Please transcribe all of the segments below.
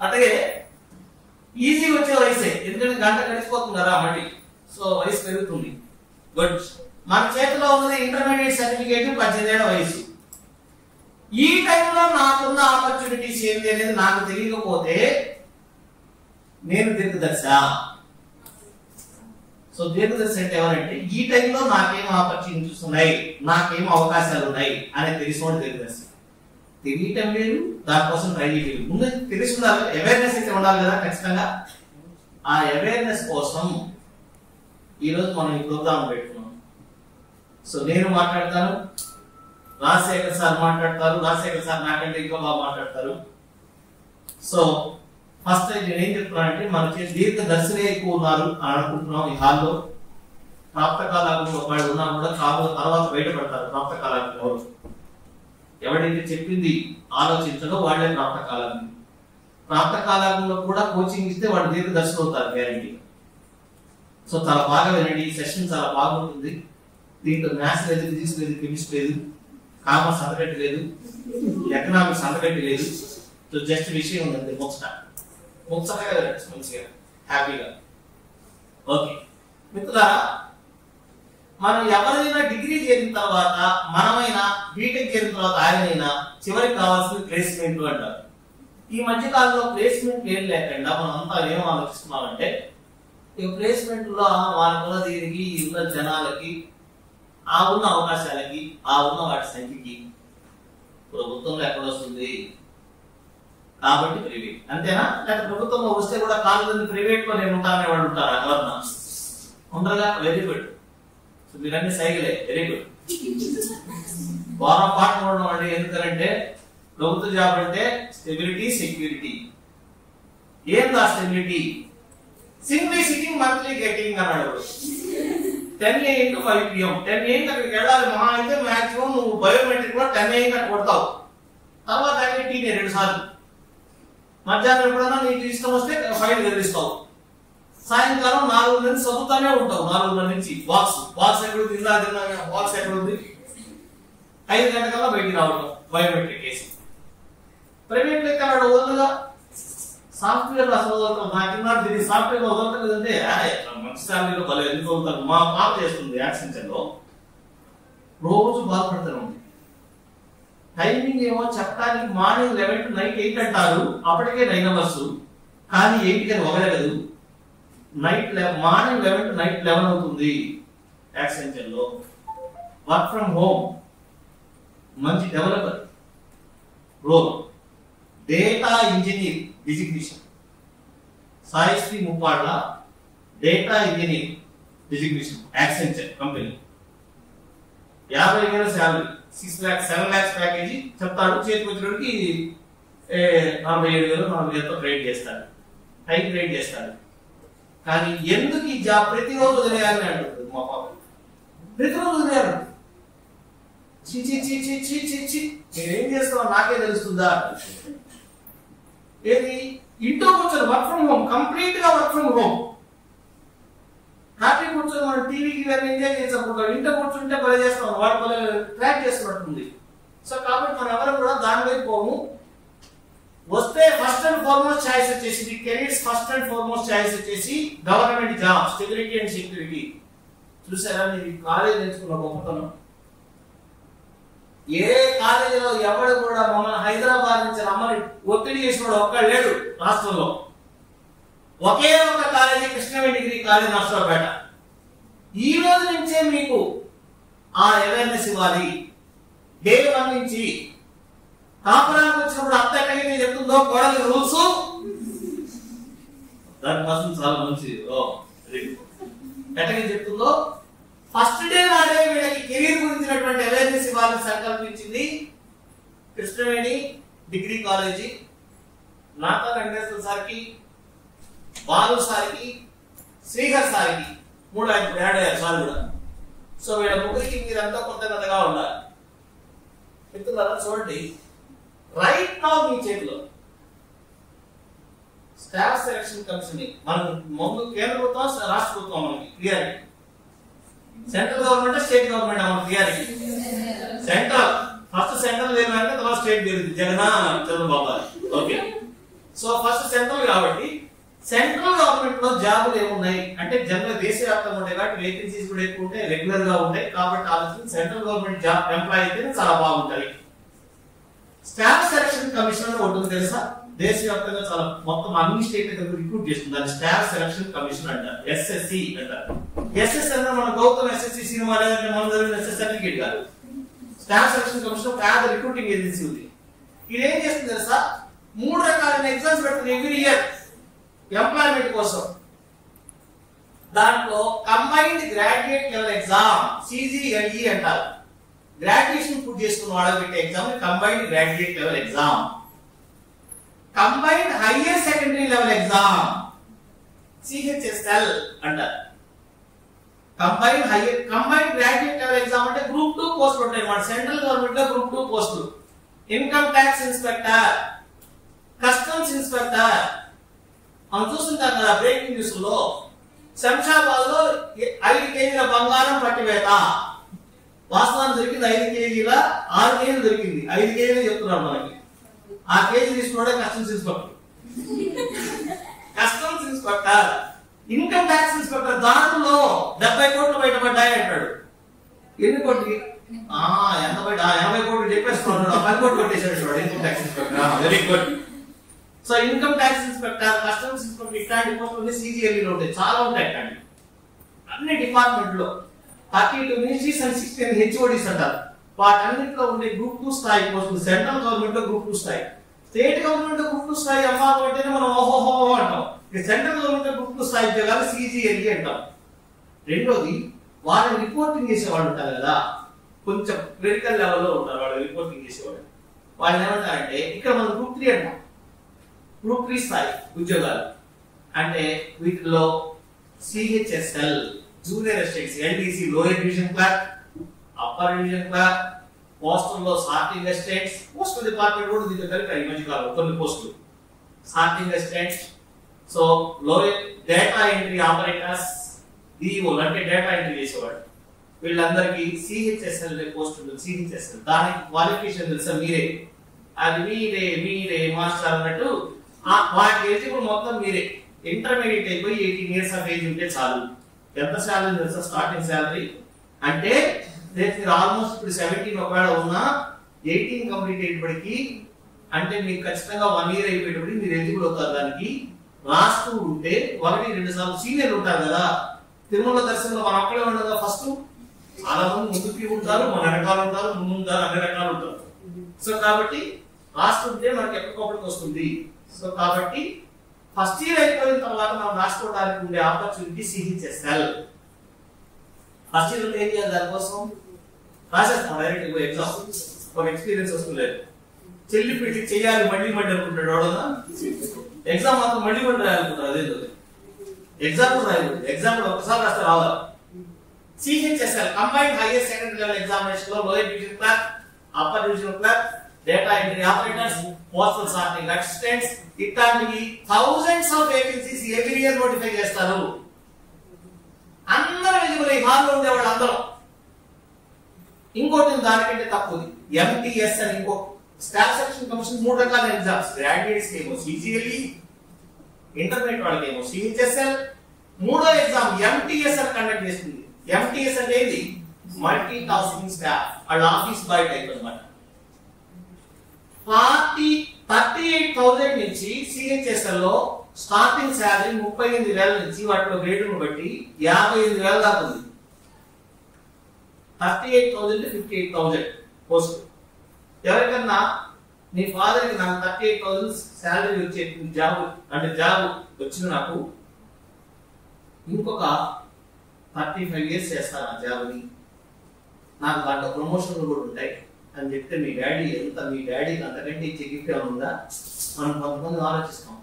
అట్లాగే ఈజీ వచ్చే వయసే, ఎందుకంటే గంట గడిచిపోతుందా మళ్ళీ, సో వయసు పెరుగుతుంది. గుడ్. మన చేతిలో ఉన్నది ఇంటర్మీడియట్ సర్టిఫికేట్, 18 ఏళ్ల వయసు. ఈ టైంలో నాకున్న ఆపర్చునిటీస్ ఏంటి అనేది నాకు తెలియకపోతే నేను దీర్ఘదర్శ. సో దీర్ఘదర్శ అంటే ఎవరంటే ఈ టైంలో నాకేం ఆపర్చునిటీస్ ఉన్నాయి, నాకేం అవకాశాలు ఉన్నాయి అనేది తెలిసినోడు దీర్ఘదర్శ. తెలియటం లేదు, దానికోసం ట్రై చేయలేదు. ముందు తెలిసి ఉండాలి, అవేర్నెస్ అయితే ఉండాలి కదా ఖచ్చితంగా. ఆ అవేర్నెస్ కోసం ఈరోజు మనం ఈ ప్రోగ్రామ్ పెట్టుకున్నాం. సో నేను మాట్లాడతాను, రాజశేఖర్ సార్ మాట్లాడతారు, రాజశేఖర్ సార్ నాకంటే ఇంకా బాగా మాట్లాడతారు. సో ఫస్ట్ నేను ఏం చెప్తున్నానంటే మన దీర్ఘదర్శనే ఎక్కువ ఉన్నారు అని అనుకుంటున్నాం ఈ హాల్లో. ప్రాప్తకాలంలో వాళ్ళు ఉన్నా కూడా తర్వాత బయటపడతారు. ప్రాప్తకాలంలో ఎవరైతే చెప్పింది ఆలోచించడో వాళ్ళే ప్రాప్తకాలం. ప్రాప్తకాలంలో కూడా కోచింగ్ ఇస్తే వాళ్ళు దీర్ఘదర్శనం అవుతారు గ్యారంటీ. సో చాలా బాగా వినండి, ఈ సెషన్ చాలా బాగుంటుంది. దీంట్లో మ్యాథ్స్ లేదు, ఫిజిక్స్ లేదు, కెమిస్ట్రీ లేదు, కామర్స్ అంతగట్టి లేదు, ఎకనామిక్స్ అంతగట్టి లేదు. సో జస్ట్ విషయం ఉందండి, ముచ్చటగా మంచిగా హ్యాపీగా. ఓకే మిత్రులారా, మనం ఎవరైనా డిగ్రీ చేరిన తర్వాత, మనమైనా బీటెక్ చేరిన తర్వాత, ఆయనైనా చివరికి కావాల్సిన ప్లేస్మెంట్ అంటారు. ఈ మధ్య కాలంలో ప్లేస్మెంట్ ఏం లేకుండా మనం అంతా ఏం ఆలోచిస్తున్నామంటే, ఈ ప్లేస్మెంట్ లో వాళ్ళకున్న దీనికి, ఉన్న జనాలకి, ఆ ఉన్న అవకాశాలకి, ఆ ఉన్న వాటి సంఖ్యకి ప్రభుత్వంలో ఎక్కడ వస్తుంది కాబట్టి ప్రైవేట్ అంతేనా? లేకపోతే ప్రభుత్వంలో వస్తే కూడా కాలేజీ ప్రైవేట్ లో నేను ఉంటానే వాళ్ళు ఉంటారా? ఎవరన్నా ఉండరుగా. Very good. సో మీరన్నీ సైకిలే, వెరీ గుడ్. వారం పాటు ఉండడం అంటే ఎందుకంటే ప్రభుత్వ జాబ్ అంటే స్టెబిలిటీ, సెక్యూరిటీ. ఏందా stability? Simply sitting, monthly getting అన్నాడు. 10 AM to 5 PM. 10 AM అక్కడికి వెళ్ళాలి. మహా అయితే మాక్సిమం నువ్వు బయోమెట్రిక్ కూడా 10 AM అక్కడ కొడతావు. తర్వాత టీనే 2 సార్లు. మధ్యాహ్నం ఎప్పుడన్నా నీకు ఇష్టం వస్తే ఫైల్ ఎదిరిస్తావు. సాయంకాలం 4 నుంచి చదువుతానే ఉంటావు. 4 నుంచి బాక్స్ ఎక్కడ ఉంది, బాక్స్ ఎక్కడ ఉంది, 5 గంటకల్లా బయటికి రావడం బయోమెట్రిక్ వేసి. ప్రైవేట్ లెక్క వాడు వదలగా సాఫ్ట్వేర్ అసలు వదులుతాం. నాకున్నాడు దీన్ని సాఫ్ట్వేర్ వదలలేదంటే మంచి శాలరీలో భలే ఎందుకు వదులుతారు. మా పాప చేస్తుంది యాక్సెంచర్లో, రోజు బాధపడతాను. టైమింగ్ ఏమో చెప్పడానికి మార్నింగ్ 11 to night 8 అంటారు. అప్పటికే 9 hours, కానీ 8 కి వదలగదు. మార్నింగ్ 11 to night 11 అవుతుంది. యాక్సెంచర్ లో వర్క్ ఫ్రమ్ హోమ్, మంచి developer role, data engineer designation, Saisri Muppadla data engineer designation, Accenture company. 50,000 salary, 6 lakhs 7 lakhs package చెప్తాడు. చేతికి వచ్చినోడికి 47,000 40,000తో ట్రేడ్ చేస్తాడు, హై ట్రేడ్ చేస్తాడు. కానీ ఎందుకు ఈ జాబ్ ప్రతిరోజు వదిలేయాలని అంటుంది మా పాప. ప్రతిరోజు వదిలేయాలి. నేనేం చేస్తావో నాకే తెలుస్తుందా? ఏది ఇంట్లో కూర్చొని వర్క్ ఫ్రమ్ హోమ్, కంప్లీట్ గా వర్క్ ఫ్రమ్ హోమ్. హ్యాపీ కూర్చొని మనం టీవీకి ఎంజాయ్ చేసుకుంటాం. ఇంట్లో కూర్చుంటే భలే చేస్తాం, వాడు భలే ట్రాక్ చేస్తున్నట్టుంది. సో కాబట్టి మనం ఎవరు కూడా దాని వైపు పోము. వస్తే ఫస్ట్ అండ్ ఫార్మోస్ట్ ఛాయిస్ వచ్చేసి careers, first and foremost choice వచ్చేసి government job, stability and security. చూసారా మీరు కాలేజ్ నేర్చుకున్న గొప్పతనం? ఏ కాలేజీలో ఎవడు కూడా మమ్మల్ని హైదరాబాద్ నుంచి రమ్మని ఒత్తిడి చేసినాడు ఒక్కడు లేడు రాష్ట్రంలో. ఒకే ఒక college Krishnaveni degree college Narasaraopet. ఈ రోజు నుంచే మీకు ఆ అవేర్నెస్ ఇవ్వాలి. డే 1 నుంచి కాపురానికి వచ్చినప్పుడు అత్త ఎక్కడికి చెప్తుందో కోడలి రూల్స్, దానికోసం చాలా మంచి ఎక్కడికి చెప్తుందో ఫస్ట్ డే నాడే వీళ్ళకి కెరీర్ గురించినటువంటి అవేర్నెస్ ఇవ్వాలని సంకల్పించింది కృష్ణవేణి డిగ్రీ కాలేజీ. నాతా వెంకటేశ్వర సార్కి, బాలు సార్కి, శ్రీహర్ సార్కి 3 యాడ్ అయ్యారు సార్ కూడా. సో వీళ్ళ ముగ్గురికి మీరంతా కృతజ్ఞతగా ఉండాలి. మిత్రులారా చూడండి, రైట్ నౌ మీ చేతిలో స్టాఫ్ సెలక్షన్ కమిషన్ మనం ముందు కేంద్ర ప్రభుత్వం, రాష్ట్ర ప్రభుత్వం మనకి clear. Central government, state government మన clarity. Central first central government, తర్వాత state government, Jagan Chandrababu. Okay. So first central కాబట్టి సెంట్రల్ గవర్నమెంట్ లో జాబులు ఏమున్నాయి అంటే జనరల్ దేశవ్యాప్తంగా ఉంటాయి కాబట్టి వేకెన్సీస్ కూడా ఎక్కువ ఉంటాయి, రెగ్యులర్ గా ఉంటాయి. కాబట్టి ఆలోచన సెంట్రల్ గవర్నమెంట్ జాబ్ ఎంప్లాయ్ అయితే చాలా బాగుంటాయి. స్టాఫ్ సెలక్షన్ కమిషన్ అని ఉంటుంది తెలుసా? దేశవ్యాప్తంగా చాలా మొత్తం అన్ని స్టేట్ రిక్రూట్ చేస్తుంది. దాన్ని స్టాఫ్ సెలక్షన్ కమిషన్ అంటారు, ఎస్ఎస్సి అంటారు. ఎస్ఎస్సి అంటే మన గౌతమ్ ఎస్ఎస్సి సినిమా మన ఎస్ఎస్ సర్టిఫికేట్ కాదు. స్టాఫ్ సెలక్షన్ కమిషన్ పేద రిక్రూటింగ్ ఏజెన్సీ ఉంది. ఇది ఏం చేస్తుంది తెలుసా? 3 రకాలైన ఎగ్జామ్స్ పెడుతుంది ఎవ్రీ ఇయర్ ఎంప్లాయ్మెంట్ కోసం. దాంట్లో కంబైన్డ్ గ్రాడ్యుయేట్ లెవెల్ ఎగ్జామ్ సిజిఎల్ఈ అంటారు. గ్రాడ్యుయేషన్ పూర్తి చేసుకున్న వాళ్ళకి పెట్టే exam combined graduate level exam. Combined higher secondary level exam CHSL అంటారు. కంబైన్డ్ గ్రాడ్యుయేట్ లెవెల్ ఎగ్జామ్ అంటే గ్రూప్ 2 పోస్టులు ఉంటాయి అన్నమాట. సెంట్రల్ గవర్నమెంట్ లో గ్రూప్ 2 పోస్టులు. Income tax inspector, customs inspector. మనం చూస్తుంటాం కదా బ్రేకింగ్ న్యూస్ లో, శంషాబాద్ లో 5 కేజీల బంగారం పట్టివేత. వాస్తవానికి దొరికింది 5 కేజీల 6 కేజీలు దొరికింది. 5 కేజీలు చెప్తున్నారు మనకి. ఆ కేజీ తీసుకున్నాడే customs inspector. Customs inspector, income tax inspector. దాంట్లో 70 కోట్లు బయటపడ్డాయి అంటాడు. ఎన్ని కోట్లు? 80 కోట్లు చెప్పేస్తున్నాడు. 10 కోట్లు కొట్టేసాడు income tax inspector. Very good. So income tax inspector, customs inspector ఇట్లాంటి పోస్టులు సిజిఎల్ఈలో ఉంటాయి. చాలా ఉంటాయి అట్లాంటి అన్ని డిపార్ట్మెంట్ లో. 32 మినిస్ట్రీస్ అండ్ 16 హెచ్ఓడీస్ అంటారు. వాటన్నిటిలో ఉండే గ్రూప్ 2 స్థాయి పోస్టులు. సెంట్రల్ గవర్నమెంట్ లో గ్రూప్ 2 స్థాయి, స్టేట్ గవర్నమెంట్ లో గ్రూప్ 2 స్థాయి అమ్మాలి అంటేనే మనం ఓహోహో అంటాం. సెంట్రల్ గవర్నమెంట్ గ్రూప్ 2 స్థాయి ఉద్యోగాలు సిజిఎల్ఈ అంటాం. రెండోది వాళ్ళు రిపోర్టింగ్ చేసేవాళ్ళు ఉంటారు కదా, కొంచెం క్రిటికల్ లెవెల్లో ఉంటారు వాళ్ళు రిపోర్టింగ్ చేసేవాళ్ళు. వాళ్ళు ఏమంటారంటే ఇక్కడ మనం గ్రూప్ 3 అంటాం. గ్రూప్ 3 స్థాయి ఉద్యోగాలు అంటే వీటిలో CHSL, junior assistants, LDC lower division clerk, upper division clerk, postal లో సార్టింగ్ అసిస్టెంట్స్. పోస్టల్ డిపార్ట్మెంట్ కూడా దీంట్లో కలిపి ఈ మధ్య కాలం కొన్ని పోస్టులు. Sorting assistants, so lower data entry operators, DO అంటే డేటా ఎంట్రీ చేసేవాడు. వీళ్ళందరికీ సిహెచ్ఎస్ఎల్ పోస్ట్ ఉంటుంది. సిహెచ్ఎస్ఎల్ దానికి క్వాలిఫికేషన్ తెలుసా? మీరే అది మీరే మాస్టర్ అన్నట్టు వాటి ఎలిజిబుల్ మొత్తం మీరే. ఇంటర్మీడియట్ అయిపోయి 18 years ఆఫ్ ఏజ్ ఉంటే చాలు. ఎంత శాలరీ తెలుసా? స్టార్టింగ్ శాలరీ అంటే మీరు ఆల్మోస్ట్ ఇప్పుడు 17 ఒకవేళ ఉన్నా 18 కంప్లీట్ అయ్యేప్పటికి అంటే మీకు ఖచ్చితంగా 1 year అయిపోయేటప్పటికి మీరు ఎలిజిబుల్ అవుతారు. దానికి రాస్తూ ఉంటే 1-2 సార్లు సీనియర్లు ఉంటారు కదా. తిరుమల దర్శనంలో మనం అక్కడే ఉండగా ఫస్ట్ చాలా మంది ముందుకి ఉంటారు, మన వెనకాల ఉంటారు, ముందు ఉంటారు, అన్ని రకాలు ఉంటారు. సో కాబట్టి రాస్తుంటే మనకి ఎప్పటికప్పటికి వస్తుంది. సో కాబట్టి ఫస్ట్ ఇయర్ అయిపోయిన తర్వాత మనం రాసుకోవడానికి ఉండే ఆపర్చునిటీ సిహెచ్ఎస్ఎల్. ఫస్ట్ ఇయర్ ఏం చేయాలి? దానికోసం రాసేస్తాం డైరెక్ట్ ఎగ్జామ్. ఒక ఎక్స్పీరియన్స్ వస్తుంది. చెల్లి పెట్టి చేయాలి మళ్ళీ అనుకుంటాడు వాడునా. ఎగ్జామ్ మాత్రం మళ్ళీ రాయాలనుకుంటారు. అదే ఎగ్జామ్ కూడా రాయదు. ఎగ్జామ్ కూడా ఒకసారి రాస్తే రావాలి. CHSL combined higher secondary level examination లో lower division clerk, upper division clerk, data entry operators, postal sorting assistants ఇట్లాంటివి thousands of vacancies every year notify చేస్తారు. అందరూ ఎలిజిబుల్ ఈ హాల్లో ఉండే వాళ్ళు అందరూ. ఇంకోటి దానికంటే తక్కువ ఎంటీఎస్ అని ఇంకో స్టాఫ్ సెలక్షన్ కమిషన్ 3 రకాల ఎగ్జామ్స్. గ్రాడ్యుయేట్స్ ఏమో సిజిఎల్ఈ, ఇంటర్మీడియట్ వాళ్ళకి ఏమో సిహెచ్ఎస్ఎల్. మూడో ఎగ్జామ్ ఎంటీఎస్ అని కండక్ట్ చేస్తుంది. ఎంటీఎస్ అనేది మల్టీ టాస్కింగ్ స్టాఫ్, వాళ్ళ ఆఫీస్ బాయ్ టైప్ అన్నమాట. 38,000 నుంచి సిహెచ్ఎస్ఎల్ లో స్టార్టింగ్ శాలరీ 38,000 నుంచి వాటిలో గ్రేడ్ను బట్టి 58,000 దాకా ఉంది. 38,000 to 58,000 పోస్ట్. ఎవరికన్నా నీ ఫాదర్ కి నాకు 38,000 శాలరీ వచ్చే జాబ్ అంటే జాబ్ వచ్చిన నాకు ఇంకొక 35 years చేస్తాను ఆ జాబ్ని, నాకు దాంట్లో ప్రమోషన్లు కూడా ఉంటాయి అని చెప్తే మీ డాడీకి అంతకంటే ఇచ్చే గిఫ్ట్ ఏమైనా ఉందా? మనం కొంతమంది ఆలోచిస్తాం,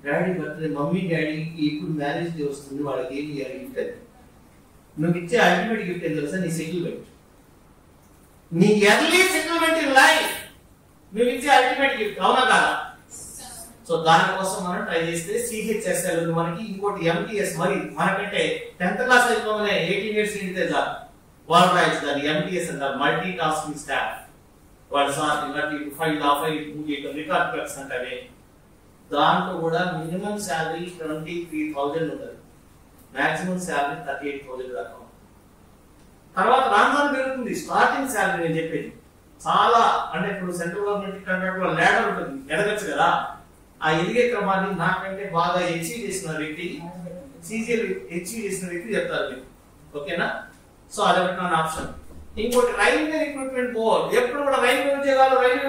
డాడీ బర్త్డే, మమ్మీ డాడీకి ఇప్పుడు మ్యారేజ్ డే వస్తుంది, వాళ్ళకి ఏం చేయాలి గిఫ్ట్ అని. నువ్వు ఇచ్చే అల్టిమేట్ గిఫ్ట్ ఏం తెలుసా? నీ సెటిల్మెంట్, నీ ఎర్లీ సెటిల్మెంట్ ఇన్ లైఫ్ నువ్వు ఇచ్చే అల్టిమేట్ గిఫ్ట్. అవునా కాదా? సో దానికోసం మనం ట్రై చేస్తే సిహెచ్ఎస్ఎల్ మనకి ఇంకోటి ఎంటీఎస్. మరి మనకంటే 10th క్లాస్ అయిపోగానే 18 years నిండితే చాలు వాళ్ళు రాయచ్చు దాన్ని. ఎంటీఎస్ అంటారు, మల్టీ టాస్కింగ్ స్టాఫ్. వాళ్ళు సార్ ఫైల్ రికార్డ్ క్లర్క్స్ అంటారే. దాంట్లో కూడా మినిమం శాలరీ 23,000 ఉంటుంది, మాక్సిమం శాలరీ 38,000 దాకా. తర్వాత రాను పెరుగుతుంది స్టార్టింగ్ శాలరీ. నేను చెప్పేది చాలా అంటే ఇప్పుడు సెంట్రల్ గవర్నమెంట్ కంటే ల్యాడర్ ఉంటుంది, ఎదగచ్చు కదా. ఆ ఎదిగే క్రమాన్ని నాకంటే బాగా అచీవ్ చేసిన వ్యక్తి, సీజీఎల్ అచీవ్ చేసిన వ్యక్తి చెప్తారు మీరు. ఓకేనా? సో అదొకటి నా ఆప్షన్. ఇంకోటి రైల్వే రిక్రూట్మెంట్ బోర్డ్. ఎప్పుడు కూడా రైల్వే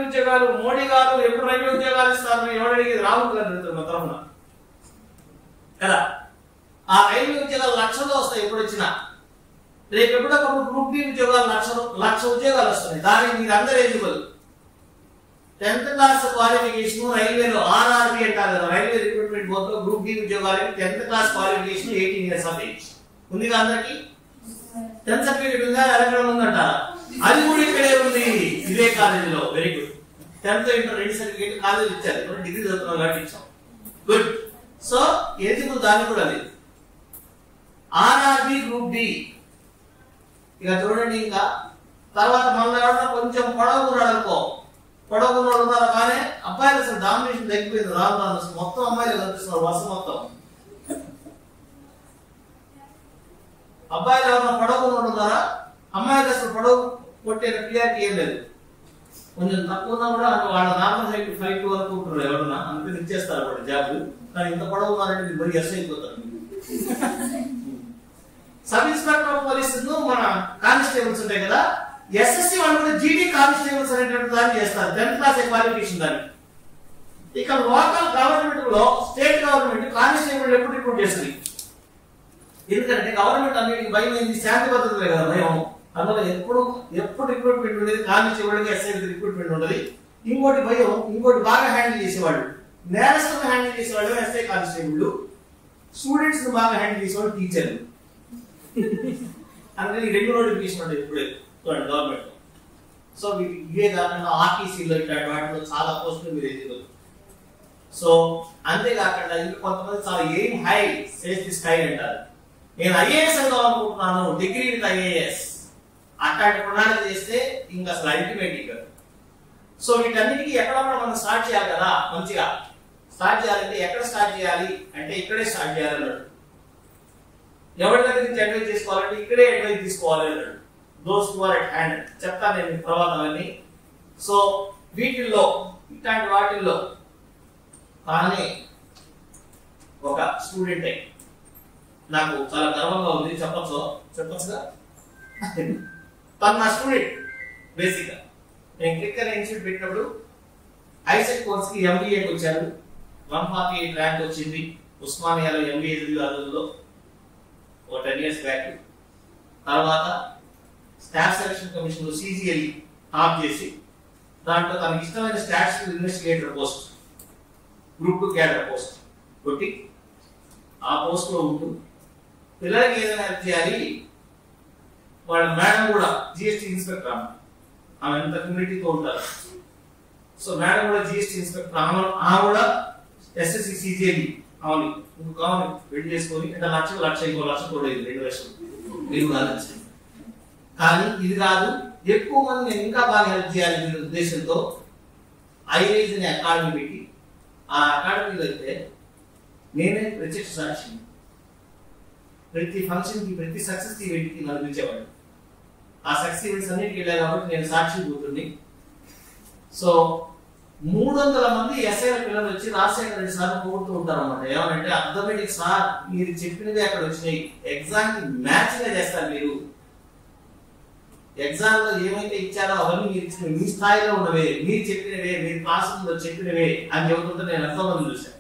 ఉద్యోగాలు మోడీ గారు ఎప్పుడు రైల్వే ఉద్యోగాలు ఇస్తారు ఎవరు అడిగేది? రాహుల్ గారు అడుగుతారు మా తరఫున కదా. ఆ రైల్వే ఉద్యోగాలు లక్షల్లో వస్తాయి ఎప్పుడు వచ్చినా. రేపు ఎప్పుడప్పుడు గ్రూప్ బి ఉద్యోగాలు లక్ష ఉద్యోగాలు వస్తున్నాయి. దానికి మీరు అందరూ ఎలిజిబుల్. 10th క్లాస్ క్వాలిఫికేషన్ రైల్వేలో ఆర్ఆర్బి అంటారు కదా, రైల్వే రిక్రూట్మెంట్ బోర్డ్ లో గ్రూప్ బి ఉద్యోగాలకి 10th class qualification 18 years of age ఉంది. అందరికి 10th సర్టిఫికేట్ ఉందా? ఎలక్ట్రాన్ ఉందంటారా? అది కూడా ఇక్కడే ఉంది, ఇదే కాలేజీలో. Very good. 10th inter 2 certificate college ఇచ్చారు, డిగ్రీ చదువుతున్నారు కాబట్టి ఇచ్చాం. గుడ్. సో ఎలిజిబుల్ దాన్ని కూడా లేదు. RRB group D. ఇక చూడండి, ఇంకా తర్వాత మళ్ళీ ఎవరన్నా కొంచెం పొడవుకున్నాడు అనుకో, పొడవుకున్నాడు ఉన్నారు కానీ అబ్బాయిలు అసలు డామినేషన్ తగ్గిపోయింది. రాను అసలు మొత్తం అమ్మాయిలు కనిపిస్తున్నారు, వర్షం మొత్తం. అబ్బాయిలు ఎవరన్నా పొడవుకున్నాడు ఉన్నారా? అమ్మాయిలు అసలు పొడవు కొట్టే క్లియారిటీ ఏం లేదు. కొంచెం తక్కువ ఉన్నా కూడా వాళ్ళ నార్మల్ హైట్ 5 వరకు ఉంటారు ఎవరన్నా, అందుకని ఇచ్చేస్తారు వాళ్ళు జాబ్. కానీ ఇంత పొడవు ఉన్నారంటే మీరు మరీ ఎస్ అయిపోతారు. సబ్ ఇన్స్పెక్టర్ ఆఫ్ పోలీస్ మన కానిస్టేబుల్స్ ఉంటాయి కదా, ఎస్ఎస్సి వాళ్ళు కూడా జీడీ కానిస్టేబుల్స్ అనేటువంటి దాన్ని చేస్తారు, 10th క్లాస్ క్వాలిఫికేషన్ దాన్ని. ఇక లోకల్ గవర్నమెంట్ లో స్టేట్ గవర్నమెంట్ కానిస్టేబుల్ ఎప్పుడు రిక్రూట్ చేస్తుంది? ఎందుకంటే గవర్నమెంట్ అన్నిటికి భయం ఏంది? శాంతి భద్రతలే కదా భయం. అందులో ఎప్పుడు రిక్రూట్మెంట్ ఉండేది కానిస్టేబుల్, ఎస్ఐ రిక్రూట్మెంట్ ఉండదు. ఇంకోటి భయం, ఇంకోటి బాగా హ్యాండిల్ చేసేవాళ్ళు, నేరస్తులను హ్యాండిల్ చేసేవాళ్ళు ఎస్ఐ కానిస్టేబుల్, స్టూడెంట్స్ ని బాగా హ్యాండిల్ చేసేవాళ్ళు టీచర్లు. అందుకని 2 నోటిఫికేషన్ ఉంటాయి ఇప్పుడే చూడండి గవర్నమెంట్. సో ఇవే కాకుండా ఆర్టీసీలో ఇట్లాంటి వాటిలో చాలా పోస్టులు మీరు ఎదుగుతారు. సో అంతేకాకుండా ఇంకా కొంతమంది చాలా aim high says the sky అంటారు. నేను ఐఏఎస్ అనుకుంటున్నాను, డిగ్రీ విత్ ఐఏఎస్ అట్లాంటి ప్రణాళిక చేస్తే ఇంకా అసలు అల్టిమేట్ ఇక. సో వీటన్నిటికీ ఎక్కడ మనం స్టార్ట్ చేయాలి కదా. మంచిగా స్టార్ట్ చేయాలంటే ఎక్కడ స్టార్ట్ చేయాలి అంటే ఇక్కడే స్టార్ట్ చేయాలి అన్నాడు. ఎవరి దగ్గర నుంచి అడ్వైజ్ తీసుకోవాలంటే ఇక్కడే అడ్వైజ్ తీసుకోవాలి అన్నాడు. Those who are at hand చెప్తాను నేను తర్వాత అవన్నీ. సో వీటిల్లో ఇట్లాంటి వాటిల్లో తానే ఒక స్టూడెంట్ అయి నాకు చాలా గర్వంగా ఉంది. చెప్పచ్చుగా తను నా స్టూడెంట్. బేసిక్ గా నేను క్లిక్కర్ ఇన్స్టిట్యూట్ పెట్టినప్పుడు ఐసెట్ కోర్స్ కి ఎంబీఏకి వచ్చాను. 148 ర్యాంక్ వచ్చింది. ఉస్మానియాలో ఎంబీఏ చదివే రోజుల్లో 10 years బ్యాక్. తర్వాత స్టాఫ్ సెలక్షన్ కమిషన్ లో సిజిఎల్ టాప్ చేసి దాంట్లో తనకి ఇష్టమైన statistical investigator post, group 2 cadre post కొట్టి ఆ పోస్ట్ లో ఉంటూ పిల్లలకి ఏదైనా హెల్ప్ చేయాలి. వాళ్ళ మేడం కూడా జిఎస్టీ ఇన్స్పెక్టర్, ఆమె ఎంత కమ్యూనిటీతో ఉంటారు. సో మేడం కూడా జిఎస్టీ ఇన్స్పెక్టర్, ఆమె కూడా ఎస్ఎస్సి సిజిఎల్ అవును కావాలి వెయిట్ చేసుకొని అంటే లక్ష ఇంకో లక్ష కూడా 2 లక్షలు మీరు కాదు. కానీ ఇది కాదు, ఎక్కువ మంది నేను ఇంకా బాగా హెల్ప్ చేయాలి ఉద్దేశంతో ఐరైజ్ అనే అకాడమీ పెట్టి ఆ అకాడమీలో అయితే నేనే ప్రత్యక్ష సాక్షి. ప్రతి ఫంక్షన్ కి ప్రతి సక్సెస్ ఈవెంట్ కి నన్ను పిలిచేవాడు. ఆ సక్సెస్ ఈవెంట్స్ అన్నిటికి వెళ్ళాను కాబట్టి నేను సాక్షి కూర్చుని. సో 300 మంది ఎస్ఐల పిల్లలు వచ్చి రాజశేఖర రెడ్డి సార్ పోగొడుతూ ఉంటారు అన్నమాట. ఏమంటే అర్థమెటిక్ సార్ మీరు చెప్పినవి అక్కడ వచ్చినాయి, ఎగ్జామ్ కి మ్యాచ్ గా చేస్తారు, మీరు ఎగ్జామ్ లో ఏమైతే ఇచ్చారో అవన్నీ మీరు ఇచ్చిన మీ స్థాయిలో ఉన్నవే, మీరు చెప్పినవే, మీరు క్లాస్ రూమ్ చెప్పినవే అని చెబుతుంటే నేను ఎంతో మంది చూశాను.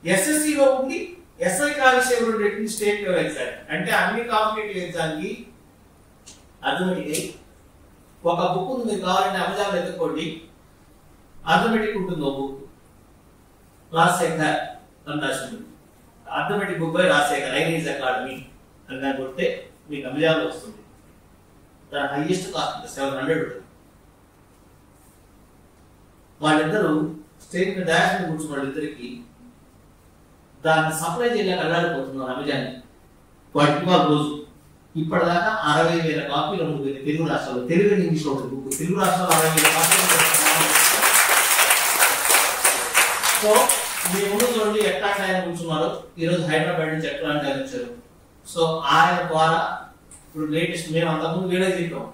ఎస్ఎస్సిలో ఉండి ఎస్ఐ కానిస్టేబుల్ పెట్టిన స్టేట్ లెవెల్ ఎగ్జామ్ అంటే అన్ని కాంపిటేటివ్ ఎగ్జామ్ కి అర్థమెటిక్ ఒక బుక్ ఉంది. మీరు కావాలంటే అమెజాన్ ఎత్తుకోండి, అర్థమెటిక్ ఉంటుంది. ఒక బుక్ రాజశేఖర్ అని రాసింది, arithmetic book by Rajasekhar high rise academy అని దాన్ని కొడితే మీకు అమెజాన్లో వస్తుంది. దాని హైయెస్ట్ కాస్ట్ 700 ఉంటుంది. వాళ్ళిద్దరూ స్టేట్ మీద డాష్ మీద కూర్చున్న వాళ్ళిద్దరికి దాన్ని సప్లై చేయలేక అల్లాడిపోతున్నారు అమెజాన్. వాటికి వాళ్ళు రోజు ఇప్పటిదాకా 60,000 కాపీలు అమ్ముతుంది తెలుగు రాష్ట్రాల్లో. తెలుగు అండ్ ఇంగ్లీష్లో ఉంటుంది బుక్. తెలుగు రాష్ట్రాల్లో 60,000 కాపీలు. సో మీ ముందు చూడండి ఎట్లాంటి ఆయన కూర్చున్నారు. ఈరోజు హైదరాబాద్ నుంచి ఎట్లాంటి ఆయన వచ్చారు. సో ఆయన ద్వారా ఇప్పుడు లేటెస్ట్ మేము అంతకుముందు వీడియో చెప్పాం,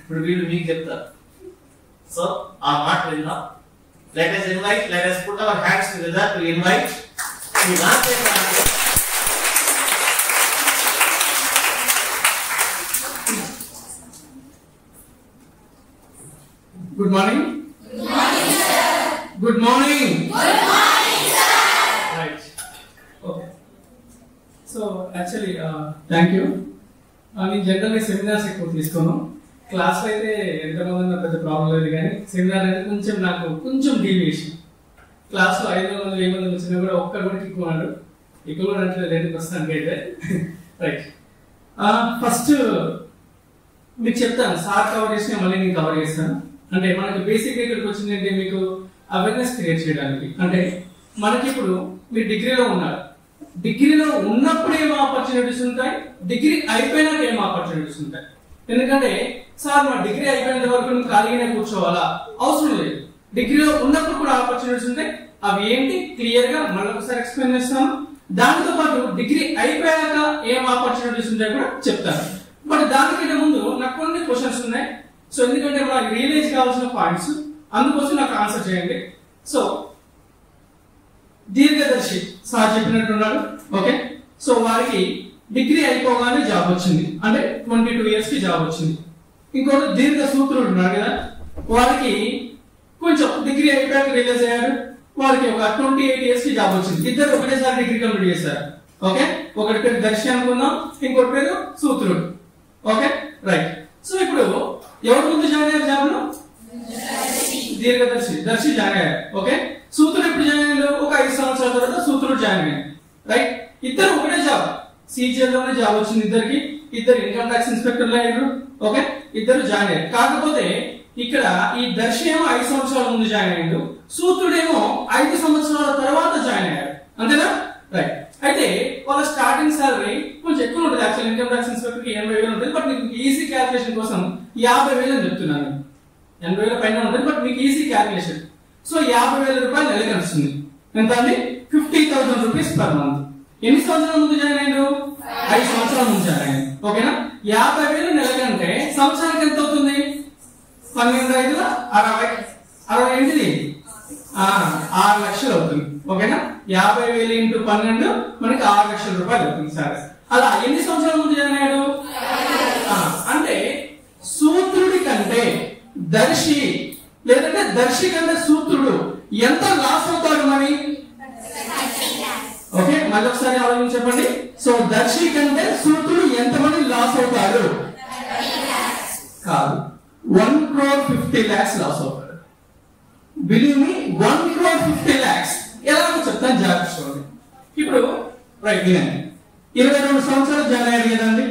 ఇప్పుడు వీళ్ళు మీకు చెప్తారు. సో ఆ మాట విన్నాం. Let us put our hands together to invite Good morning. Good morning, sir. Good morning. Good morning, sir. Right. Okay. So actually, thank you. నేను జనరల్గా సెమినార్స్ ఎక్కువ తీసుకోను. క్లాస్లో అయితే ఎంతమంది నాకు పెద్ద ప్రాబ్లం లేదు, కానీ సెమినార్ అయితే కొంచెం నాకు కొంచెం డీవియేషన్. క్లాస్లో 500 1000 వచ్చినా కూడా ఒక్కరు కూడా ఎక్కున్నాడు. ఎక్కువ కూడా అంటే 2% అయితే రైట్. ఫస్ట్ మీకు చెప్తాను, సార్ కవర్ చేసిన మళ్ళీ నేను కవర్ చేస్తాను. అంటే మనకి బేసిక్ ఇక్కడికి వచ్చిందంటే మీకు అవేర్నెస్ క్రియేట్ చేయడానికి. అంటే మనకి ఇప్పుడు మీరు డిగ్రీలో ఉన్నారు, డిగ్రీలో ఉన్నప్పుడు ఏం ఆపర్చునిటీస్ ఉంటాయి, డిగ్రీ అయిపోయినాక ఏం ఆపర్చునిటీస్ ఉంటాయి. ఎందుకంటే సార్ మా డిగ్రీ అయిపోయినంత వరకు నువ్వు ఖాళీగానే కూర్చోవాలా, అవసరం లేదు. డిగ్రీలో ఉన్నప్పుడు కూడా ఆపర్చునిటీస్ ఉంటాయి. అవి ఏంటి క్లియర్ గా మళ్ళీ ఒకసారి ఎక్స్ప్లెయిన్ చేస్తాను. దానితో పాటు డిగ్రీ అయిపోయాక ఏం ఆపర్చునిటీస్ ఉంటాయి కూడా చెప్తాను. బట్ దానికంటే ముందు నాకు కొన్ని క్వశ్చన్స్ ఉన్నాయి. సో ఎందుకంటే మనకు రియలైజ్ కావాల్సిన పాయింట్స్, అందుకోసం నాకు ఆన్సర్ చేయండి. సో దీర్ఘదర్శి సార్ చెప్పినట్టున్నాడు. ఓకే, సో వారికి డిగ్రీ అయిపోగానే జాబ్ వచ్చింది, అంటే 22 years కి జాబ్ వచ్చింది. ఇంకోటి దీర్ఘ సూత్రుడు ఉన్నారు కదా, వారికి కొంచెం డిగ్రీ అయిపోయాక రిలీజ్ అయ్యాడు, వారికి ఒక 28 years కి జాబ్ వచ్చింది. ఇద్దరు ఒకటేసారి డిగ్రీ కంప్లీట్ చేశారు. ఓకే, ఒకటి పేరు దర్శి అనుకుందాం, ఇంకోటి పేరు సూత్రుడు. Okay right. సో ఇప్పుడు ఎవరు ముందు జాయిన్ అయ్యారు జాబ్ లో? దీర్ఘదర్శి, దర్శి జాయిన్ అయ్యారు. ఓకే, సూత్రుడు ఎప్పుడు జాయిన్ అయ్యాడు? ఒక 5 సంవత్సరాల తర్వాత సూత్రుడు జాయిన్ అయ్యాడు. రైట్, ఇద్దరు ఒకటే జాబ్, సిజిఎల్ లోనే జాబ్ వచ్చింది ఇద్దరికి. ఇద్దరు ఇన్కమ్ ట్యాక్స్ ఇన్స్పెక్టర్లు అయ్యారు. ఓకే, ఇద్దరు జాయిన్ అయ్యారు. కాకపోతే ఇక్కడ ఈ దర్శి ఏమో 5 సంవత్సరాల ముందు జాయిన్ అయ్యాడు, సూత్రుడేమో 5 సంవత్సరాల తర్వాత జాయిన్ అయ్యాడు. అంతేనా? రైట్. అయితే వాళ్ళ స్టార్టింగ్ సాలరీ కొంచెం ఎక్కువ ఉంటుంది. యాక్చువల్ ఇన్కమ్ ట్యాక్స్ ఇన్స్పెక్టర్ కి 80,000 ఉంటుంది. బట్ మీకు ఈజీ క్యాల్కులేషన్ కోసం 50,000 అని చెప్తున్నాను. 80,000 పైన ఉంటుంది, బట్ మీకు ఈజీ క్యాల్కులేషన్. సో 50,000 రూపాయలు నెలకి వస్తుంది. ఎంత అండి? 50,000 రూపీస్ పర్ మంత్. ఎన్ని సంవత్సరాల ముందు జాయిన్ అయ్యాడు? 5 సంవత్సరాల ముందు జాయిన్ అయ్యాడు. ఓకేనా? 50,000 నెలకంటే సంవత్సరానికి ఎంత అవుతుంది? 12,500 60 ఏంటిది? 6 లక్షలు అవుతుంది. ఓకేనా? 50,000 ఇంటూ 12 మనకి 6 లక్షల రూపాయలు అవుతుంది. సరే, అలా ఎన్ని సంవత్సరాల ముందు జాయిన్ అయ్యాడు? అంటే సూత్రుడి కంటే దర్శి, లేదంటే దర్శి కంటే సూత్రుడు ఎంత లాస్ అవుతాడు మరి? ఓకే, మళ్ళీ ఒకసారి ఆలోచించి చెప్పండి. సో దర్శి కంటే సూత్రుడు ఎంత మంది లాస్ అవుతాడు? కాదు, 1,50,00,000 లాస్ అవుతాడు. Believe me, 1,50,00,000. ఎలాగో చెప్తాను, జాగ్రత్త చూడండి. ఇప్పుడు రైట్ వినండి. 22 సంవత్సరాలు జాయిన్ అయ్యాడు కదండి.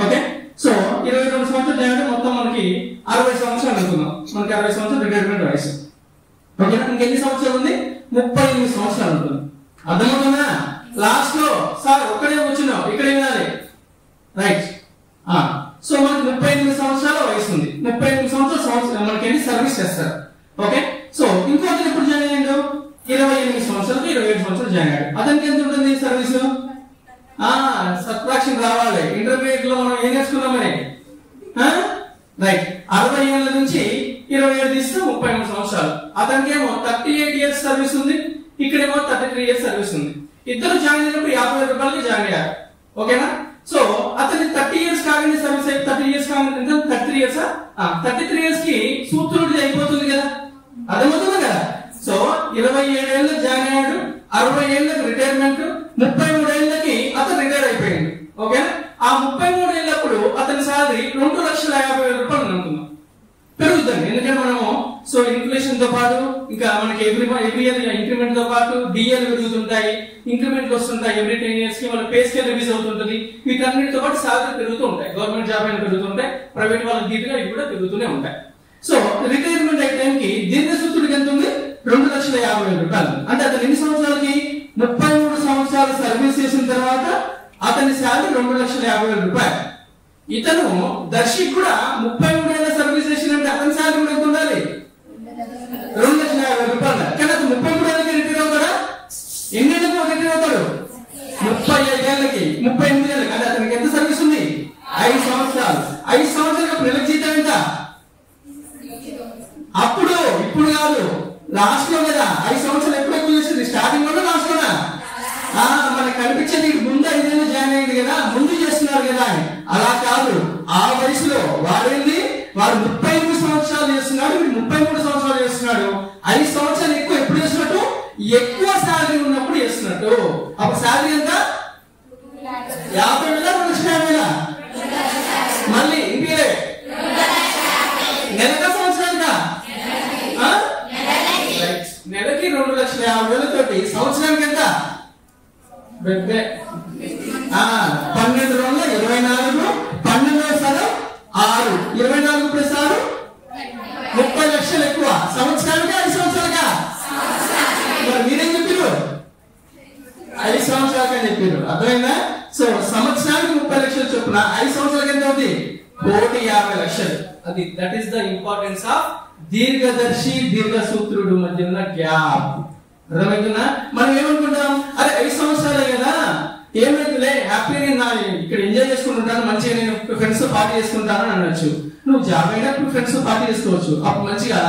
ఓకే, సో 22 సంవత్సరాలు జాయిన్ అయ్యాడు, మొత్తం మనకి 60 సంవత్సరాలు అనుకుందాం. మనకి 60 సంవత్సరాలు రిటైర్మెంట్ వయసు. ఓకేనా? ఇంకెన్ని సంవత్సరాలు ఉంది? 38 సంవత్సరాలు ఉంటుంది. అర్థమవుతుందా? లాస్ట్ లో సార్ ఒక్కడే కూర్చున్నావు, ఇక్కడే వినాలి. రైట్. సో మనకి 38 సంవత్సరాల వయసు ఉంది. 38 సంవత్సరాలు మనకి ఎన్ని సర్వీస్ చేస్తారు. ఓకే, సో ఇంకొకటి ఎప్పుడు జాయిన్ అయ్యాడు? 28 సంవత్సరాలు 27 సంవత్సరాలు జాయిన్ అయ్యాడు. అతనికి ఎంత ఉంటుంది సర్వీస్? సబ్ట్రాక్షన్ రావాలి. ఇంటర్మీడియట్ లో మనం ఏం నేర్చుకున్నాం మరి? రైట్, 60 ఏళ్ళ నుంచి 27 తీస్తే 33 సంవత్సరాలు. అతనికి ఏమో 38 years సర్వీస్ ఉంది, ఇక్కడేమో 33 years సర్వీస్ ఉంది. ఇద్దరు జాయిన్ అయినప్పుడు 50,000 రూపాయలకి జాయిన్ అయ్యారు. ఓకేనా? సో అతని 30 years కాగానే సర్వీస్ అయితే 30 years కాగానే 33 years 33 years కి సూత్రుడి అయిపోతుంది కదా. అర్థమవుతుంది కదా? సో 27 ఏళ్ళకి జాయిన్ అయ్యాడు, 60 ఏళ్ళకి రిటైర్మెంట్, 33 ఏళ్ళకి అతను రిటైర్ అయిపోయాడు. ఓకేనా? ఆ 33 ఏళ్ళప్పుడు అతని సాలరీ 2,50,000 రూపాయలు అనుకుందాం. పెరుగుతుంది, ఎందుకంటే మనము సో ఇన్ఫ్లేషన్ తో పాటు ఇంకా మనకి ఎవ్రీ ఇయర్ ఇంక్రిమెంట్ తో పాటు డిఎల్ పెరుగుతుంటాయి, ఇంక్రిమెంట్ వస్తుంటాయి. ఎవ్రీ 10 years కి మన పే స్కేల్ రిలీజ్ అవుతుంటది. వీటన్నిటితో పాటు సాలరీ పెరుగుతూ ఉంటాయి. గవర్నమెంట్ జాబ్ అయినా పెరుగుతుంటాయి, ప్రైవేట్ వాళ్ళకి దీటుగా ఇవి కూడా పెరుగుతూనే ఉంటాయి. సో రిటైర్మెంట్ అయ్యే టైంకి దీర్ఘసూత్రుడికి ఎంత ఉంది? 2,50,000 రూపాయలు. అంటే అతను ఎన్ని సంవత్సరాలకి? 33 సంవత్సరాలు సర్వీస్ చేసిన తర్వాత అతని శాలరీ 2,50,000 రూపాయలు. ఇతను దర్శి కూడా 33 ఏళ్ళ సర్వీస్ చేసినంటే అతని శాలరీ కూడా ఎంత ఉండాలి? 2,50,000 రూపాయలు. కానీ అతను 33 ఏళ్ళకి రిటైర్ అవుతాడా? మనకు అనిపించేది ముందు 5 ఏళ్ళు జాయిన్ అయ్యింది కదా, ముందు చేస్తున్నారు కదా అని. అలా కాదు. ఆ వయసులో వాడు 33 సంవత్సరాలు చేస్తున్నాడు, 33 సంవత్సరాలు చేస్తున్నాడు. 5 సంవత్సరాలు ఎక్కువ ఎప్పుడు చేస్తున్నట్టు? ఎక్కువ శాలరీ ఉన్నప్పుడు చేస్తున్నట్టు. అప్పుడు శాలరీ ఎంత? 50,000 2,50,000. మళ్ళీ ఇంటిలే నెలక సంవత్సరాలుగా నెలకి 2,50,000 తోటి సంవత్సరానికి ఎంత? 12 రోజులు 24, 12 సగం 6, 24 ప్లస్ 6 30 లక్షలు ఎక్కువ. సంవత్సరానికి 5 సంవత్సరాలుగా? మరి మీరేం చెప్పారు? 5 సంవత్సరాలకి అని చెప్పారు. అర్థమైందా? సో సంవత్సరానికి 30 లక్షలు చొప్పున 5 సంవత్సరాలకి ఎంత అవుతుంది? 1,50,00,000. అది that is the importance of దీర్ఘదర్శి దీర్ఘసూత్రుడు మధ్య ఉన్న గ్యాప్. అర్థమవుతుందా? మనం ఏమనుకుంటాం, అరే 5 సంవత్సరాలే కదా, ఏమైతుందిలే, హ్యాపీ నేను ఇక్కడ ఎంజాయ్ చేసుకుంటుంటాను, మంచిగా నేను ఫ్రెండ్స్ తో పార్టీ చేసుకుంటాను అని అనొచ్చు. నువ్వు జాబ్ అయినప్పుడు ఫ్రెండ్స్ తో పార్టీ చేసుకోవచ్చు, అప్పుడు మంచిగా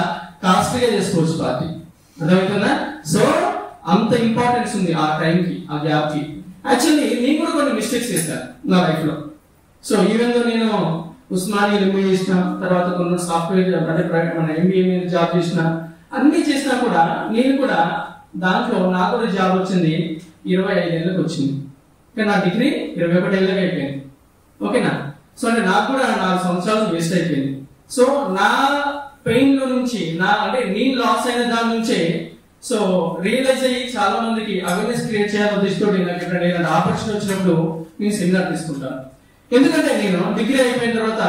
కాస్ట్లీగా చేసుకోవచ్చు పార్టీ. అర్థమవుతుందా? సో అంత ఇంపార్టెన్స్ ఉంది ఆ టైంకి, ఆ గ్యాప్ కి. యాక్చువల్లీ నేను కూడా కొన్ని మిస్టేక్స్ చేశాను నా లైఫ్ లో. సో ఈవెన్ దో నేను ఉస్మానియా ఎంబీఏ చేసిన, తర్వాత కొన్ని సాఫ్ట్వేర్ అంటే మన ఎంబీఏ మీద జాబ్ చేసిన, అన్ని చేసినా కూడా నేను కూడా దాంట్లో నాకు కూడా జాబ్ వచ్చింది 25 ఏళ్ళకి వచ్చింది. కానీ నా డిగ్రీ 21 ఏళ్ళకి అయిపోయింది. ఓకేనా? సో అంటే నాకు కూడా 4 సంవత్సరాలు వేస్ట్ అయిపోయింది. సో నా పెయిన్ లో నుంచి అంటే నేను లాస్ అయిన దాని నుంచే సో రియలైజ్ అయ్యి చాలా మందికి అవేర్నెస్ క్రియేట్ చేయాలని ఉద్దేశంతో నాకు ఎప్పుడైనా ఆపర్చునిటీ వచ్చినప్పుడు నేను సెమినార్ తీసుకుంటాను. ఎందుకంటే నేను డిగ్రీ అయిపోయిన తర్వాత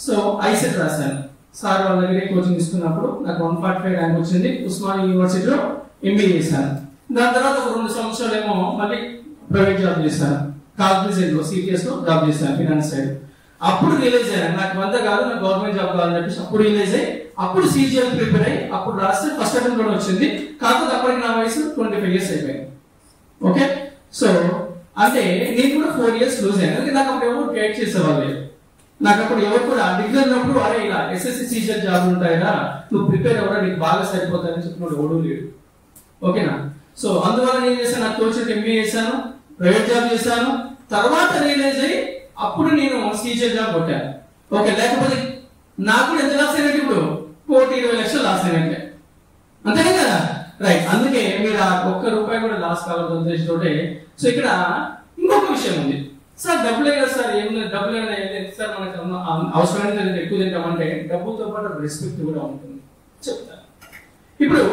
సో ఐసెట్ రాశాను. సార్ వాళ్ళ దగ్గర కోచింగ్ తీసుకున్నప్పుడు నాకు 145 ర్యాంక్ వచ్చింది. ఉస్మానియా యూనివర్సిటీలో ఎంబీఏ చేశాను. దాని తర్వాత ఒక 2 సంవత్సరాలు ఏమో మళ్ళీ ప్రైవేట్ జాబ్ చేశాను. కాగ్నిజెంట్ లో సిటిఎస్ లో జాబ్ చేశాను, ఫినాన్స్ సైడ్. అప్పుడు రియలైజ్ అయ్యాను నాకు వంద కాదు, నాకు గవర్నమెంట్ జాబ్ కావాలని చెప్పేసి అప్పుడు రియలైజ్ అయ్యి అప్పుడు సీజీఎల్ ప్రిపేర్ అయ్యి అప్పుడు రాస్తే ఫస్ట్ అటెంప్ట్ కూడా వచ్చింది. కాకపోతే అప్పటికి నా వయసు 25 ఇయర్స్ అయిపోయింది. ఓకే, సో అంటే నేను కూడా 4 ఇయర్స్ లూజ్ అయ్యాను. నాకు అప్పుడు ఎవరు గైడ్ చేసేవాళ్ళు, నాకు అప్పుడు ఎవరు కూడా డిగ్రీ ఉన్నప్పుడు అరే ఇలా ఎస్ఎస్సి సీజీఎల్ జాబ్ ఉంటాయిరా, నువ్వు ప్రిపేర్ అవ్వరా, నీకు బాగా సరిపోతాయని చెప్పినప్పుడు ఎవడూ లేడు. ఓకేనా? సో అందువల్ల నేను చేశాను, నాకు తోచిన ఎంబీఏ చేశాను, ప్రైవేట్ జాబ్ చేశాను. తర్వాత రియలైజ్ అయ్యి అప్పుడు నేను సీజీఎల్ జాబ్ కొట్టాను. ఓకే, లేకపోతే నాకు కూడా ఎంత లాస్ అయినట్టు, ఇప్పుడు 1,20,00,000 లాస్ అయినట్టే, అంతేనే కదా? రైట్. అందుకే మీరు ఆ ₹1 కూడా లాస్ కావాలని ఉద్దేశంతో. సో ఇక్కడ ఇంకొక విషయం ఉంది. సార్ డబ్బులే కదా సార్, ఏం డబ్బులు సార్ మనకు అవసరమైన ఎక్కువ తింటామంటే డబ్బులతో పాటు రెస్పెక్ట్ కూడా ఉంటుంది. చెప్తాను. ఇప్పుడు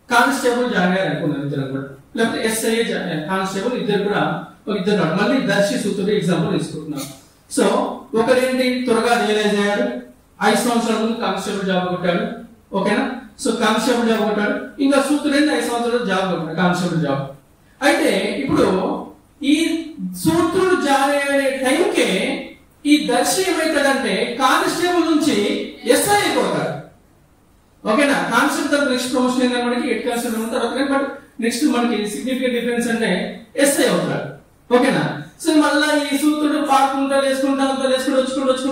కానిస్టేబుల్ జాయిన్ అయ్యారు అనుకున్నారు ఇద్దరు కూడా, లేకపోతే ఎస్ఐ కానిస్టేబుల్ ఇద్దరు కూడా ఇద్దరు, మళ్ళీ దర్శి సూత్రుడు ఎగ్జాంపుల్ తీసుకుంటున్నాం. సో ఒకరేంటి త్వరగా రియలైజ్ అయ్యాడు, 5 సంవత్సరాల ముందు కానిస్టేబుల్ జాబ్ కొట్టాడు. ఓకేనా? సో కానిస్టేబుల్ జాబ్ కొట్టాడు. ఇంకా సూత్రుడు ఏంటి 5 సంవత్సరాలు జాబ్ కొట్టాడు, కానిస్టేబుల్ జాబ్. అయితే ఇప్పుడు ఈ సూత్రుడు జాయిన్ అయ్యే టైంకే ఈ దర్శి ఏమవుతాడంటే కానిస్టేబుల్ నుంచి ఎస్ఐ అయిపోతాడు. ఓకేనా? కానిస్టేబుల్ తర్వాత నెక్స్ట్ ప్రమోషన్ ఏంటంటే మనకి హెడ్ కానిస్టేబుల్ తర్వాత, బట్ నెక్స్ట్ మనకి సిగ్నిఫికెంట్ డిఫరెన్స్ అంటే ఎస్ఐ అవుతాడు. ఓకేనా? సో మళ్ళా ఈ సూత్రుడు పాడుకుంటా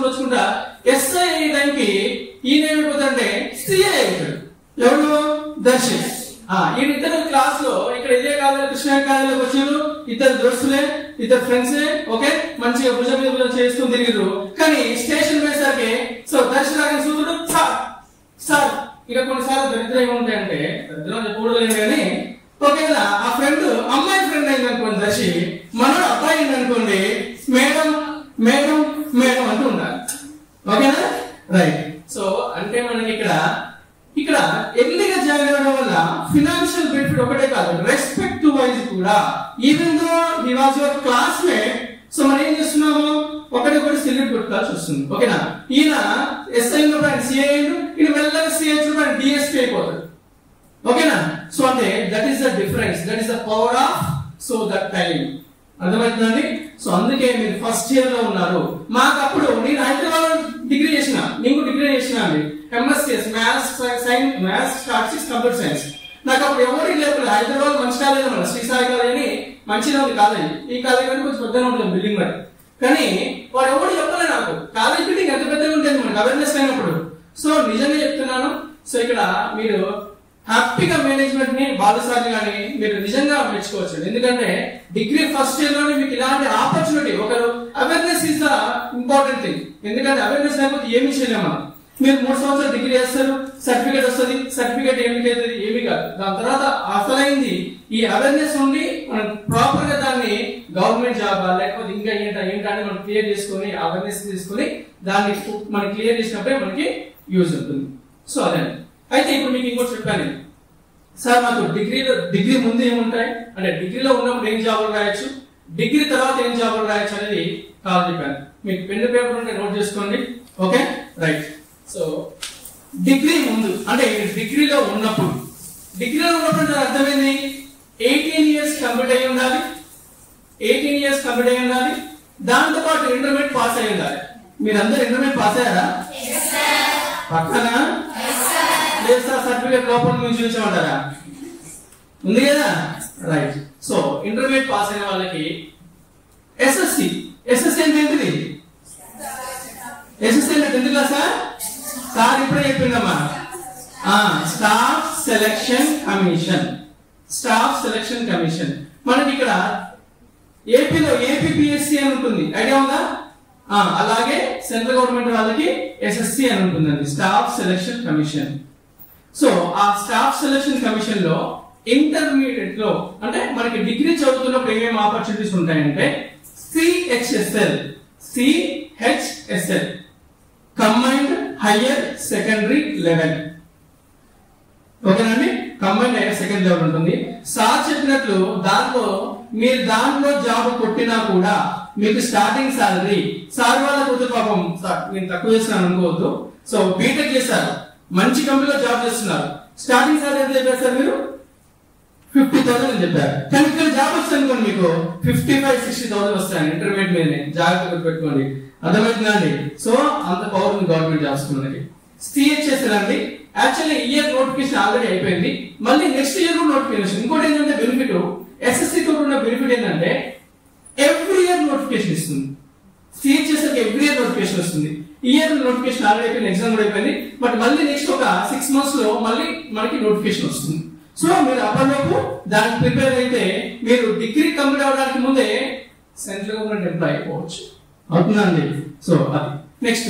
వచ్చుకుంటా ఎస్ఐ అయ్యడానికి ఈయన ఏమైపోతాడంటే సిఐ అవుతాడు. ఎవరు? దర్శి. వీళ్ళిద్దరు క్లాస్ లో ఇక్కడ ఇదే కాలేజీ కృష్ణ కాలేజీలోకి వచ్చారు, ఇద్దరు దోస్తులే, ఇద్దరు ఫ్రెండ్సే. ఓకే, మంచిగా భుజం మీద చేస్తూ తిరిగిరు. కానీ స్టేషన్ వేసరికి సో దర్శి రాగానే సూత్రుడు సార్, ఇక కొన్నిసార్లు దరిద్రం ఏముంటాయంటే, దరిద్రం చెప్పకూడదు కానీ ఒకవేళ ఆ ఫ్రెండ్ అమ్మాయి ఫ్రెండ్ అయింది అనుకోండి, దర్శి మనోడు అబ్బాయి అయింది అనుకోండి, మేడం మేడం మేడం అంటూ ఉండాలి. ఓకేనా? రైట్. సో అంటే మనకి ఇక్కడ ఎర్లీగా జాయిన్ అవ్వడం వల్ల ఫినాన్షియల్ బెనిఫిట్ ఒకటే కాదు, రెస్పెక్ట్ వైజ్ కూడా. Even though he was your classmate, so మనం ఏం చేస్తున్నాము, ఒకటి సెల్యూట్ కొట్టుకోవాల్సి వస్తుంది. ఓకేనా? ఈయన ఎస్ఐ సిఐ, ఈయన వెళ్ళగా సిఐ డిఎస్పీ అయిపోతాడు. ఓకేనా? సో అంటే that is the difference, that is the power of so that time. అర్థమవుతుందండి? సో అందుకే మీరు ఫస్ట్ ఇయర్ లో ఉన్నారు. మాకు అప్పుడు నేను హైదరాబాద్ డిగ్రీ చేసిన, నీకు డిగ్రీ చేసిన అండి, MSCS maths statistics computer science. నాకు అప్పుడు ఎవరికి లేకపోతే హైదరాబాద్ మంచి కాలేజ్ అన్నమాట, శ్రీసాయి కాలేజ్ అని మంచిగా ఉంది కాలేజ్. ఈ కాలేజ్ అంటే కొంచెం పెద్దగా ఉంటుంది బిల్డింగ్ మరి, కానీ వాడు ఎవరు చెప్పలే నాకు కాలేజ్ బిల్డింగ్ ఎంత పెద్దగా ఉంటుంది మనకు అవేర్నెస్ అయినప్పుడు. సో నిజంగా చెప్తున్నాను. సో ఇక్కడ మీరు హ్యాపీగా మేనేజ్మెంట్ ని బాలసారి గాని మీరు నిజంగా మెచ్చుకోవచ్చు. ఎందుకంటే డిగ్రీ ఫస్ట్ ఇయర్ లోనే మీకు ఇలాంటి ఆపర్చునిటీ, ఒకరు awareness is the important thing. ఎందుకంటే అవేర్నెస్ లేకపోతే ఏమి చేయలేము మనం. మీరు 3 సంవత్సరాలు డిగ్రీ చేస్తారు, సర్టిఫికేట్ వస్తుంది, సర్టిఫికేట్ ఏమి కాదు. దాని తర్వాత అసలైంది ఈ అవేర్నెస్ ఉండి మనం ప్రాపర్ గా దాన్ని గవర్నమెంట్ జాబ్ లేకపోతే ఇంకా ఏంటంటే మనం క్లియర్ చేసుకొని అవేర్నెస్ తీసుకొని దాన్ని మనం క్లియర్ చేసినప్పుడే మనకి యూజ్ ఉంటుంది. సో అదే. అయితే ఇప్పుడు మీకు ఇంకోటి చెప్పాను సార్, మాకు డిగ్రీ ముందు ఏముంటాయి అంటే డిగ్రీలో ఉన్నప్పుడు ఏం జాబులు రాయొచ్చు, డిగ్రీ తర్వాత ఏం జాబులు రాయొచ్చు అనేది కావాలి చెప్పాను. మీకు పెన్ పేపర్ ఉంటే నోట్ చేసుకోండి. Okay right. సో డిగ్రీ ముందు అంటే డిగ్రీలో ఉన్నప్పుడు అంటే అర్థమైంది 18 ఇయర్స్ కంప్లీట్ అయి ఉండాలి. 18 ఇయర్స్ కంప్లీట్ అయి ఉండాలి. దాంతో పాటు ఇంటర్మీడియట్ పాస్ అయి ఉండాలి. మీరందరూ ఇంటర్మీడియట్ పాస్ అయ్యారా? పక్కన లేదు సార్, సర్టిఫికేట్ లోపల నుంచి చూసామంటారా? ఉంది కదా రైట్. సో ఇంటర్మీడియట్ పాస్ అయిన వాళ్ళకి ఎస్ఎస్సి అంటే ఏంటిది? ఎస్ఎస్సి అంటే 10th క్లాస్ సార్ ఇప్పుడే చెప్పిందమ్మా. Staff selection commission. మనకి ఇక్కడ ఏపీలో ఏపీపీఎస్సి అని ఉంటుంది, ఐడియా ఉందా? అలాగే సెంట్రల్ గవర్నమెంట్ వాళ్ళకి ఎస్ఎస్సి అని ఉంటుందండి, స్టాఫ్ సెలక్షన్ కమిషన్. సో ఆ స్టాఫ్ సెలక్షన్ కమిషన్ లో ఇంటర్మీడియట్ లో అంటే మనకి డిగ్రీ చదువుతున్నప్పుడు ఏమేమి ఆపర్చునిటీస్ ఉంటాయంటే CHSL combined higher secondary level. ఓకేనండి, కంబైన్డ్ హైయర్ సెకండరీ లెవెల్ ఉంటుంది. సార్ చెప్పినట్లు మీరు దాంట్లో జాబ్ కొట్టినా కూడా మీకు స్టార్టింగ్ సాలరీ, సార్ వాళ్ళ కూతురు పాపం నేను తక్కువ చేస్తున్నాను అనుకోవద్దు. సో బీటెక్ చేశారు, మంచి కంపెనీలో జాబ్ చేస్తున్నారు, స్టార్టింగ్ సాలరీ ఎంత చెప్పారు సార్ మీరు? 50,000 అని చెప్పారు. కానీ ఇక్కడ జాబ్ వస్తుంది అనుకోండి మీకు 55,000-60,000 వస్తాయి ఇంటర్మీడియట్ మీదనే. జాగ్రత్తగా పెట్టుకోండి, అర్థమవుతుందా అండి? సో అంత పవర్ ఉంది గవర్నమెంట్ జాబ్స్ మనకి. సిహెచ్ఎస్ఎల్ అండి, యాక్చువల్లీ ఇయర్ నోటిఫికేషన్ ఆల్రెడీ అయిపోయింది, మళ్ళీ నెక్స్ట్ ఇయర్ నోటిఫికేషన్. ఇంకోటి ఏంటంటే బెనిఫిట్, ఎస్ఎస్సి తో ఉన్న బెనిఫిట్ ఏంటంటే ఎవ్రీ ఇయర్ నోటిఫికేషన్ ఇస్తుంది. సిహెచ్ఎస్ఎల్ ఎవ్రీ ఇయర్ నోటిఫికేషన్ వస్తుంది. ఇయర్ నోటిఫికేషన్ ఆల్రెడీ అయిపోయింది, ఎగ్జామ్ కూడా అయిపోయింది, బట్ మళ్ళీ నెక్స్ట్ ఒక 6 months లో మళ్ళీ మనకి నోటిఫికేషన్ వస్తుంది. సో మీరు అప్పటిలోపు దానికి ప్రిపేర్ అయితే మీరు డిగ్రీ కంప్లీట్ అవడానికి ముందే సెంట్రల్ గవర్నమెంట్ ఎంప్లాయ్ అయిపోవచ్చు. అవుతుందండి? సో అది. నెక్స్ట్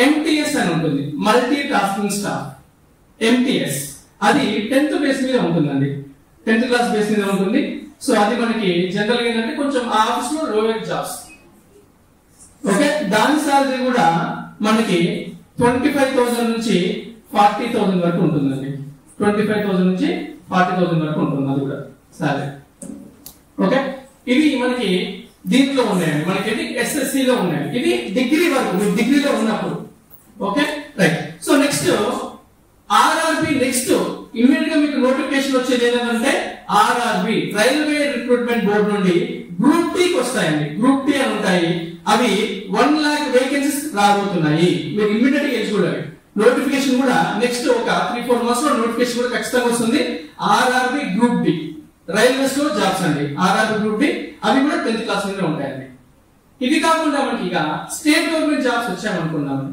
ఎంటీఎస్ అని ఉంటుంది, మల్టీ టాస్కింగ్ స్టాఫ్. ఎంటీఎస్ అది 10th బేస్ మీద ఉంటుందండి, 10th క్లాస్ బేస్ మీద ఉంటుంది. సో అది మనకి జనరల్ గా ఏంటంటే కొంచెం ఆఫీస్ లో లోయర్ జాబ్స్. ఓకే, దాని సాలరీ కూడా మనకి 25,000 నుంచి 40,000 వరకు ఉంటుందండి. 25,000 నుంచి 40,000 వరకు ఉంటుంది అది కూడా సాలరీ. ఓకే, ఇవి మనకి దీంట్లో ఉన్నాయండి, మనకి ఎస్ఎస్సి లో ఉన్నాయి. ఇది డిగ్రీ వరకు, మీరు డిగ్రీలో ఉన్నప్పుడు. Okay right. So next RRB. Next immediate గా మీకు నోటిఫికేషన్ వచ్చేది ఏంటంటే ఆర్ఆర్బి, రైల్వే రిక్రూట్మెంట్ బోర్డు నుండి గ్రూప్ టీకి వస్తాయండి. గ్రూప్ టీ అని ఉంటాయి, అవి 1 lakh వేకెన్సీస్ రాబోతున్నాయి. మీరు ఇమ్మీడియట్ గా చూడాలి. నోటిఫికేషన్ కూడా నెక్స్ట్ ఒక 3-4 months లో నోటిఫికేషన్ కూడా ఖచ్చితంగా వస్తుంది. ఆర్ఆర్బి గ్రూప్ డి రైల్వేస్ లో జాబ్స్ అండి. ఆర్ఆర్బి గ్రూప్ డి అవి కూడా 10th క్లాస్ నుండి ఉంటాయండి. ఇది కాకుండా మనకి ఇక స్టేట్ గవర్నమెంట్ జాబ్స్ వచ్చాయనుకున్నాము.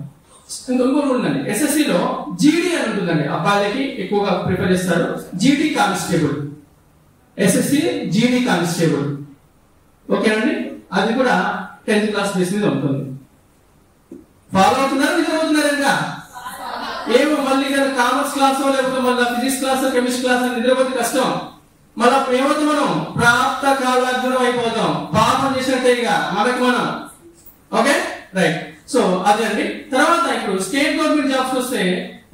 ఇంకొకటి ఉందండి, ఎస్ఎస్సి లో జీడీ అని ఉంటుందండి, అబ్బాయిలకి ఎక్కువగా ప్రిఫర్ చేస్తారు. జీడీ కానిస్టేబుల్, ఎస్ఎస్సి జీడీ కానిస్టేబుల్. ఓకేనండి, అది కూడా 10th క్లాస్ బేస్ మీద ఉంటుంది. ఫాలో అవుతున్నారు, నిద్రపోతున్నారు ఇంకా ఏమో మళ్ళీ కామర్స్ క్లాస్ లేకపోతే మళ్ళీ ఫిజిక్స్ క్లాస్ కెమిస్ట్రీ క్లాస్ నిద్రపోతే కష్టం. మళ్ళీ ఏమవుతాం మనం? ప్రాప్త కాలాగ్నం అయిపోతాం, పాపం చేసినట్టే ఇక మనకి మనం. Okay right. సో అదే అండి. తర్వాత ఇప్పుడు స్టేట్ గవర్నమెంట్ జాబ్స్ వస్తే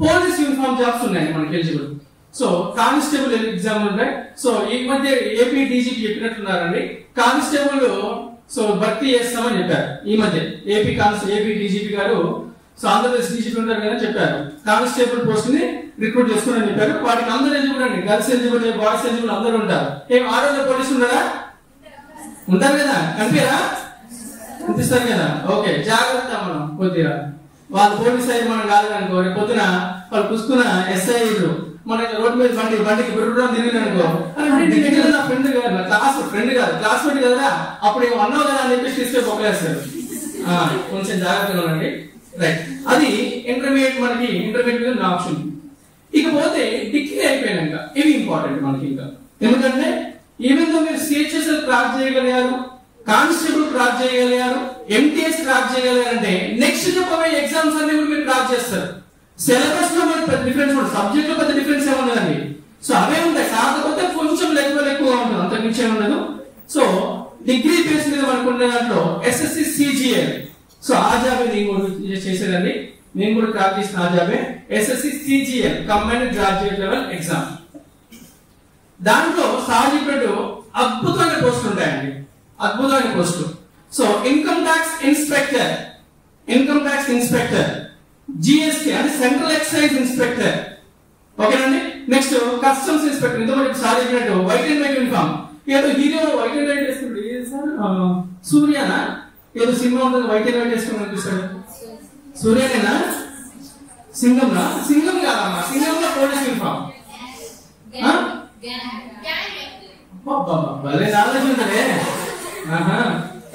పోలీస్ యూనిఫామ్ జాబ్స్ ఉన్నాయి మనకి ఎలిజిబుల్. సో కానిస్టేబుల్ ఎగ్జామ్ ఉంటాయి. సో ఈ మధ్య ఏపీ డీజీపీ చెప్పినట్టున్నారండి, కానిస్టేబుల్ సో భర్తీ చేస్తామని చెప్పారు. ఈ మధ్య ఏపీ డీజీపీ గారు, సో ఆంధ్రప్రదేశ్ డీజీపీ ఉంటారు కదా, చెప్పారు కానిస్టేబుల్ పోస్ట్ ని రిక్రూట్ చేసుకోమని చెప్పారు. వాటికి అందరూ ఎలిజిబుల్ అండి, గర్ల్స్ ఎలిజిబుల్, బాయ్స్ ఎలిజిబుల్ అందరూ ఉంటారు. ఏం ఆడవాళ్ళ పోలీసు ఉన్నారా? ఉంటారు కదా, కనిపిరా కనిపిస్తారు కదా. ఓకే, జాగ్రత్త మనం కొద్దిగా. వాళ్ళు పోలీస్ అయ్యి మనం కాదనుకో, రేపు పొద్దున వాళ్ళు పుసుకున్న ఎస్ఐలు మన రోడ్డు మీద బండికి గుర్రం తిరిగి అనుకో, నా ఫ్రెండ్ కాదు, క్లాస్మేట్ కదా, అప్పుడు ఏమో అన్నావు కదా అని చెప్పేసి తీసుకొని పొక్కలేస్తారు. కొంచెం జాగ్రత్తగా ఉండండి. రైట్, అది ఇంటర్మీడియట్. మనకి ఇంటర్మీడియట్ మీద ఆప్షన్. ఇకపోతే డిగ్రీ అయిపోయినాక ఇవి ఇంపార్టెంట్ మనకి ఇంకా, ఎందుకంటే ఈవెన్ దో మీరు సిహెచ్ఎస్ఎల్ క్రాక్ చేయగలిగారు, కానిస్టేబుల్ క్రాక్ చేయగలిగారు, ఎంటీఎస్ క్రాక్ చేయగలిగారంటే నెక్స్ట్ చెప్పబోయే ఎగ్జామ్స్ అన్ని కూడా మీరు క్రాక్ చేస్తారు. సిలబస్ లో మనకి పెద్ద డిఫరెన్స్ ఉంటుంది, సబ్జెక్ట్ లో పెద్ద డిఫరెన్స్ ఏముండదండి. సో అవే ఉంటాయి, కాకపోతే కొంచెం ఎక్కువగా ఉంటుంది, అంత మించి ఉండదు. సో డిగ్రీ బేస్ మీద మనకు ఉండే దాంట్లో ఎస్ఎస్సి సిజిఎల్, సో ఆ జాబ్ నేను కూడా చేసేదండి, నేను కూడా క్రాక్ చేసిన ఆ జాబే SSC CGL combined graduate level exam. దాంట్లో సార్జిపెట్టు అద్భుతమైన పోస్టులు ఉంటాయండి, అద్భుతమైన పోస్టులు. So income tax inspector, GST అంటే సెంట్రల్ ఎక్సైజ్ ఇన్స్పెక్టర్, ఓకేనండి. నెక్స్ట్ కస్టమ్స్ ఇన్స్పెక్టర్, ఇంతమంది సార్ చెప్పినట్టు వైట్ అండ్ వైట్ యూనిఫామ్, ఏదో హీరో వైట్ అండ్ వైట్ వేసుకుంటాడు, సూర్యనా ఏదో సినిమా ఉంటుంది వైట్ అండ్ వైట్ వేసుకుని అనిపిస్తాడు, సూర్యనేనా? సింగం కాదమ్మా, సింగంలో పోలీస్ యూనిఫామ్. భలే నాలెడ్జ్ ఉంటదే.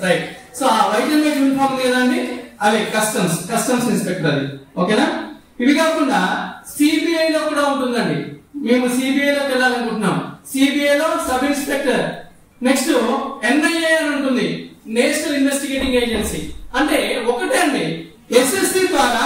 రైట్. సో ఆ వైట్ అండ్ వైట్ యూనిఫామ్ లేదండి, అవి కస్టమ్స్ ఇన్స్పెక్టర్ అది, ఓకేనా. ఇవి కాకుండా సిబిఐ లో కూడా ఉంటుందండి, మేము సిబిఐ లోకి వెళ్ళాలనుకుంటున్నాం. సిబిఐ లో సబ్ ఇన్స్పెక్టర్. నెక్స్ట్ ఎన్ఐఏ అని ఉంటుంది, నేషనల్ ఇన్వెస్టిగేటింగ్ ఏజెన్సీ. అంటే ఒకటే అండి, ఎస్ఎస్సి ద్వారా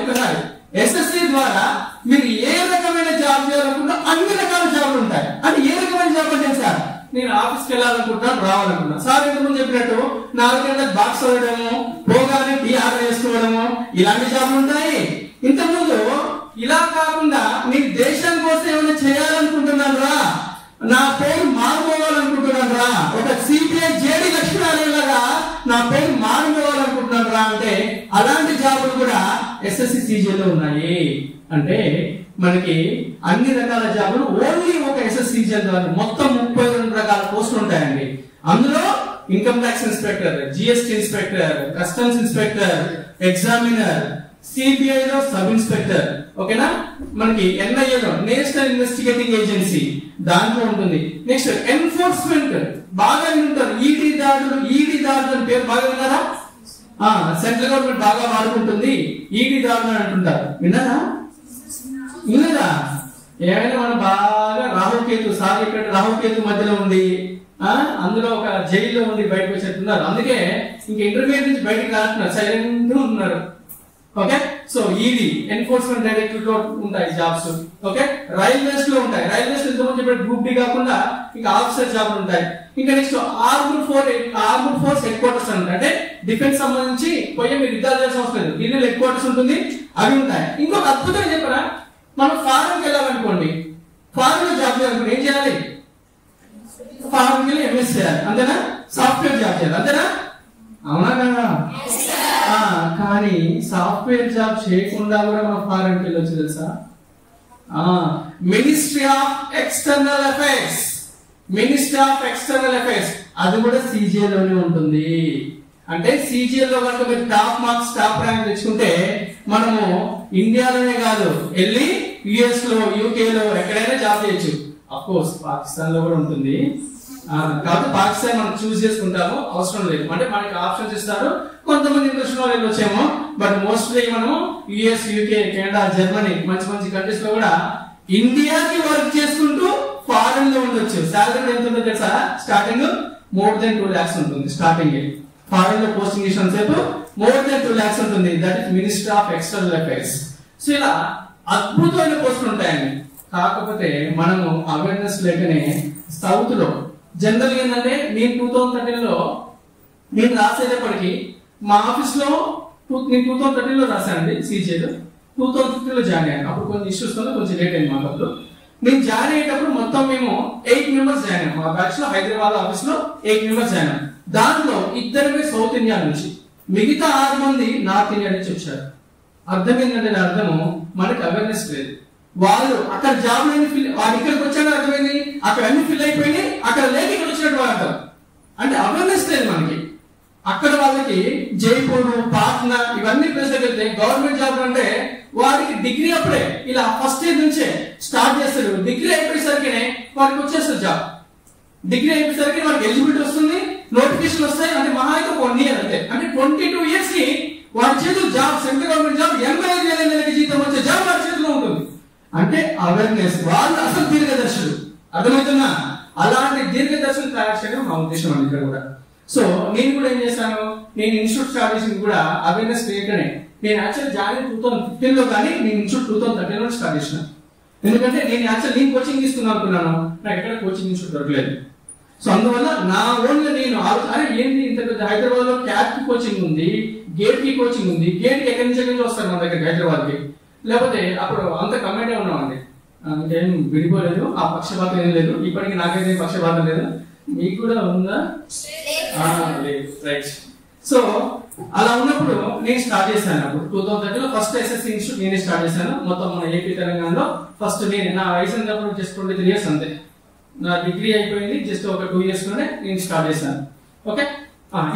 ఒకసారి ఎస్ఎస్సి ద్వారా మీరు ఏ రకమైన జాబ్ చేయాలనుకుంటే అన్ని రకాల జాబ్లు ఉంటాయి. అంటే ఏ రకమైన జాబ్ అంటే సార్, నేను ఆఫీస్కి వెళ్ళాలనుకుంటున్నాను, రావాలనుకుంటున్నాను. సార్ ఇంతకుముందు చెప్పినట్టు 4 గంటలకు బాక్స్ చదవడము, పోగానే టీ ఆర్డర్ చేసుకోవడము, ఇలాంటి జాబ్లు ఉంటాయి. ఇంతకుముందు ఇలా కాకుండా మీరు దేశం కోసం ఏమైనా చేయాలనుకుంటున్నాను రా, నా పేరు మారుకోవాలనుకుంటున్నాను రా, ఒక సిబిఐ జేడి లక్ష్మీనారాయణగా నా పేరు మారుకోవాలనుకుంటున్నాను రా అంటే అలాంటి జాబులు కూడా ఎస్ఎస్సి సిజిఎల్ లో ఉన్నాయి. అంటే మనకి అన్ని రకాల జాబులు ఓన్లీ ఒక ఎస్ఎస్సి సిజిఎల్ ద్వారా మొత్తం 32 రకాల పోస్టులు ఉంటాయండి. అందులో income tax inspector, GST inspector, customs inspector, examiner, CBI లో సబ్ ఇన్స్పెక్టర్, ఓకేనా. మనకి ఎన్ఐఏ లో నేషనల్ ఇన్వెస్టిగేటింగ్ ఏజెన్సీ దాంట్లో ఉంటుంది. నెక్స్ట్ ఎన్ఫోర్స్మెంట్, బాగా వింటారు, ఈడీ దాడులు అని పేరు బాగా విన్నారా? సెంట్రల్ గవర్నమెంట్ బాగా వాడుకుంటుంది ఈడీ దాడులు అని అంటుంటారు, విన్నారా? ఏమైనా మనం బాగా రాహుకేతు మధ్యలో ఉంది, అందులో ఒక జైల్లో ఉంది, బయటకు వచ్చేట్టున్నారు. అందుకే ఇంక ఇంటర్మీడియట్ నుంచి బయటకు రాస్తున్నారు, సైలెంట్ ఉన్నారు. Okay. So ED enforcement directorate లో ఉంటాయి జాబ్స్. ఓకే. రైల్వేస్ లో ఉంటాయి, రైల్వేస్ లో ఇంతకుముందు చెప్పిన గ్రూప్ డి కాకుండా ఇంకా ఆఫీసర్ జాబ్లు ఉంటాయి. ఇంకా next armed force head quarters అంటే డిఫెన్స్ సంబంధించి పోయి మీరు యుద్ధాలు చేయాల్సిన అవసరం లేదు, ఢిల్లీలో హెడ్ క్వార్టర్స్ ఉంటుంది, అవి ఉంటాయి. ఇంకొక అద్భుతంగా చెప్పరా, మనం ఫారెన్కి వెళ్ళాలనుకోండి, ఫారెన్ లో జాబ్ చేయాలనుకోండి ఏం చేయాలి? ఫారెన్కి వెళ్ళి ఎంఎస్ చేయాలి, అంతేనా? సాఫ్ట్వేర్ జాబ్ చేయాలి, అంతేనా? అవునా కదా? కానీ సాఫ్ట్వేర్ జాబ్ చేయకుండా కూడా మనం ఫారెన్కి వెళ్ళొచ్చు తెలుసా? మినిస్ట్రీ ఆఫ్ ఎక్స్టర్నల్ అఫైర్స్ అది కూడా సిజిఎల్ లోనే ఉంటుంది. అంటే సిజిఎల్ లో కనుక మీరు టాప్ మార్క్స్ టాప్ ర్యాంక్ తెచ్చుకుంటే మనము ఇండియాలోనే కాదు, వెళ్ళి యుఎస్ లో యూకే లో ఎక్కడైనా జాబ్ చేయొచ్చు. అఫ్ కోర్స్ పాకిస్తాన్ లో కూడా ఉంటుంది, కాబట్టి పాకిస్తాన్ మనం చూస్ చేసుకుంటాము, అవసరం లేదు. అంటే మనకి ఆప్షన్స్ ఇస్తారు, కొంతమంది ఇంట్రెస్ట్ వాళ్ళు వచ్చేమో, బట్ మోస్ట్లీ మనము యుఎస్, యూకే, కెనడా, జర్మనీ మంచి కంట్రీస్ లో కూడా ఇండియాకి వర్క్ చేసుకుంటూ ఫారెన్ లో ఉండొచ్చు. సాలరీ ఎంత ఉంటుందో తెలుసా? స్టార్టింగ్ more than 2 lakhs ఉంటుంది స్టార్టింగ్. ఫారెన్ లో పోస్టింగ్ ఇష్టం సేపు more than 2 lakhs ఉంటుంది, that is minister of external affairs. So ఇలా అద్భుతమైన పోస్టులు ఉంటాయండి. కాకపోతే మనము అవేర్నెస్ లేకనే సౌత్ లో జనరల్ ఏంటంటే, నేను 2013 లో నేను రాసేటప్పటికి మా ఆఫీస్ లో నేను 2013 లో రాశానండి సిజిఎల్, 2015 లో జాయిన్ అయ్యాను. అప్పుడు కొన్ని ఇష్యూస్ వల్ల కొంచెం లేట్ అయింది మా అప్పుడు. నేను జాయిన్ అయ్యేటప్పుడు మొత్తం మేము 8 మెంబర్స్ జాయిన్ అయ్యాం. మా బ్యాచ్ లో హైదరాబాద్ ఆఫీస్ లో 8 మెంబర్స్ జాయిన్ అయ్యాం. దాంట్లో 2 సౌత్ ఇండియా నుంచి, మిగతా 6 మంది నార్త్ ఇండియా నుంచి వచ్చారు. అర్థం ఏంటంటే, అర్థము మనకి అవేర్నెస్ లేదు. వాళ్ళు అక్కడ జాబ్ వాడు ఇక్కడికి వచ్చాడు, అర్థమైంది అక్కడ అన్ని ఫిల్ అయిపోయినాయి, అక్కడ లేక ఇక్కడ వచ్చినట్టు అర్థం. అంటే అవేర్నెస్ లేదు మనకి. అక్కడ వాళ్ళకి జైపూర్, పాట్నా ఇవన్నీ ప్లేస్ వెళ్తే గవర్నమెంట్ జాబ్ అంటే వాడికి డిగ్రీ అప్పుడే ఇలా ఫస్ట్ ఇయర్ నుంచే స్టార్ట్ చేస్తాడు. డిగ్రీ అయిపోయేసరికి వాడికి వచ్చేస్తుంది జాబ్. డిగ్రీ అయిపోయేసరికి వాడికి ఎలిజిబిలిటీ వస్తుంది, నోటిఫికేషన్ వస్తాయి. అంటే మహా అయితే 1 ఇయర్ అంతే. అంటే 22 years కి వాడి చేతులు జాబ్, సెంట్రల్ గవర్నమెంట్ జాబ్, 85,000 జీతం వచ్చే జాబ్ వాడి చేతిలో ఉంటుంది. అంటే అవేర్నెస్. వాళ్ళు అసలు దీర్ఘదర్శులు, అర్థమవుతుందా? అలాంటి దీర్ఘదర్శులు తయారు చేయడం మా ఉద్దేశం అండి ఇక్కడ కూడా. సో నేను కూడా ఏం చేశాను, నేను ఇన్స్టిట్యూట్ స్టార్ట్ చేసింది కూడా అవేర్నెస్ క్రియేటనే. నేను యాక్చువల్ జాయిన్ 2015 లో, కానీ నేను ఇన్స్టిట్యూట్ 2013 లో స్టార్ట్ చేసిన. ఎందుకంటే నేను కోచింగ్ తీసుకుందాం అనుకున్నాను, నాకు ఎక్కడ కోచింగ్ ఇన్స్టిట్యూట్ దొరకలేదు. సో అందువల్ల నా ఓన్ గా నేను అరే ఏంటి ఇంత పెద్ద హైదరాబాద్ లో క్యాట్ కి కోచింగ్ ఉంది, గేట్ కి కోచింగ్ ఉంది, గేట్ కి ఎక్కడి నుంచి వస్తారు మన దగ్గర హైదరాబాద్ కి, లేకపోతే అప్పుడు అంత కమెంటే ఉన్నామండి, ఏం విడిపోలేదు, ఆ పక్షపాతం ఏం లేదు. ఇప్పటికి నాకైతే పక్షపాతం లేదు, మీకు కూడా ఉందా? లేదు, రైట్. సో అలా ఉన్నప్పుడు నేను స్టార్ట్ చేశాను. అప్పుడు 2013 లో ఫస్ట్ ఎస్ఎస్సి ఇన్స్టిట్యూట్ నేనే స్టార్ట్ చేశాను మొత్తం మన ఏపీ తెలంగాణలో. ఫస్ట్ నేను నా వయసు అప్పుడు జస్ట్ 23 years అంతే, నా డిగ్రీ అయిపోయింది జస్ట్ ఒక 2 years లోనే నేను స్టార్ట్ చేశాను. ఓకే,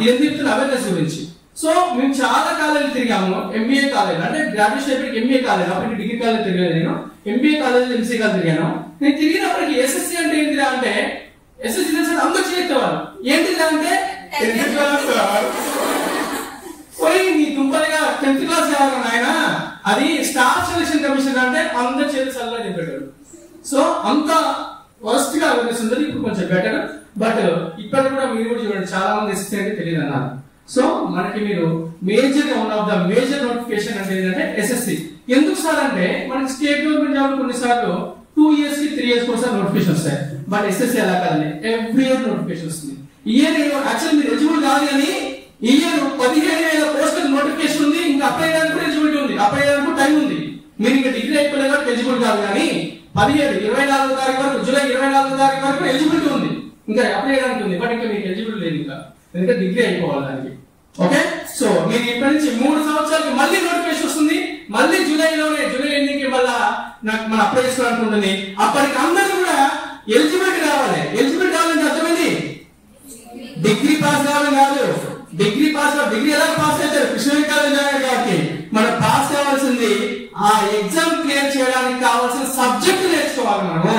ఇది చెప్తున్న అవేర్నెస్ గురించి. సో మేము చాలా కాలేజీలు తిరిగాము. ఎంబీఏ కాలేజ్ అంటే గ్రాడ్యుయేషన్ అయిపోయి ఎంబీఏ కాలేజ్, అప్పటికి డిగ్రీ కాలేజ్ తిరగలేదు నేను. ఎంబీఏ కాలేజ్, ఎంసీ కాలేజ్ తిరిగాను. నేను తిరిగినప్పటికి ఎస్ఎస్సి అంటే ఏంటిరా అంటే, ఎస్ఎస్సి తెలిసి అందరూ చేసేవారు. ఏంటిరా అంటే నీ దుంపలుగా 10th క్లాస్ కావాలి నాయన, అది స్టాఫ్ సెలక్షన్ కమిషన్ అంటే అందరు చేతి సలహా చెప్పాడు. సో అంత వరస్ట్ గా అవేర్నెస్ ఉంది. ఇప్పుడు కొంచెం బెటర్, బట్ ఇప్పుడు కూడా మీరు కూడా చూడండి చాలా మంది ఎస్ఎస్సి అంటే తెలియదు అన్నారు. సో మనకి మీరు మేజర్ గా one of the major notification అంటే ఏంటంటే ఎస్ఎస్సి. ఎందుకు సార్ అంటే మనకి స్టేట్ గవర్నమెంట్ జాబ్ కొన్నిసార్లు 2 years కి 3 years ఒకసారి నోటిఫికేషన్ వస్తాయి. బట్ ఎస్ఎస్సి అలా కాదండి, ఎవ్రీ ఇయర్ నోటిఫికేషన్ వస్తుంది. ఇయర్ యాక్చువల్ మీరు ఎలిజిబుల్ కాదు, కానీ ఈ ఇయర్ 17,000 పోస్టుల నోటిఫికేషన్ ఉంది. ఇంకా అప్లై చేయడానికి కూడా ఎలిజిబిలిటీ ఉంది, అప్లై చేయడానికి టైం ఉంది. మీరు ఇంకా డిగ్రీ అయిపోలేదు కాబట్టి ఎలిజిబుల్ కాదు, కానీ 24వ తారీఖు వరకు, జూలై 24వ తారీఖు వరకు ఎలిజిబిలిటీ ఉంది, ఇంకా అప్లై చేయడానికి ఉంది. బట్ ఇంకా మీకు ఎలిజిబిలిటీ లేదు ఇంకా, ఎందుకంటే డిగ్రీ అయిపోవాలి దానికి. ఓకే, సో మీరు ఇప్పటి నుంచి 3 సంవత్సరాలకి మళ్ళీ నోటిఫికేషన్ వస్తుంది. మళ్ళీ జూలై ఎన్నింటికి మళ్ళా నాకు మనం అప్లై చేసుకోవడానికి ఉంటుంది. అప్పటికి అందరూ కూడా ఎలిజిబిలిటీ రావాలి. ఎలిజిబిలిటీ రావాలంటే అర్థమైంది, డిగ్రీ పాస్ కావాలని కాదు. డిగ్రీ ఎలా పాస్ అవుతారు? కృష్ణగిరి కాలేజ్ కాబట్టి మనం పాస్ కావాల్సింది ఆ ఎగ్జామ్ క్లియర్ చేయడానికి కావాల్సిన సబ్జెక్ట్ నేర్చుకోవాలి మనము.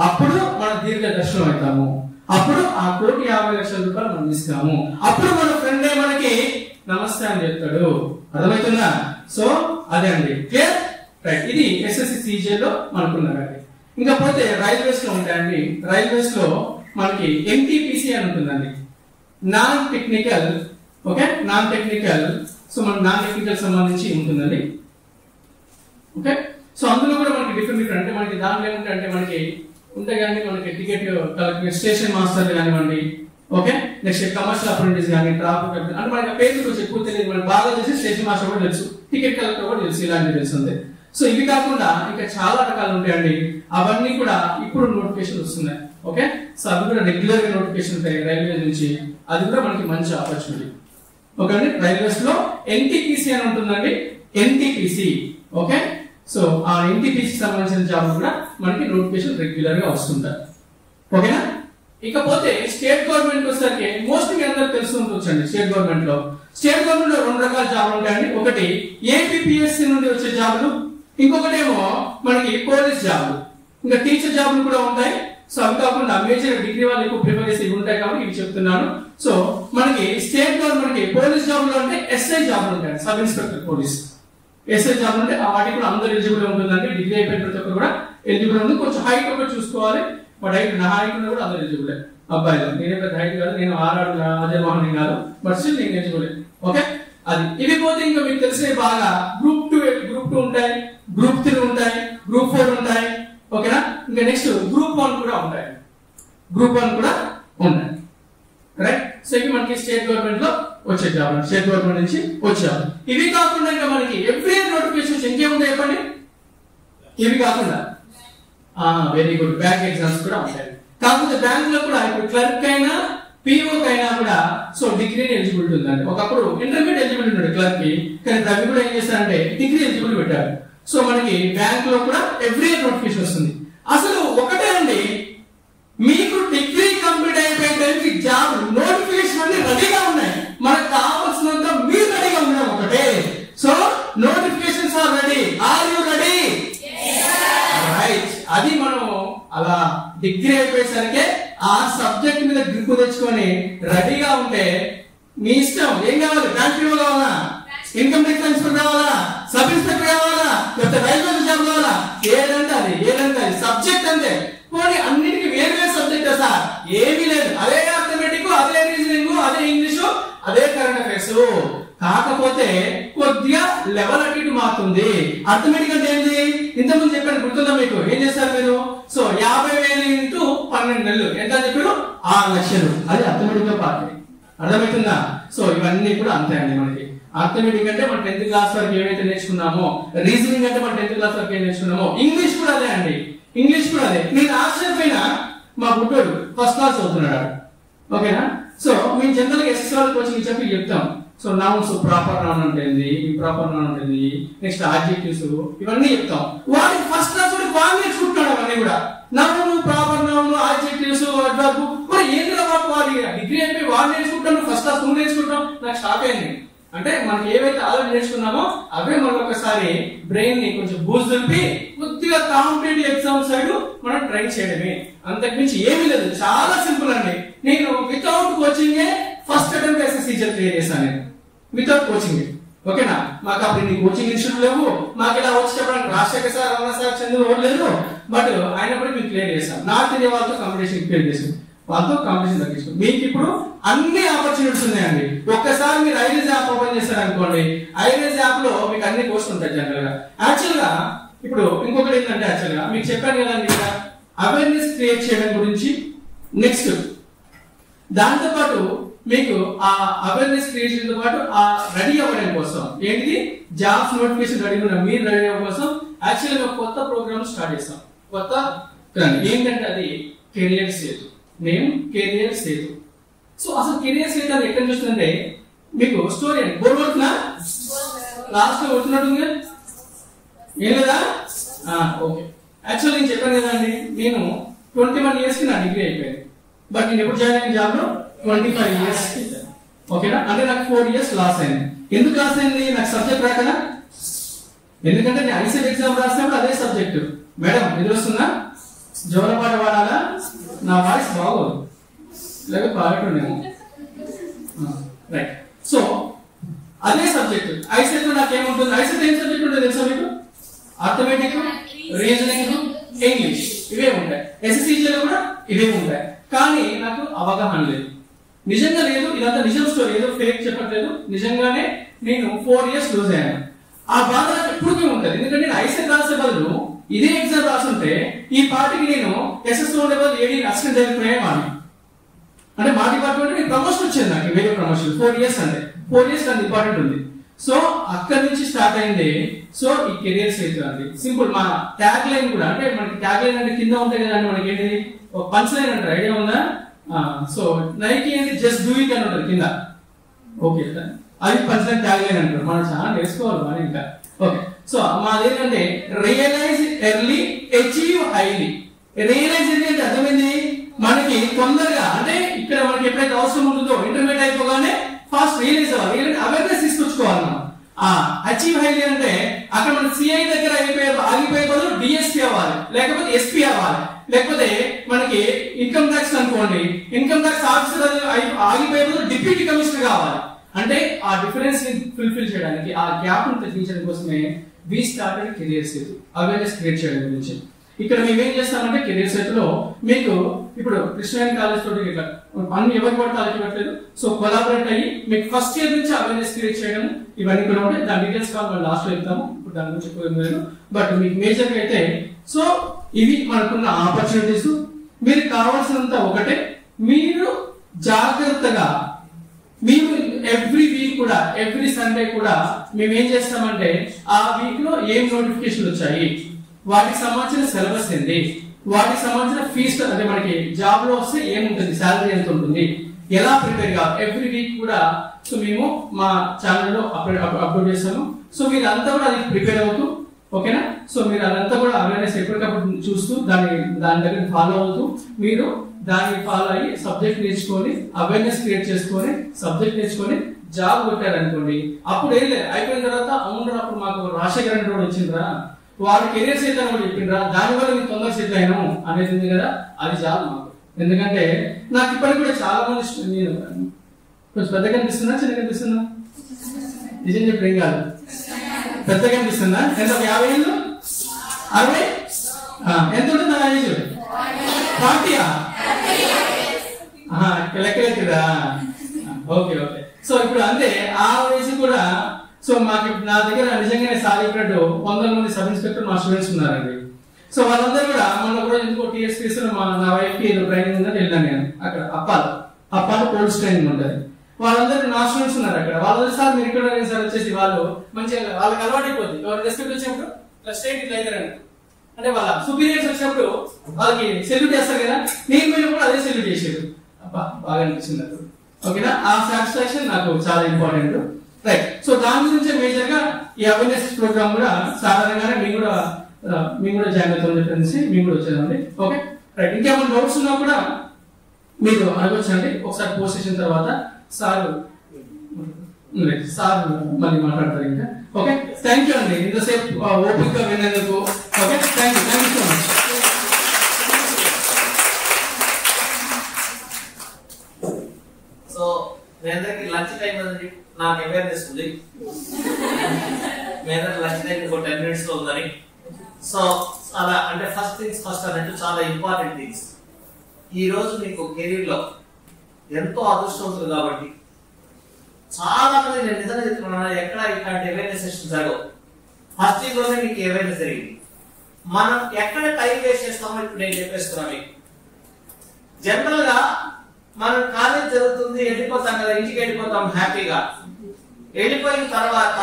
అప్పుడు మనం దీర్ఘదర్శనం అవుతాము. అప్పుడు ఆ 1,50,00,000 రూపాయలు మనం ఇస్తాము. అప్పుడు మన ఫ్రెండ్ మనకి నమస్తే అని చెప్తాడు. అర్థమవుతుందా? సో అదే అండి, క్లియర్, రైట్. ఇది ఎస్ఎస్సి సిజే లో మనకున్నారండి. ఇంకా పోతే రైల్వేస్ లో ఉంటాయండి. రైల్వేస్ లో మనకి ఎన్టీపీసీ అని ఉంటుందండి, non technical. Okay, non technical. So మన నాన్ టెక్నికల్ సంబంధించి ఉంటుందండి. ఓకే, సో అందులో కూడా మనకి డిఫరెంట్ అంటే మనకి దాంట్లో ఏముంటే మనకి ఉంటాయి కానీ మనకి టికెట్ కలెక్టర్, స్టేషన్ మాస్టర్ కానివ్వండి. ఓకే, నెక్స్ట్ కమర్షియల్ అప్రెంటిస్ కానీ, ట్రాఫిక్ అంటే మనకి పేర్లు కొంచెం ఎక్కువ తెలియదు. మనకి బాగా తెలిసి స్టేషన్ మాస్టర్ కూడా తెలుసు, టికెట్ కలెక్టర్ కూడా తెలుసు, ఇలాంటివి తెలుసు అంతే. సో ఇవి కాకుండా ఇంకా చాలా రకాలు ఉంటాయండి. అవన్నీ కూడా ఇప్పుడు నోటిఫికేషన్ వస్తున్నాయి. ఓకే, సో అవి కూడా రెగ్యులర్ గా నోటిఫికేషన్ ఉంటాయి రైల్వే నుంచి. అది కూడా మనకి మంచి ఆపర్చునిటీ. ఓకే అండి, రైల్వేస్ లో ఎన్టీపీసీ అని ఉంటుందండి, ఎన్టీపీసీ. ఓకే, సో ఆ ఎన్టీపీసీ సంబంధించిన జాబ్ కూడా మనకి నోటిఫికేషన్ రెగ్యులర్ గా వస్తుంటాయి. ఓకేనా? ఇకపోతే స్టేట్ గవర్నమెంట్ వచ్చేసరికి మోస్ట్లీ మీ అందరికి తెలిసి ఉంటుందండి. స్టేట్ గవర్నమెంట్ లో 2 రకాల జాబ్లు ఉంటాయండి. ఒకటి ఏపీపీఎస్సీ నుండి వచ్చే జాబులు, ఇంకొకటి ఏమో మనకి పోలీస్ జాబులు, ఇంకా టీచర్ జాబులు కూడా ఉంటాయి. సో అవి కాకుండా మేజర్ డిగ్రీ వాళ్ళు ఎక్కువ ప్రిఫర్ చేసి ఇవి ఉంటాయి కాబట్టి ఇవి చెప్తున్నాను. సో మనకి స్టేట్ గవర్నమెంట్ కి పోలీస్ జాబులు అంటే ఎస్ఐ జాబులు ఉంటాయి, sub inspector police. SI job అంటే వాటికి కూడా అందరూ ఎలిజిబుల్ ఉంటుందండి. డిగ్రీ అయిపోయిన ప్రతి ఒక్కరు కూడా ఎలిజిబుల్ ఉంది. కొంచెం హైట్ ఒకటి చూసుకోవాలి. బట్ హైట్ నా హైట్ కూడా అందరూ ఎలిజిబుల్ అబ్బాయిలు. నేనే పెద్ద హైట్ కాదు, నేను 6 అజయ్ మోహన్ కాదు, బట్ స్టిల్ నేను ఎలిజిబుల్. ఓకే, అది. ఇవి పోతే ఇంకా మీకు తెలిసిన బాగా గ్రూప్ 2 ఉంటాయి, గ్రూప్ 3 ఉంటాయి, గ్రూప్ 4 ఉంటాయి. ఓకేనా? ఇంకా నెక్స్ట్ గ్రూప్ 1 కూడా ఉంటాయి, గ్రూప్ 1 కూడా ఉంటాయి. రైట్. సో ఇవి మనకి స్టేట్ గవర్నమెంట్ లో వచ్చే జాబ్, స్టేట్ గవర్నమెంట్ నుంచి వచ్చాము. ఇవి కాకుండా ఇంకా మనకి ఎవ్రీ నోటిఫికేషన్స్ ఇంకేముంటాయి చెప్పండి? ఇవి కాకుండా వెరీ గుడ్, బ్యాంక్ ఎగ్జామ్స్ కూడా ఉంటాయి. కాకపోతే బ్యాంక్ లో కూడా ఇప్పుడు క్లర్క్ అయినా పిఓ అయినా కూడా సో డిగ్రీ ఎలిజిబిలిటీ ఉందండి. ఒకప్పుడు ఇంటర్మీడియట్ ఎలిజిబిలిటీ ఉంది క్లర్క్ కి, కానీ అవి కూడా ఏం చేస్తారంటే డిగ్రీ ఎలిజిబిలిటీ పెట్టారు. సో మనకి బ్యాంక్ లో కూడా ఎవ్రీ నోటిఫికేషన్ వస్తుంది. అసలు ఒకటే అండి, మీకు డిగ్రీ కంప్లీట్ అయిపోయిన టైంకి జాబ్ నోటిఫికేషన్ అన్ని రెడీగా ఉన్నాయి. మనకు కావాల్సినంత మీరు రెడీగా ఉన్నాం ఒకటే. So notifications are ready. Are you ready? Right. అది మనం అలా డిగ్రీ అయిపోయేసరికి ఆ సబ్జెక్ట్ మీద గ్రిప్ తెచ్చుకొని రెడీగా ఉంటే మీ ఇష్టం. ఏం కావాలి? బ్యాంక్ పిఓ కావాలా, ఇన్కమ్ ట్యాక్స్ ఇన్స్పెక్టర్ కావాలా, సబ్ ఇన్స్పెక్టర్ కావాలా, లేకపోతే రైల్వే జాబ్ కావాలా, ఏదంటే అది సబ్జెక్ట్ అంతే. పోనీ అన్నిటికీ వేరే సబ్జెక్టా సార్? ఏమీ లేదు, అదే అర్థమెటిక్, అదే రీజనింగ్, అదే ఇంగ్లీషు, అదే కరెంట్ అఫైర్స్. కాకపోతే కొద్దిగా లెవెల్ అటు ఇటు మారుతుంది. అర్థమెటిక్ అంటే ఏంటి? ఇంతకుముందు చెప్పాను, గుర్తుందా మీకు? ఏం చేస్తారు మీరు? సో 50,000 ఇంటూ 12 నెలలు ఎంత చెప్పారు? 6 లక్షలు. అది అర్థమెటిక్ లో పార్ట్. అర్థమవుతుందా? సో ఇవన్నీ కూడా అంతే అండి. మనకి అర్థమెటిక్ అంటే మన 10th క్లాస్ వరకు ఏవైతే నేర్చుకున్నామో, రీజనింగ్ అంటే మన 10th క్లాస్ వరకు ఏం నేర్చుకున్నామో, ఇంగ్లీష్ కూడా అదే అండి. ఇంగ్లీష్ కూడా అదే. నేను ఆశ్చర్యపోయినా, మా బుడ్డోడు ఫస్ట్ క్లాస్ చదువుతున్నాడు. ఓకేనా? సో మేము జనరల్ గా ఎస్ఎస్ఆర్ కోచింగ్ చెప్పి చెప్తాం. సో నౌన్స్, ప్రాపర్ నౌన్ ఉంటుంది, ఇంప్రాపర్ నౌన్ ఉంటుంది, నెక్స్ట్ ఆడ్జెక్టివ్స్, ఇవన్నీ చెప్తాం. వాడికి ఫస్ట్ క్లాస్ వాడికి బాగా నేర్చుకుంటున్నాడు అవన్నీ కూడా. Noun, proper noun, adjectives, adverb. మరి ఏంటి వాడి డిగ్రీ అయిపోయి వాడు నేర్చుకుంటాను, ఫస్ట్ క్లాస్ నువ్వు నేర్చుకుంటాం. నాకు షాక్ అయింది. అంటే మనకి ఏవైతే ఆల్రెడీ నేర్చుకున్నామో అవే మనం ఒకసారి బ్రెయిన్ ని కొంచెం బూస్ట్ దింపి కొద్దిగా కాంపిటేటివ్ ఎగ్జామ్ సైడ్ మనం ట్రై చేయడమే, అంతకుమించి ఏమీ లేదు. చాలా సింపుల్ అండి. నేను without coaching first attempt SSC clear చేశాను. నేను వితౌట్ కోచింగ్. ఓకేనా? మాకు అప్పుడు నీ కోచింగ్ ఇన్స్టిట్యూట్ లేవు, మాకు ఇలా వచ్చి చెప్పడానికి రాజశేఖర్ సార్, రమణ సార్, చంద్ర లేదు. బట్ అయినప్పుడు మేము క్లియర్ చేస్తాం. నార్త్ ఇండియా వాళ్ళతో కాంపిటీషన్ క్లియర్ చేసాం, వాళ్ళతో కాంపిటీషన్ తగ్గించుకోండి. మీకు ఇప్పుడు అన్ని ఆపర్చునిటీస్ ఉన్నాయండి. ఒక్కసారి మీరు ఐరేజ్ యాప్ ఓపెన్ చేశారనుకోండి, ఐరేజ్ యాప్ లో మీకు అన్ని కోర్స్ ఉంటాయి జనరల్ గా. యాక్చువల్ గా ఇప్పుడు ఇంకొకటి ఏంటంటే, యాక్చువల్ గా మీకు చెప్పాను కదండి, అవేర్నెస్ క్రియేట్ చేయడం గురించి. నెక్స్ట్ దాంతో పాటు మీకు ఆ అవేర్నెస్ క్రియేషన్ తో పాటు ఆ రెడీ అవ్వడం కోసం ఏంటిది, జాబ్స్ నోటిఫికేషన్ రెడీ ఉన్న మీరు రెడీ అవ్వడం కోసం యాక్చువల్ గా కొత్త ప్రోగ్రామ్ స్టార్ట్ చేస్తాం. కొత్త ఏంటంటే అది career Setu. Name career Setu. So అసలు కెరియర్ సేతు అది ఎక్కడ చూస్తుందంటే, మీకు స్టోరీ అండి. బోర్ కొడుతున్నా? లాస్ట్ లో కొడుతున్నట్టుందిగా, ఏం లేదా? ఓకే. యాక్చువల్ నేను చెప్పాను కదండి, నేను 21 years కి నా డిగ్రీ అయిపోయింది. బట్ నేను ఎప్పుడు జాయిన్ అయిన జాబ్ లో 25 years. ఓకేనా? అంటే నాకు 4 years లాస్ అయింది. ఎందుకు లాస్ అయింది? నాకు సబ్జెక్ట్ రాకనా? ఎందుకంటే నేను ఐసెట్ ఎగ్జామ్ రాసినప్పుడు అదే సబ్జెక్ట్. మేడం ఎదురొస్తుందా? జోలపాట వాడాలా? నా వాయిస్ బాగోదు, లేకపోతే పాడటం. రైట్. సో అదే సబ్జెక్ట్ ఐసెట్ లో నాకు ఏముంటుంది? ఐసెట్ ఏం సబ్జెక్ట్ ఉంటుంది తెలుసా మీకు? అర్థమెటిక్, రీజనింగ్, ఇంగ్లీష్, ఇవే ఉంటాయి. ఎస్ఎస్సీలో కూడా ఇవే ఉంటాయి. కానీ నాకు అవగాహన లేదు, నిజంగా లేదు. ఇదంతా నిజం స్టోరీ, ఏదో ఫేక్ చెప్పట్లేదు. నిజంగానే నేను 4 years లూజ్ అయ్యాను. ఆ బాధ నాకు ఎప్పటికీ ఉంటుంది. ఎందుకంటే నేను ఐసెట్ రాసే బదులు ఇదే ఎగ్జామ్ రాసుంటే ఈ పార్టీకి నేను ఎస్ఎస్ ఉండే బదులు ఏడీ అసిస్టెంట్ డైరెక్టర్ అయ్యేవాడిని. అంటే మా డిపార్ట్మెంట్ నేను ప్రమోషన్ వచ్చింది, నాకు వేరే ప్రమోషన్. 4 years అంటే 4 years అంత ఇంపార్టెంట్ ఉంది. సో అక్కడి నుంచి స్టార్ట్ అయింది. సో ఈ కెరియర్ సేతు అండి. సింపుల్. మా ట్యాగ్ లైన్ కూడా, అంటే మనకి ట్యాగ్ లైన్ అంటే కింద ఉంటాయి కదండి, మనకి ఏంటి ఒక పంచ్ లైన్ అంటారు, ఐడియా ఉందా? సో నైకి ఏంటి, జస్ట్ డూ ఇట్ అని ఉంటుంది కింద. ఓకే, అది పంచ్ లైన్ ట్యాగ్ లైన్ అంటారు. మనం చాలా నేర్చుకోవాలి కానీ ఇంకా. ఓకే. సో మాది ఏంటంటే realise early, achieve highly. Realise అంటే అర్థమైంది మనకి తొందరగా, అంటే ఇక్కడ మనకి ఎప్పుడైతే అవసరం ఉంటుందో ఇంటర్మీడియట్ అయిపోగానే ఫాస్ట్ రియలైజ్ అవ్వాలి, అవేర్నెస్ తీసుకొచ్చుకోవాలి మనం. అచీవ్ హైలీ అంటే అక్కడ మన సిఐ దగ్గర ఆగిపోయే బదులు డిఎస్పీ అవ్వాలి, లేకపోతే ఎస్పీ అవ్వాలి, లేకపోతే మనకి ఇన్కమ్ ట్యాక్స్ అనుకోండి, ఇన్కమ్ ట్యాక్స్ ఆఫీసర్ ఆగిపోయే బదులు డిప్యూటీ కమిషనర్ కావాలి. అంటే ఆ డిఫరెన్స్ ని ఫుల్ఫిల్ చేయడానికి, ఆ గ్యాప్ ని తగ్గించడం కోసమే we started career Setu, awareness create చేయడం గురించి. ఇక్కడ మేము ఏం చేస్తామంటే కెరియర్ సేతులో మీకు ఇప్పుడు కృష్ణవేణి కాలేజ్ తోటి ఇట్లా అన్ని ఎవరికి పడితే వాళ్ళకి ఇవ్వట్లేదు. సో కొలాబరేట్ అయ్యి మీకు ఫస్ట్ ఇయర్ నుంచి అవేర్నెస్ క్రియేట్ చేయడం ఇవన్నీ కూడా ఉంటాయి. దాని డీటెయిల్స్ కావాలి మనం లాస్ట్ లో వెళ్తాము, ఇప్పుడు దాని గురించి చెప్పలేదు. బట్ మీకు మేజర్ గా అయితే సో ఇవి మనకున్న ఆపర్చునిటీస్. మీరు కావాల్సినంత ఒకటే, మీరు జాగ్రత్తగా మేము ఎవ్రీ వీక్ కూడా, ఎవ్రీ సండే కూడా మేము ఏం చేస్తామంటే ఆ వీక్ లో ఏం నోటిఫికేషన్ వచ్చాయి, వాటికి సంబంధించిన సిలబస్ ఏంటి, వాటికి సంబంధించిన ఫీజు, అంటే మనకి జాబ్ లో వస్తే ఏముంటుంది, శాలరీ ఎంత ఉంటుంది, ఎలా ప్రిపేర్ కావాలి, ఎవ్రీ వీక్ కూడా సో మేము మా ఛానల్లో అప్లోడ్ చేస్తాము. సో మీరు అంతా కూడా అది ప్రిపేర్ అవుతూ, ఓకేనా? సో మీరు అదంతా కూడా అవేర్నెస్ ఎప్పటికప్పుడు చూస్తూ దాని దగ్గర ఫాలో అవుతూ మీరు దాన్ని ఫాలో అయ్యి సబ్జెక్ట్ నేర్చుకొని అవేర్నెస్ క్రియేట్ చేసుకొని సబ్జెక్ట్ నేర్చుకొని జాబ్ కొట్టారనుకోండి, అప్పుడు ఏం లేదు, అయిపోయిన తర్వాత అవును అప్పుడు మాకు రాజశేఖర్ అంటే కూడా వచ్చిండ్రా, వాడు కెరియర్ సెట్ అని కూడా చెప్పిండ్రా, దానివల్ల మీకు తొందరగా సెటిల్ అయినాము అనేది ఉంది కదా, అది చాలు మాకు. ఎందుకంటే నాకు ఇప్పటికి కూడా చాలా మంది, నేను కొంచెం పెద్దగా కనిపిస్తున్నా చిన్నగా కనిపిస్తున్నా, నిజం చెప్పి ఏం కాదు, పెద్దగా అనిపిస్తుందా? ఎంత 50 ఏళ్ళు 60 ఎంత ఉంటుంది నా ఏజ్ 40 లెక్కలెక్కదా? Okay okay. సో ఇప్పుడు అంతే ఆ వయసు కూడా. సో మాకు నా దగ్గర నిజంగానే సార్ చెప్పినట్టు 100 మంది సబ్ ఇన్స్పెక్టర్ మా స్టూడెంట్స్ ఉన్నారండి. సో వాళ్ళందరూ కూడా మొన్న కూడా ఎందుకో టీఎస్పీఎస్ నా వైఫ్కి ఏదో ట్రైనింగ్ ఉందని వెళ్ళాను నేను. అక్కడ అప్పాలు పోలీస్ ట్రైనింగ్ ఉంటుంది. వాళ్ళందరూ నా స్టూడెంట్స్ ఉన్నారు అక్కడ. వాళ్ళందరూ సార్ మీరు ఇక్కడ సార్ వచ్చేసి వాళ్ళు మంచిగా వాళ్ళకి అలవాటు అయిపోద్ది. ఎవరు రెస్పెక్ట్ వచ్చినప్పుడు ఇట్లా స్ట్రైట్ ఇట్లా అవుతారండి. అంటే వాళ్ళ సుపీరియర్స్ వచ్చినప్పుడు వాళ్ళకి సెల్యూట్ చేస్తారు కదా, నేను మీరు కూడా అదే సెల్యూట్ చేసారు. అబ్బా బాగా అనిపించింది నాకు. ఓకేనా? ఆ సాటిస్ఫాక్షన్ నాకు చాలా ఇంపార్టెంట్. రైట్. సో దాని గురించి మేజర్ గా ఈ అవేర్నెస్ ప్రోగ్రామ్ కూడా సాధారణంగానే మేము కూడా జాయిన్ అవుతామని చెప్పేసి మేము కూడా వచ్చామండి. Okay right. ఇంకేమైనా డౌట్స్ ఉన్నా కూడా మీరు అడగొచ్చండి. ఒకసారి పోస్ట్ చేసిన తర్వాత సార్ మళ్ళీ మాట్లాడతారు ఇంకా. ఓకే థ్యాంక్ యూ అండి ఇంతసేపు ఓపిక వినేందుకు. Okay thank you so much. So మీ అందరికి లంచ్ టైం అనేది నాకు అవేర్నెస్ ఉంది. మీ అందరికి లంచ్ టైం ఇంకో 10 minutes లో ఉందని. సో అలా అంటే ఫస్ట్ థింగ్స్ ఫస్ట్ అన్నట్టు చాలా ఇంపార్టెంట్ థింగ్స్. ఈ రోజు మీకు కెరీర్ లో ఎంతో అదృష్టం ఉంటుంది కాబట్టి చాలా మంది నేను నిజంగా చెప్తున్నాను ఎక్కడ ఇట్లాంటి అవేర్నెస్ సెషన్ జరగవు. ఫస్ట్ ఇయర్ లోనే మీకు అవేర్నెస్ జరిగింది. మనం ఎక్కడ టైం వేస్ట్ చేస్తామో ఇప్పుడు నేను చెప్పేస్తున్నా మీకు. జనరల్ గా మనం కాలేజ్ జరుగుతుంది వెళ్ళిపోతాం కదా, ఇంటికి వెళ్ళిపోతాం హ్యాపీగా. వెళ్ళిపోయిన తర్వాత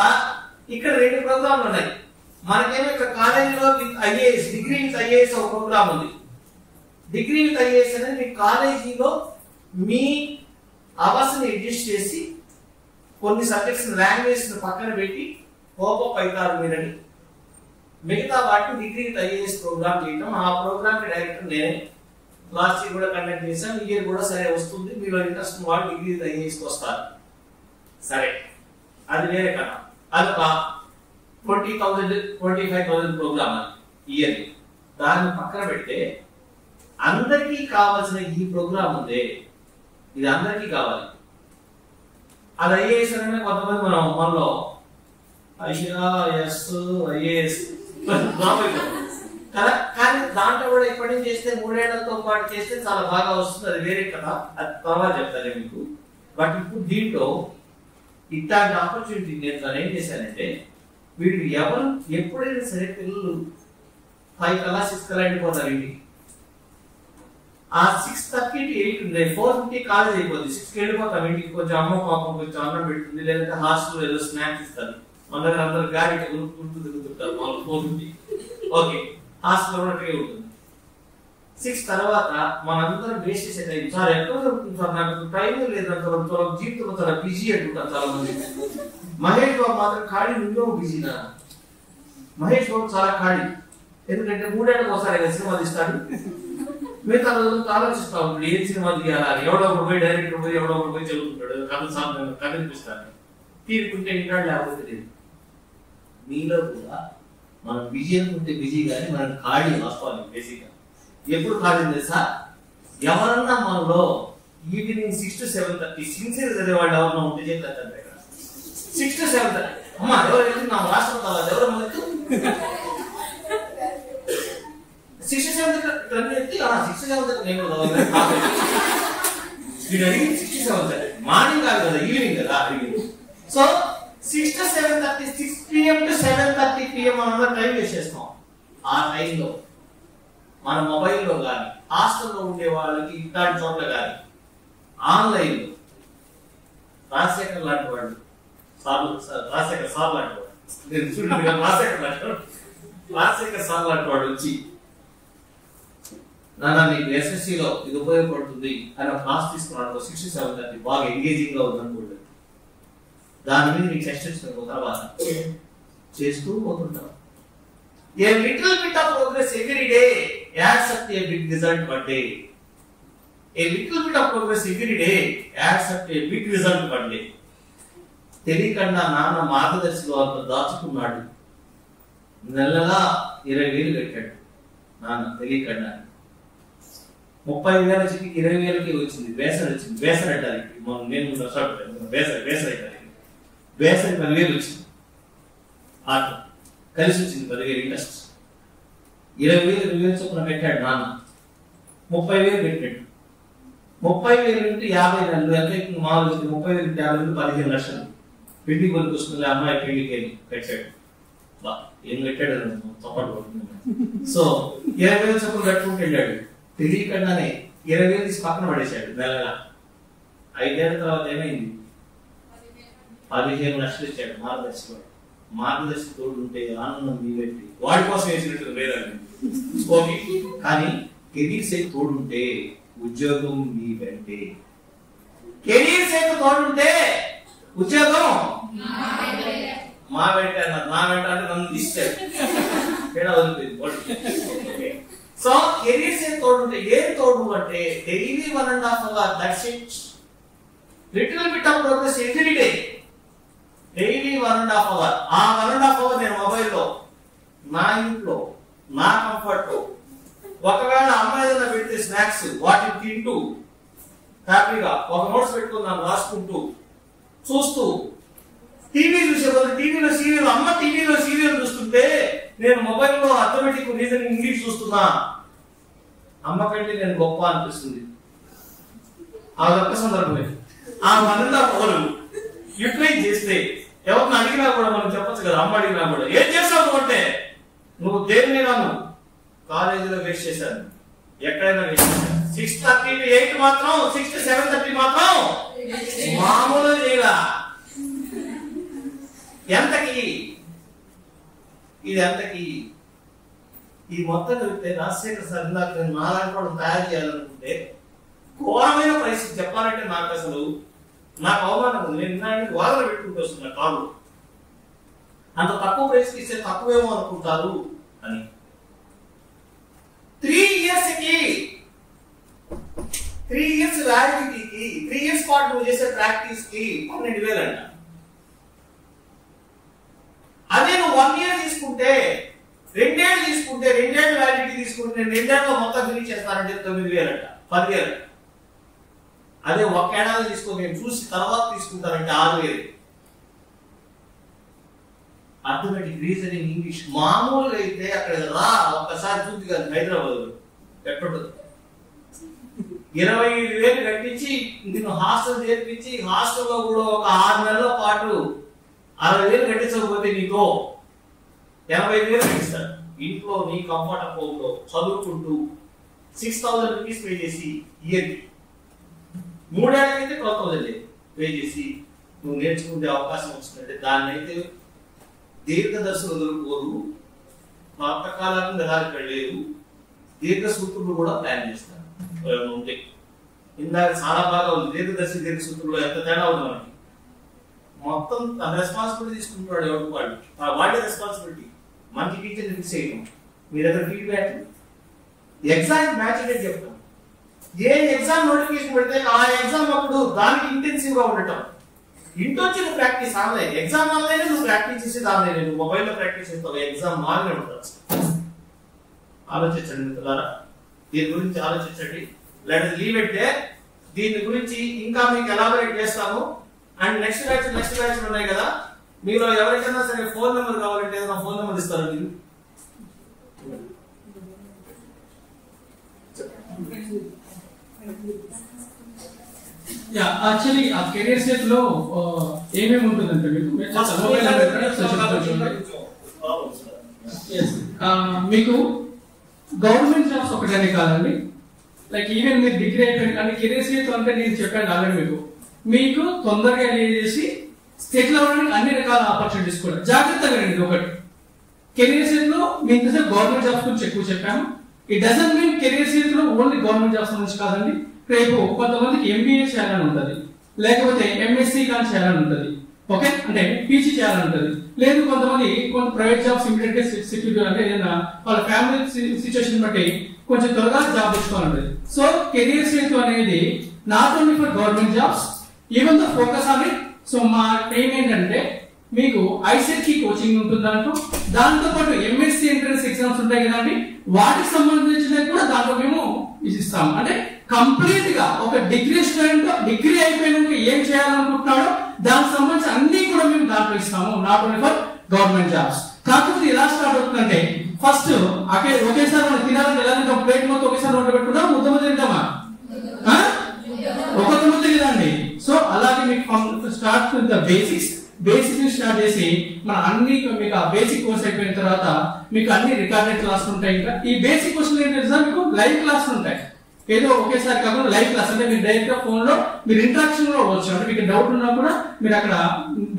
ఇక్కడ 2 ప్రోగ్రాంలు ఉన్నాయి. మనకేమో ఇక్కడ కాలేజీలో ఐఏఎస్ డిగ్రీ విత్ ఐఏఎస్ ఒక ప్రోగ్రామ్ ఉంది. డిగ్రీ విత్ ఐఏఎస్ అనేది మీ కాలేజీలో మీ అవర్స్ ని అడ్జస్ట్ చేసి కొన్ని సబ్జెక్ట్స్ లాంగ్వేజ్ పక్కన పెట్టి కోపప్ అవుతారు మీరని మిగతా వాటిని డిగ్రీ విత్ ఐఏఎస్ ప్రోగ్రామ్ చేయడం. ఆ ప్రోగ్రామ్ డైరెక్టర్ నేనే. లాస్ట్ ఇయర్ కూడా కండక్ట్ చేశాం. ఈ ఇయర్ కూడా సరే వస్తుంది. మీరు ఇంట్రెస్ట్ వాళ్ళు డిగ్రీ విత్ ఐఏఎస్కి వస్తారు. సరే అది వేరే కదా. అదొక 20,000 25,000 ప్రోగ్రామ్ ఇయర్. దాన్ని పక్కన పెడితే అందరికీ కావాల్సిన ఈ ప్రోగ్రామ్ ఉంది. ఇది అందరికీ కావాలి. అది ఐఏఎస్ అనేది కొంతమంది మనలో ఐఏఎస్ కదా. కానీ దాంట్లో కూడా ఇప్పటి నుంచి చేస్తే 3 ఏళ్లతో పాటు చేస్తే చాలా బాగా వస్తుంది. అది వేరే కదా, అది తర్వాత చెప్తాను మీకు. బట్ ఇప్పుడు దీంట్లో ఇట్లాంటి ఆపర్చునిటీ నేను ఏం చేశానంటే వీళ్ళు ఎవరు ఎప్పుడైనా సరే పిల్లలు 5 కల్లా 6 కల్లా వెళ్ళిపోతారు ఇంటికి. ఆ 6:30 to 8 ఉంది. 4:50 కాలేజ్ అయిపోతుంది. 6కి వెళ్ళిపోతాం ఇంటికి. కొంచెం అమ్మ పాపం కొంచెం అన్నం పెడుతుంది, లేదంటే హాస్టల్ ఏదో స్నాక్స్ ఇస్తారు. మన దగ్గర అందరు గాడి గుర్తు తిరుగుతుంటారు వాళ్ళు 4:50. ఓకే హాస్టల్ కూడా ఉంటుంది. 6 తర్వాత మనందరం వేస్ట్ చేసే టైం సార్ ఎక్కడ దొరుకుతుంది సార్, నాకు టైం లేదంటారు. జీవితంలో చాలా బిజీ అంటుంటారు చాలా మంది. మహేష్ బాబు మాత్రం ఖాళీ నువ్వు బిజీనా? మహేష్ బాబు చాలా ఖాళీ. ఎందుకంటే 3 ఏళ్ళకి ఒకసారి సినిమా తీస్తాడు. మిగతా రోజులతో ఆలోచిస్తా ఉంటాడు ఏ సినిమా తీయాలి. ఎవడో ఒకటి పోయి డైరెక్టర్ పోయి ఎవడో ఒకటి పోయి చదువుతుంటాడు, కథ కనిపిస్తాడు. తీరుకుంటే ఇంటాడు లేకపోతే లేదు. మీలో కూడా మనం బిజీ అనుకుంటే బిజీ కానీ మనం ఖాళీ వాస్తవానికి బేసిక్గా ఎప్పుడు ఖాళీ తెలుసా? ఎవరన్నా మనలో ఈవినింగ్ 6 to 7:30 సిన్సియర్ చదివేవాళ్ళు ఎవరన్నా ఉంటే చేస్తారు. 6 to 7:30 అమ్మా ఎవరు వెళ్తున్నాం రాష్ట్రం కావాలి ఎవరు మనకు 6 to 7:30 నేను వీడు అడిగింది 6 to 7:30 మార్నింగ్ కాదు కదా, ఈవినింగ్ కదా అడిగింది. So 6 to 7:30 6 PM to 7:30 PM మనం టైం వేస్ట్ చేస్తాం. ఆ టైంలో మన మొబైల్లో కానీ హాస్టల్లో ఉండే వాళ్ళకి ఇట్లాంటి చోట్ల కానీ ఆన్లైన్లో రాజశేఖర్ లాంటి వాళ్ళు రాజశేఖర్ సార్ లాంటి వాడు రాజశేఖర్ సార్ లాంటి వాడు వచ్చి నాన్న నీకు ఎస్ఎస్సిలో ఇది ఉపయోగపడుతుంది అని క్లాస్ తీసుకున్నాడు. 6 to 7:30 బాగా ఎంగేజింగ్ గా ఉందనుకోండి. దాని మీద నీకు టెస్ట్ వచ్చిన తర్వాత చేస్తూ పోతుంటాం. A little bit of progress every day adds up to a big result one day. A little bit of progress every day adds up to a big result one day. తెలియకుండా నాన్న మార్గదర్శిలో అంత దాచుకున్నాడు. నెలలా 20,000 కట్టాడు నాన్న తెలియకుండా. 30,000 నుంచి 20,000కి వచ్చింది. వేసరి వచ్చింది. వేసరి అంటారు నేను వేసరి 10,000 వచ్చింది. ఆట కలిసి వచ్చింది 10,000 ఇంట్రెస్ట్. 20,000 చొప్పున పెట్టాడు నాన్న, 30,000 పెట్టాడు. 30,000 ఇంటూ 50 నెలలు ఎంత అవుతుంది? మామూలు 30,000 ఇంటూ 50 15 లక్షలు. పెళ్లి కొరకు వస్తుంది, అమ్మాయి పెళ్లికి పెట్టాడు. ఏం పెట్టాడు తప్పటి. సో 20,000 చొప్పున కట్టుకుంటూ వెళ్ళాడు. తెలియకుండానే 20,000 తీసి పక్కన పడేశాడు నెలగా. 5 ఏళ్ల తర్వాత ఏమైంది? 15 లక్షలు ఇచ్చాడు మార్గదర్శి వాడు. మార్గదర్శి తోడు ఉంటే ఆనందం మీరెట్టి వాడి కోసం వేసినట్టు వేరండి. ఓకే, కానీ కెరీర్ సైడ్ తోడుంటే ఉద్యోగం మీ వెంటే. కెరీర్ సైడ్ తోడుంటే ఉద్యోగం మా వెంట అన్నారు. మా వెంట అంటే నన్ను తీసాడు తేడా వదిలిపోయింది. సో కెరీర్ సైడ్ తోడుంటే ఏం తోడు అంటే daily 1.5 hours, that's it. Little bit of progress every day. Daily 1.5 hours. ఆ 1.5 hours నేను మొబైల్లో నా ఇంట్లో నా కంఫర్ట్, ఒకవేళ అమ్మాయి ఏదైనా పెడితే స్నాక్స్ వాటిని తింటూ హ్యాపీగా ఒక నోట్స్ పెట్టుకున్నాను రాసుకుంటూ చూస్తూ, టీవీ చూసే బదులు టీవీలో సీరియల్, అమ్మ టీవీలో సీరియల్ చూస్తుంటే నేను మొబైల్లో అథమెటిక్ రీజనింగ్ ఇంగ్లీష్ చూస్తున్నా. అమ్మ కంటే నేను గొప్ప అనిపిస్తుంది. ఆ ఒక్క సందర్భమే ఆ 1.5 hours యూటిలైజ్ చేస్తే ఎవరిని అడిగినా కూడా మనం చెప్పచ్చు కదా. అమ్మ అడిగినా కూడా ఏం చేస్తావు అంటే నువ్వు దేని మీద కాలేజీలో వేస్ట్ చేశాను, ఎక్కడైనా వేస్ట్ చేశాను. 6:30 to 8 మాత్రం, 6 to 7:30 మాత్రం మామూలు చేయలా. ఎంతకి ఇది? ఎంతకి? ఈ మొత్తం కలిపితే రాజశేఖర్ సార్ ఇందాక నేను నాలాంటి వాడు తయారు చేయాలనుకుంటే ఘోరమైన పరిస్థితి. చెప్పాలంటే నాకు అసలు నాకు అవమానం ఉంది. నేను ఇన్నాళ్ళకి వాదన పెట్టుకుంటూ వస్తున్నా కాదు, అంత తక్కువ ప్రైస్కి ఇస్తే తక్కువేమో అనుకుంటారు అని. 3 years వ్యాలిడిటీకి, 3 years పాటు నువ్వు చేసే ప్రాక్టీస్ కి 12,000 అంట. అదే నువ్వు 1 year తీసుకుంటే, 2 ఏళ్ళు తీసుకుంటే, 2 ఏళ్ళు వ్యాలిడిటీ తీసుకుంటే నేను 2 ఏళ్ళలో మొత్తం ఫినిష్ చేస్తానంటే 9,000 అంట, 10,000 అంట. అదే 1 ఏడాది తీసుకొని నేను చూసి తర్వాత తీసుకుంటానంటే 6,000. అథమెటిక్ రీజనింగ్ ఇంగ్లీష్ మామూలుగా అయితే అక్కడ రా ఒక్కసారి చూసి కాదు, హైదరాబాద్ ఎక్కడుంటుంది. 25,000 కట్టించి నేను హాస్టల్ చేర్పించి హాస్టల్లో కూడా ఒక 6 నెలల పాటు 60,000 కట్టించకపోతే నీతో 85,000 కట్టిస్తాడు. ఇంట్లో నీ కంఫర్ట్ హోమ్ లో చదువుకుంటూ 6,000 రూపీస్ పే చేసి ఇయర్కి 3 ఏళ్ళకైతే 12,000 పే చేసి నువ్వు నేర్చుకునే అవకాశం వస్తుందంటే దాన్ని అయితే దీర్ఘదర్శులు వదులుకోరు, పాతకాలాన్ని నిరాలకు వెళ్ళలేదు, దీర్ఘ సూత్రులు కూడా ప్లాన్ చేస్తారు. ఉంటాయి ఇందాక చాలా బాగా ఉంది. దీర్ఘదర్శి దీర్ఘ సూత్రులు ఎంత తేడా ఉంది మనకి. మొత్తం తన రెస్పాన్సిబిలిటీ తీసుకుంటున్నాడు ఎవరు వాడు, వాడే రెస్పాన్సిబిలిటీ. మంచి టీచర్ ఫిక్స్ చేయడం, మీ దగ్గర ఫీడ్బ్యాక్, ఎగ్జామ్ మ్యాచ్ అనేది చెప్తాం. ఏ ఎగ్జామ్ నోటిఫికేషన్ పెడితే ఆ ఎగ్జామ్ అప్పుడు దానికి ఇంటెన్సివ్ గా ఉండటం. ఇంటొచ్చి నువ్వు ప్రాక్టీస్ ఆన్లైన్, ఎగ్జామ్ ఆన్లైన్, నువ్వు ప్రాక్టీస్ చేసేది ఆన్లైన్. నువ్వు మొబైల్లో ప్రాక్టీస్ చేస్తావు, ఎగ్జామ్ ఆన్లైన్ ఉంటుంది. ఆలోచించండి మిత్రులారా, దీని గురించి ఆలోచించండి. Let us leave it there. దీని గురించి ఇంకా మీకు ఎలాబరేట్ చేస్తాము. అండ్ నెక్స్ట్ బ్యాచ్ ఉన్నాయి కదా, మీరు ఎవరికైనా సరే ఫోన్ నెంబర్ కావాలంటే ఏదైనా ఫోన్ నెంబర్ ఇస్తారా మీరు? యాక్చువల్లీ ఆ కెరీర్ సెట్ లో ఏమేమి ఉంటుందంటే మీకు గవర్నమెంట్ జాబ్స్ ఒకటనే కాదండి. లైక్ ఈవెన్ మీరు డిగ్రీ అయిపోయింది కానీ కెరీర్ సెట్ అంటే నేను చెప్పాను ఆల్రెడీ మీకు తొందరగా చేసి సెటిల్ అవ్వడానికి అన్ని రకాల ఆపర్చునిటీస్ కూడా. జాగ్రత్తగా రండి. ఒకటి కెరీర్ సెట్ లో మీకు గవర్నమెంట్ జాబ్స్ గురించి ఎక్కువ చెప్పాము. It doesn't mean career set లో ఓన్లీ గవర్నమెంట్ జాబ్స్ గురించి కాదండి. రేపు కొంతమందికి ఎంబీఏ చేయాలని ఉంటుంది, లేకపోతే ఎంఎస్సీ కానీ చేయాలని ఉంటుంది, ఓకే, అంటే పీజీ చేయాలని ఉంటుంది. లేదు కొంతమంది ప్రైవేట్ జాబ్స్ ఇమీడియట్ సెక్యూరిటీ అంటే ఏదైనా వాళ్ళ ఫ్యామిలీ సిచ్యువేషన్ బట్టి కొంచెం త్వరగా జాబ్ తెచ్చుకోవాలంటది. సో కెరీర్ సేతు అనేది not only for government jobs, even the focus on it. So మా ఎయిమ్ ఏంటంటే మీకు ఐసెట్ కి కోచింగ్ ఉంటుంది దాంట్లో, దాంతో పాటు ఎంఎస్సీ ఎంట్రన్స్ ఎగ్జామ్స్ ఉంటాయి కదండి, వాటికి సంబంధించినవి కూడా దాంట్లో మేము ఇస్తాము. అంటే కంప్లీట్ గా ఒక డిగ్రీ స్టూడెంట్ డిగ్రీ అయిపోయినాక ఏం చేయాలనుకుంటున్నాడో దానికి సంబంధించి అన్ని కూడా మేము దాంట్లో ఇస్తాము. Not only for government jobs. కాకపోతే ఎలా స్టార్ట్ అవుతుందంటే ఫస్ట్ ఒకేసారి మనం తినాలంటే ఎలా తింటాం? ప్లేట్ మొత్తం ఒకేసారి నోట్లో పెట్టుకుంటాం, ముద్ద ముద్ద తింటామా? ఒక ముద్ద తినండి. సో అలాగే మీకు start with the basics start చేసి మన అన్ని మీకు ఆ బేసిక్ కోర్స్ అయిపోయిన తర్వాత మీకు అన్ని రికార్డెడ్ క్లాసులు ఉంటాయి. ఇంకా ఈ బేసిక్ కోర్సులు ఏంటి తెలుసా, మీకు లైవ్ క్లాసులు ఉంటాయి. ఏదో ఒకేసారి కాకుండా లైవ్ క్లాస్ అంటే మీరు డైరెక్ట్ గా ఫోన్ లో మీరు ఇంటరాక్షన్ కూడా అవ్వచ్చు. అంటే మీకు డౌట్ ఉన్నా కూడా మీరు అక్కడ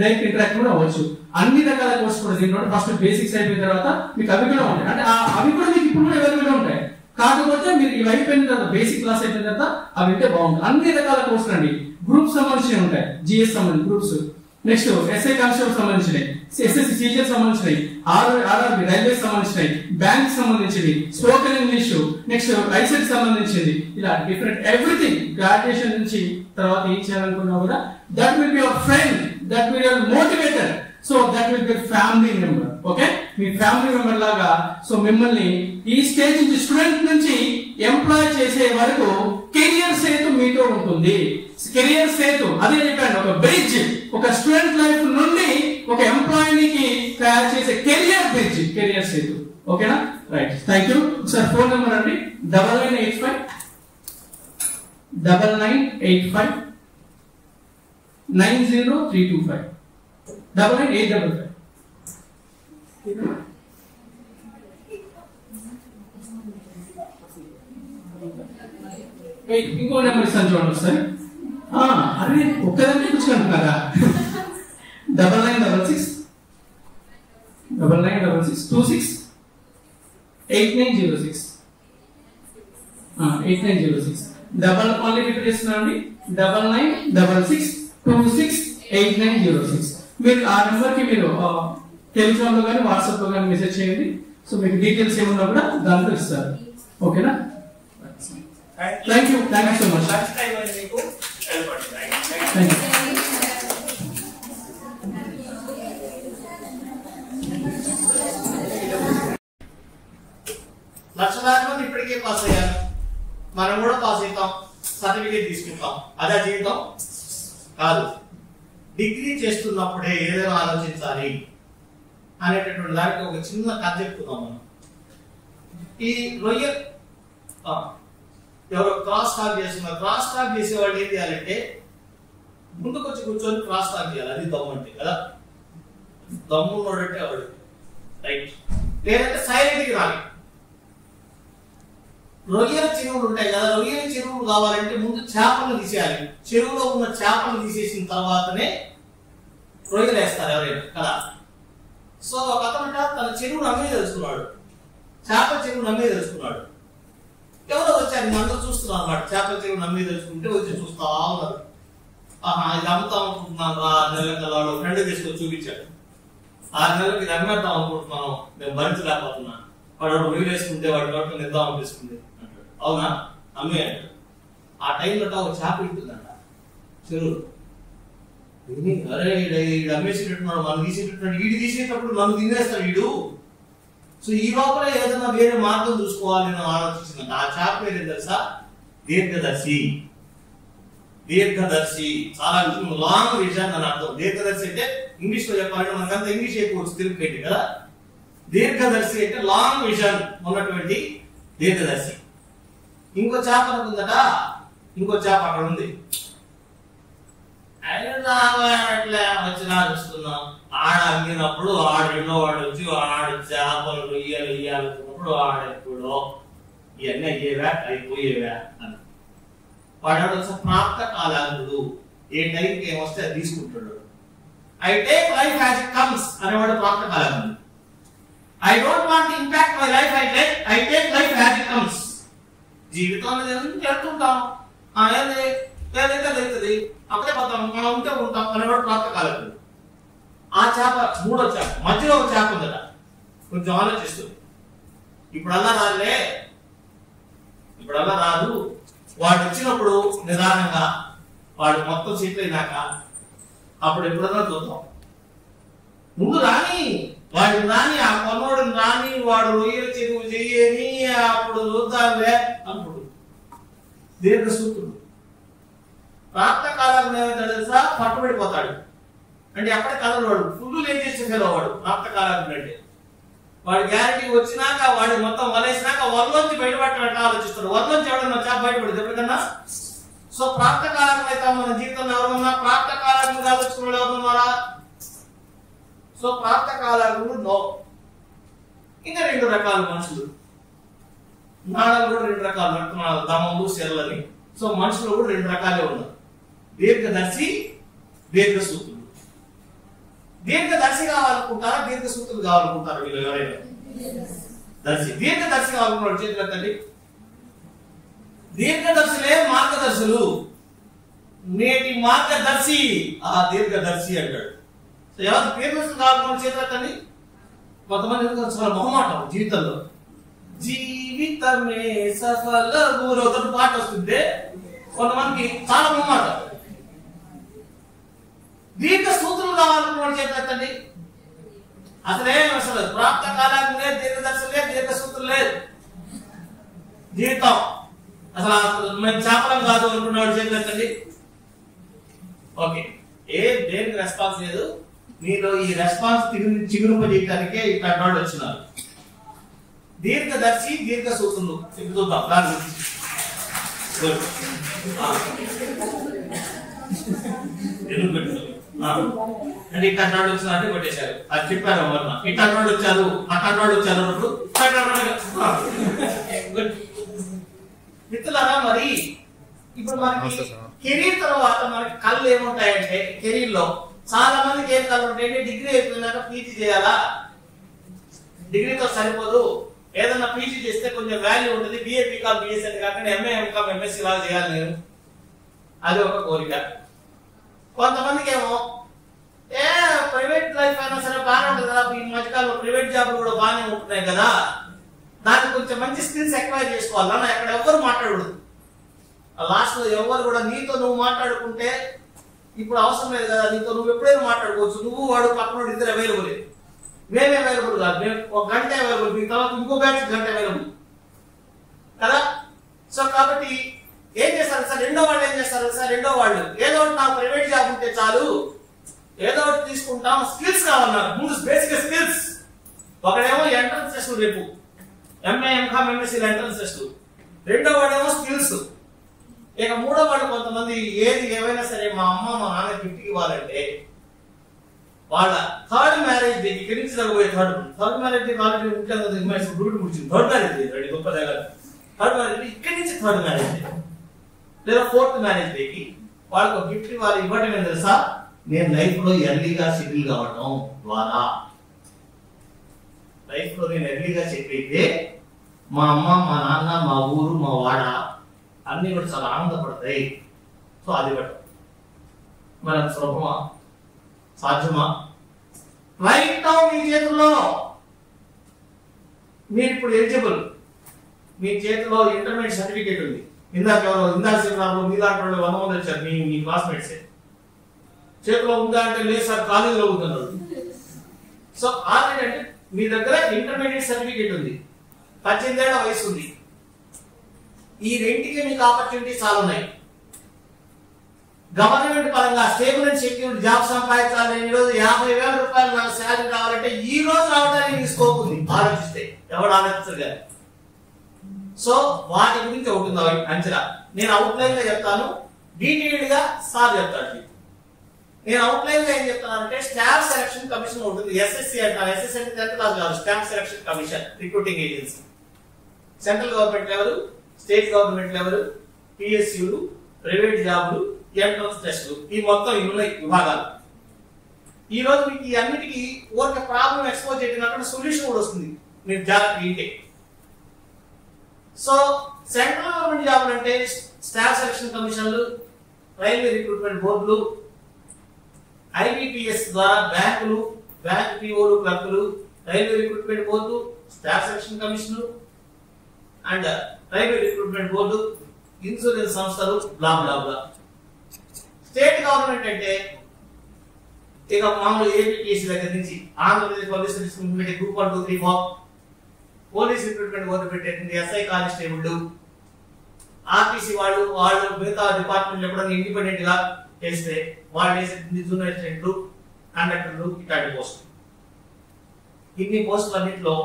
డైరెక్ట్ ఇంటరాక్ట్ కూడా అవ్వచ్చు. అన్ని రకాల కోర్సు కూడా దీంట్లో ఫస్ట్ బేసిక్స్ అయిపోయిన తర్వాత మీకు అవి కూడా ఉంటాయి. అంటే అవి కూడా మీకు ఇప్పుడు కూడా అవైలబుల్ ఉంటాయి. కాకపోతే మీరు ఇవి అయిపోయిన తర్వాత బేసిక్ క్లాస్ అయిపోయిన తర్వాత అవి ఉంటే బాగుంటుంది. అన్ని రకాల కోర్సులు అండి. గ్రూప్స్ సంబంధించి ఉంటాయి, జిఎస్ సంబంధించి గ్రూప్స్, నెక్స్ట్ ఎస్ఐ కానిస్టేబుల్ సంబంధించినవి, ఎస్ఎస్సి సీజీఎల్ సంబంధించినవి, ఆర్ఆర్బి రైల్వే సంబంధించినవి, బ్యాంక్ సంబంధించినవి, స్పోకెన్ ఇంగ్లీష్, నెక్స్ట్ ఐసెట్ సంబంధించింది. ఇలా డిఫరెంట్ ఎవ్రీథింగ్. గ్రాడ్యుయేషన్ నుంచి తర్వాత ఏం చేయాలనుకున్నా కూడా that will be your friend, that will your motivator. So that will be family member. Okay, me family member లాగా. సో మిమ్మల్ని ఈ స్టేజ్ నుంచి స్టూడెంట్ నుంచి ఎంప్లాయ్ చేసే వరకు కెరియర్ సేతు మీతో ఉంటుంది. కెరియర్ సేతు అదే చెప్పాను, ఒక బ్రిడ్జ్, ఒక స్టూడెంట్ లైఫ్ నుండి ఒక ఎంప్లాయీకి తయారు చేసే కెరియర్ బ్రిడ్జ్, కెరియర్ సేతు. ఓకేనా? Right, thank you. Sir phone number అండి 9985 9985 90325 99855. ఇంకో నెంబర్ ఇస్తాను చూడండి ఒకసారి. అరే ఒక్కదాన్ని కూర్చుంటున్నారా? 9966 26 8906 8906. ఓన్లీ రిపీట్ చేస్తున్నానండి, 9966 26 8906. మీరు ఆ నెంబర్ కి మీరు టెలిగ్రామ్ లో కానీ వాట్సాప్ లో కానీ మెసేజ్ చేయండి. సో మీకు డీటెయిల్స్ ఏమన్నా కూడా దాంట్లో ఇస్తారు. ఓకేనా? Thank you so much. లక్షలాది మంది ఇప్పటికే పాస్ అయ్యారు, మనం కూడా పాస్ అవుతాం, సర్టిఫికేట్ తీసుకుంటాం. అదే జీవితం కాదు. డిగ్రీ చేస్తున్నప్పుడే ఏదైనా ఆలోచించాలి అనేటటువంటి దానికి ఒక చిన్న కథ చెప్పుకుందాం మనం. ఈ రొయ్య ఎవరో క్రాస్ టాక్ చేస్తున్నారు. క్రాస్ టాక్ చేసేవాళ్ళు ఏం చేయాలంటే ముందుకు వచ్చి కూర్చొని క్రాస్ టాక్ చేయాలి. అది దమ్ము అంటే కదా, దమ్ము ఉన్నోడంటే వాడు రైట్. లేదంటే సైలెంట్కి రాలి. రొయ్యల చెరువులు ఉంటాయి కదా, రొయ్యల చెరువులు కావాలంటే ముందు చేపలను తీసేయాలి. చెరువులో ఉన్న చేపలను తీసేసిన తర్వాతనే రొయ్యలు వేస్తారు ఎవరైనా కదా. సో ఒక అతను తన చెరువును అమ్మే తెలుసుకున్నాడు, చేపల చెరువును అమ్మే తెలుసుకున్నాడు. ఎవరో వచ్చారు, అందరూ చూస్తున్నారు అన్నమాట. చేపల చెరువును అమ్మే తెలుసుకుంటే వచ్చి చూస్తా ఉన్నారు. ఇది అమ్ముతాం అనుకుంటున్నాను రా, 6 నెలల వాడు ఫ్రెండ్ తీసుకొని చూపించాడు. 6 నెలలకి ఇది అమ్మేద్దాం అనుకుంటున్నాను, నేను భరించలేకపోతున్నా. వాడు రొయ్యలు వేసుకుంటే వాడి నోట్లో నిద్దాం అనిపిస్తుంది అంటాడు. అవునా, అమ్మే అంటాడు. ఆ టైంలో ఒక చేప ఉంటుందంట చెరువు. అరే వీడు అమ్మేసేటట్టున్నాడు, మనం తీసేటట్టున్నాడు, వీడు తీసేటప్పుడు నన్ను తినేస్తాడు వీడు. సో ఈ లోపల ఏదైనా వేరే మార్గం చూసుకోవాలి నేను ఆలోచించిందంట. ఆ చేప పేరు తెలుసా? దీర్ఘదర్శి. దీర్ఘదర్శి చాలా లాంగ్ విజన్ అని అర్థం. దీర్ఘదర్శి అంటే ఇంగ్లీష్ లో చెప్పాలంటే మనకంతా ఇంగ్లీష్ ఎక్కువ తెలుగు పెట్టి కదా. దీర్ఘదర్శి అంటే లాంగ్ విజన్ ఉన్నటువంటి దీర్ఘదర్శి. ఇంకో చేప అనుకుందట, ఇంకో చేప అక్కడ ఉంది. వచ్చి చూస్తున్నాం. ఆడ అమ్మినప్పుడు ఆడ రెండో వాడు వచ్చి ఆడ చేపలు రొయ్యలు ఇయ్యాలనుకున్నప్పుడు ఆడెప్పుడో ఇవన్నీ అయ్యేవా అయిపోయేవా అని వాడు ప్రాప్త కాలాంగుడు. ఏ టైంకి ఏమొస్తే అది తీసుకుంటాడు. I take life as it comes అనేవాడు ప్రాప్త కాలాంగుడు. I don't want to impact my life. I take life as it comes. జీవితంలో చేస్తుంటాం, ఏదైతే అవుతుంది, అప్పుడే పోతాం, మనం ఉంటే ఉంటాం అనేవాడు ప్రాప్త కాలేదు. ఆ చేప మూడో చేప మధ్యలో ఒక చేప ఉందట, కొంచెం ఆలోచిస్తుంది. ఇప్పుడల్లా రాదు. వాడు వచ్చినప్పుడు నిదానంగా వాడు మొత్తం సెటిల్ అయినాక అప్పుడు ఎప్పుడన్నా చూద్దాం. ముందు రాని వాడు రాని, ఆ కొన్నోడు రాని, వాడు రొయ్యల చెరువు చెయ్యని, అప్పుడు చూద్దాంలే అనుకోడు. దీర్ఘసూత్రుడు ప్రాప్త కాలాన్ని ఏమైతే తెలుసా, పట్టుబడిపోతాడు. అంటే అప్పుడే కలర్ వాడు ఫుల్ ఏం చేసేసాడు వాడు ప్రాప్త కాలాగ్ని అంటే వాడు గ్యారంటీ వచ్చినాక వాడు మొత్తం వలేసినాక వరలోంచి బయటపడటం ఆలోచిస్తాడు. వరలోంచి ఎవడన్నా చేప బయటపడింది ఎప్పటికన్నా? సో ప్రాప్త కాలాగ్ని అయితే మన జీవితంలో ఎవరున్నా ప్రాప్త కాలాగ్ని ఆలోచించిన ఎవరున్నారా? So ప్రాప్త కాలాగ్నులు no. ఇంకా 2 రకాల మనుషులు, నాణాలు కూడా 2 రకాలు నడుతున్నారు, దమములు సెల్లని. సో మనుషులు కూడా 2 రకాలే ఉన్నారు, దీర్ఘదర్శి దీర్ఘసూత్రులు. దీర్ఘదర్శి కావాలనుకుంటారా దీర్ఘసూత్రులు కావాలనుకుంటారా? వీళ్ళు ఎవరైనా దీర్ఘదర్శి కావాలనుకున్నారు చేతులు ఎత్తండి. దీర్ఘదర్శులే మార్గదర్శులు. నేటి మార్గదర్శి ఆ దీర్ఘదర్శి అంటాడు. సో ఎవరు దీర్ఘదర్శులు కావాలనుకున్న చేతులు ఎత్తండి. కొంతమంది ఎందుకు చాలా మొహమాటం జీవితంలో, జీవితమే సఫల ఊరవుతాడు పాట వస్తుంటే కొంతమందికి చాలా మొహమాటం. దీర్ఘ సూత్రులు కావాలనుకున్న చేతులు అసలు ప్రాప్త కాలాగ్ని లేదు, దీర్ఘదర్శనం లేదు, దీర్ఘ సూత్రులు లేదు. జీవితం అసలు మేము చేపలం కాదు అనుకున్నాడు చేతులు. ఓకే, దేనికి రెస్పాన్స్ లేదు. మీలో ఈ రెస్పాన్స్ చిగురింపజేయడానికే ఇట్లాంటి వాళ్ళు వచ్చినారు. దీర్ఘదర్శి దీర్ఘ సూత్రులు చూద్దాం దాని గురించి. అంటే ఇట్లాంటి వాళ్ళు వచ్చినారంటే కొట్టేశారు. అది చెప్పారు వర్మ. ఇట్లాంటి వాళ్ళు వచ్చారు, అట్లాంటి వాళ్ళు వచ్చారు అన్నప్పుడు మిత్రులారా, మరి ఇప్పుడు మనకి కెరీర్ తర్వాత మనకి కళ్ళు ఏముంటాయంటే, కెరీర్ లో చాలా మందికి ఏం కళ్ళు ఉంటాయంటే డిగ్రీ అయిపోయినాక పీజీ చేయాలా, డిగ్రీతో సరిపోదు, ఏదన్నా పీజీ చేస్తే కొంచెం వాల్యూ ఉంటుంది, బిఏ బీకామ్ బిఎస్సీ కాకుండా ఎంఏ ఎంకామ్ ఎంఎస్సీ లాగా చేయాలి నేను, అది ఒక కోరిక. కొంతమందికి ఏమో ప్రైవేట్ లైఫ్ అయినా సరే బాగానే ఉంటుంది కదా, ఈ మధ్యకాలంలో ప్రైవేట్ జాబ్లు కూడా బాగానే ఉంటున్నాయి కదా, దానికి కొంచెం మంచి స్కిల్స్ ఎక్వైర్ చేసుకోవాలన్నా అక్కడ ఎవరు మాట్లాడకూడదు. లాస్ట్ లో ఎవరు కూడా నీతో నువ్వు మాట్లాడుకుంటే ఇప్పుడు అవసరం లేదు కదా, నీతో నువ్వు ఎప్పుడైనా మాట్లాడుకోవచ్చు, నువ్వు వాడు పక్కన 2 అవైలబుల్, మేమే అవైలబుల్ కాదు, మేము 1 గంట అవైలబుల్, మీ తర్వాత ఇంకో బ్యాచ్ 1 గంట అవైలబుల్ కదా. సో కాబట్టి ఏం చేస్తారు సార్, రెండో వాళ్ళు ఏం చేస్తారు సార్, రెండో వాళ్ళు ఏదో ఒకటి నాకు ప్రైవేట్ జాబ్ ఉంటే చాలు, ఏదో ఒకటి తీసుకుంటాం, స్కిల్స్ కావాలన్నారు. ముందు బేసిక్ స్కిల్స్. ఒకడేమో ఎంట్రన్స్ టెస్ట్, రేపు MA MCom MSc entrance test, రెండో వాడేమో స్కిల్స్. ఇక మూడో వాడు కొంతమంది ఏది ఏమైనా సరే మా అమ్మ మా నాన్న గిఫ్ట్ ఇవ్వాలంటే వాళ్ళ థర్డ్ మ్యారేజ్ డే, ఇక్కడి నుంచి జరగబోయే థర్డ్ మ్యారేజ్ డే ఆల్రెడీ ఉంటుంది, గుడి ముడిచింది, థర్డ్ మ్యారేజ్ డే గొప్ప దగ్గర, థర్డ్ మ్యారేజ్ డే ఇక్కడి నుంచి థర్డ్ మ్యారేజ్ డే లేదా 4th మ్యారేజ్ డేకి వాళ్ళకు గిఫ్ట్ వాళ్ళు ఇవ్వడం ఏం తెలుసా, నేను లైఫ్ లో ఎర్లీగా సెటిల్ కావడం ద్వారా, లైఫ్ లో నేను ఎర్లీగా సెటిల్ అయితే మా అమ్మ మా నాన్న మా ఊరు మా వాడ అన్ని కూడా చాలా ఆనందపడతాయి. సో అది ఇవ్వటం మన సులభమా, సాధ్యమా? రైట్ నౌ మీ చేతుల్లో, మీరు ఇప్పుడు ఎలిజిబుల్, మీ చేతిలో ఇంటర్మీడియట్ సర్టిఫికేట్ ఉంది. ఇందాక శివరాము మీ దాంట్లో 100 మంది వచ్చారు, మీ క్లాస్మేట్స్ చేతిలో ఉందా అంటే లేదు సార్ కాలేజీలో ఉందన్నారు. సో ఆల్రెడీ అంటే మీ దగ్గర ఇంటర్మీడియట్ సర్టిఫికేట్ ఉంది, 18 ఏళ్ల వయసు ఉంది. ఈ రెంటికి మీకు ఆపర్చునిటీ చాలా ఉన్నాయి. గవర్నమెంట్ పరంగా స్టేబుల్ అండ్ సెక్యూర్ జాబ్ సంపాదించాలి, ఈ రోజు 50,000 రూపాయలు నాకు శాలరీ రావాలంటే ఈ రోజు రావడానికి మీకు స్కోప్ ఉంది, ఆలోచిస్తే ఎవరు ఆలోచిస్తారు కదా. సో వాటి గురించి అవుతుంది అంచనా. నేను అవుట్లైన్ గా చెప్తాను, డీటెయిల్డ్ గా సార్ చెప్తాడు. నేను అవుట్లైన్ గా ఏం చెప్తానంటే స్టాఫ్ సెలక్షన్ కమిషన్ ఉంటుంది, ఎస్ఎస్సి అంటారు. ఎస్ఎస్సి అంటే 10th క్లాస్ కాదు, staff selection commission, recruiting agency. Central government level, state government level, పిఎస్యులు, ప్రైవేట్ జాబులు, ఎంట్రన్స్ టెస్టులు, ఈ మొత్తం ఉన్నాయి విభాగాలు. ఈ రోజు మీకు ఈ అన్నిటికీ ఒక ప్రాబ్లం ఎక్స్పోజ్ చేసినప్పుడు సొల్యూషన్ కూడా వస్తుంది, మీరు జాగ్రత్త ఇంటే. సో సెంట్రల్ గవర్నమెంట్ జాబులు అంటే స్టాఫ్ సెలక్షన్ కమిషన్లు, రైల్వే రిక్రూట్మెంట్ బోర్డులు, ఐబిపిఎస్ ద్వారా బ్యాంకులు, బ్యాంక్ పిఓలు, క్లర్కులు, railway recruitment board, staff selection commission and railway recruitment board, insurance సంస్థలు, బ్లా బ్లా బ్లా. స్టేట్ గవర్నమెంట్ అంటే ఇక మామూలు ఏపీఎస్సీ దగ్గర నుంచి Andhra Pradesh public service commission group 1, 2, 3, 4, police recruitment board పెట్టేది, ఎస్ఐ కానిస్టేబుల్, ఆర్టీసీ వాళ్ళు మిగతా డిపార్ట్మెంట్ కూడా ఇండిపెండెంట్ గా చేస్తే వాళ్ళు వేసేది జూనియర్ అసిస్టెంట్లు, కండక్టర్లు ఇట్లాంటి పోస్టులు. ఇన్ని పోస్టులు అన్నింటిలో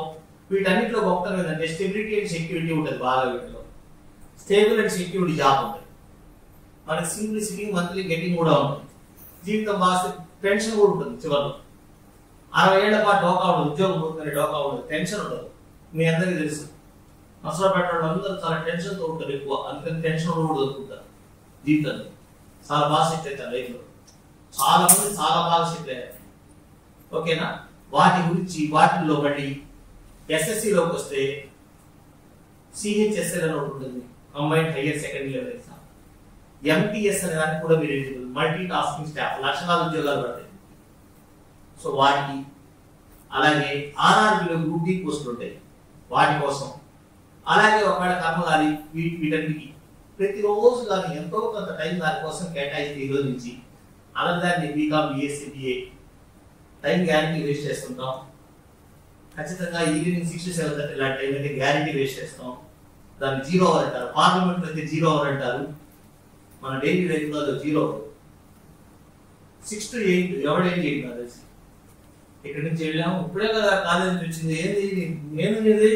వీటన్నిటిలో గొప్పతనం ఏంటంటే స్టెబిలిటీ అండ్ సెక్యూరిటీ ఉంటుంది బాగా. వీటిలో స్టేబుల్ అండ్ సెక్యూరిటీ జాబ్ ఉంటుంది. మనకి సింప్లిసిటీ మంత్లీ గెటింగ్ కూడా ఉంటుంది. జీవితం బాగా టెన్షన్ కూడా ఉంటుంది. చివరిలో 60 ఏళ్ల పాటు డోకా ఉండదు, ఉద్యోగం పోతుందని డోకా ఉండదు, టెన్షన్ ఉండదు. మీ అందరికీ తెలుసు నష్టం పెట్టడం అందరూ చాలా టెన్షన్తో ఉంటారు ఎక్కువ. అందుకని టెన్షన్ కూడా దొరుకుతారు జీవితంలో. చాలా బాగా సెట్ అవుతారు లైఫ్లో. చాలా మంది చాలా బాగా సెట్ అయ్యారు. ఓకేనా? వాటి గురించి వాటిల్లో మళ్ళీ ఎస్ఎస్సిలోకి వస్తే సిహెచ్ఎస్ఎల్ అని ఒకటి ఉంటుంది, combined higher secondary level exam. MTS అనే దానికి కూడా మీరు ఎలిజిబుల్. మల్టీ టాస్కింగ్ స్టాఫ్, లక్షలాది ఉద్యోగాలు పడతాయి. సో వాటికి అలాగే ఆర్ఆర్బీలో గ్రూప్ డి పోస్టులు ఉంటాయి వాటి కోసం. అలాగే ఒకవేళ కర్మగాలి వీటన్నిటికి ప్రతిరోజు కానీ ఎంతో కొంత టైం దానికోసం కేటాయిస్తే ఈ రోజు నుంచి అలాగే దాన్ని BCom BSc BA time guarantee waste చేస్తుంటాం. ఖచ్చితంగా ఈవినింగ్ 6 to 7 ఇలాంటి టైం అయితే గ్యారంటీ వేస్ట్ చేస్తాం. దాన్ని 0 అవర్ అంటారు. పార్లమెంట్ అయితే 0 అవర్ అంటారు. మన డైలీ లైఫ్లో 0 అవర్. 6 to 8 ఎవడేం చేయడం తెలిసి ఇక్కడి నుంచి వెళ్ళాము. ఇప్పుడే కదా కాలేజీ వచ్చింది, ఏంది ఏంది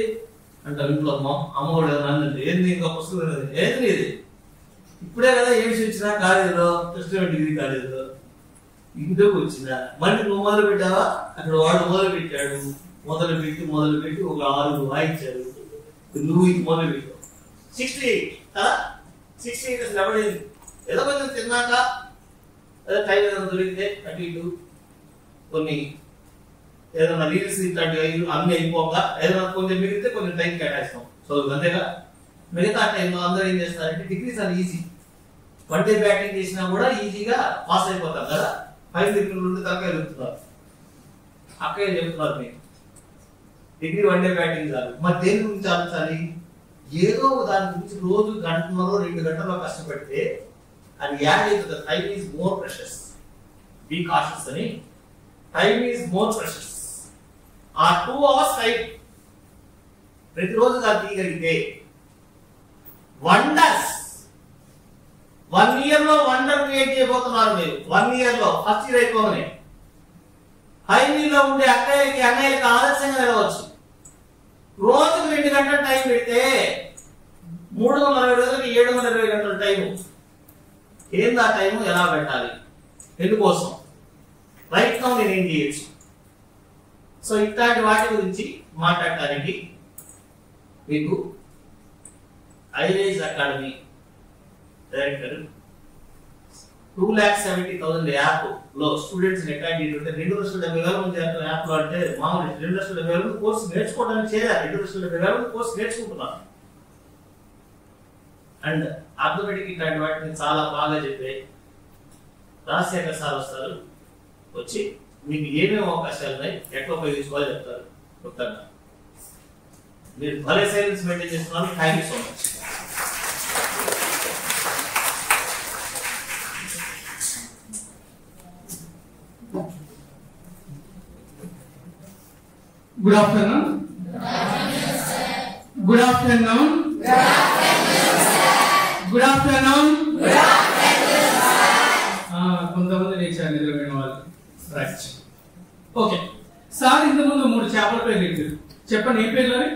అంటారు ఇంట్లో. అమ్మఒడు అన్నంటే ఏంది ఇంకా పుస్తకం ఏంది ఇది, ఇప్పుడే కదా ఏడ్చి వచ్చినా కాలేజీలో కృష్ణ డిగ్రీ కాలేజీలో ఇంట్లోకి వచ్చిందా మళ్ళీ నువ్వు మొదలు పెట్టావా? అక్కడ వాడు మొదలు పెట్టాడు. మొదలు పెట్టి ఒక 6 వాయించాడు. నువ్వు ఇది మొదలు పెట్టావు. 68 కదా, 68 అసలు ఎవడేది ఏదో కొంచెం తిన్నాక ఏదో టైం ఏదైనా దొరికితే అటు ఇటు కొన్ని ఏదైనా రీల్స్ ఇట్లాంటివి అన్ని అయిపోక ఏదైనా కొంచెం మిగిలితే కొంచెం టైం కేటాయిస్తాం. సో అంతేగా మిగతా టైంలో అందరూ ఏం చేస్తారంటే డిగ్రీ చాలా ఈజీ. 1 day బ్యాటింగ్ చేసినా కూడా ఈజీగా పాస్ అయిపోతాం కదా. 5 డిగ్రీలు ఉంటే తక్కువ చెప్తున్నారు, అక్కడే చెప్తున్నారు మీరు డిగ్రీ 1 day బ్యాటింగ్ చాలు. మరి దేని గురించి ఆలోచించాలి? ఏదో దాని గురించి రోజు గంటన్నర 2 గంటల్లో కష్టపడితే అది యాడ్ అవుతుంది. Time is more precious. Be cautious అని. Time is more precious. ఆ 2 hours టైం ప్రతిరోజు దాన్ని తీయగలిగితే వండర్స్. 1 year లో వండర్ క్రియేట్ చేయబోతున్నారు మీరు. 1 year లో ఫస్ట్ ఇయర్ అయిపోగానే హైవీలో ఉండే అన్నయ్యలకి ఆదర్శంగా నిలవచ్చు. రోజుకు 2 గంటల టైం పెడితే 360 రోజులకి 720 గంటల టైం. ఏంది ఆ టైం ఎలా పెట్టాలి, ఎందుకోసం, రైట్ నౌ నేను ఏం చేయొచ్చు? సో ఇట్లాంటి వాటి గురించి మాట్లాడటానికి మీకు ఐరేజ్ అకాడమీ డైరెక్టర్ 2,70,000 యాప్ లో స్టూడెంట్స్ అకాడమీ 2,70,000 మంది యాప్ లో అంటే మామూలు 2,70,000 కోర్సు నేర్చుకోవడానికి చేయాలి. 2,70,000 కోర్సు నేర్చుకుంటున్నారు. అండ్ ఆర్థోపెడిక్ ఇట్లాంటి వాటిని చాలా బాగా చెప్పే రాజశేఖర్ సార్ వస్తారు. వచ్చి మీకు ఏమేమి అవకాశాలు ఉన్నాయి, ఎట్లా ఉపయోగించుకోవాలి చెప్తారు. మొత్తంగా మీరు భలే సైలెన్స్ మెయింటైన్ చేస్తున్నారు. Thank you so much. Good afternoon. Good afternoon. Good afternoon. కొంతమంది లేచారు నిద్రపోయిన వాళ్ళు. రైట్. ఓకే సార్ ఇంతకుముందు 3 చేపల పేర్లు చెప్పారు. చెప్పండి ఏ పేర్లు అవి?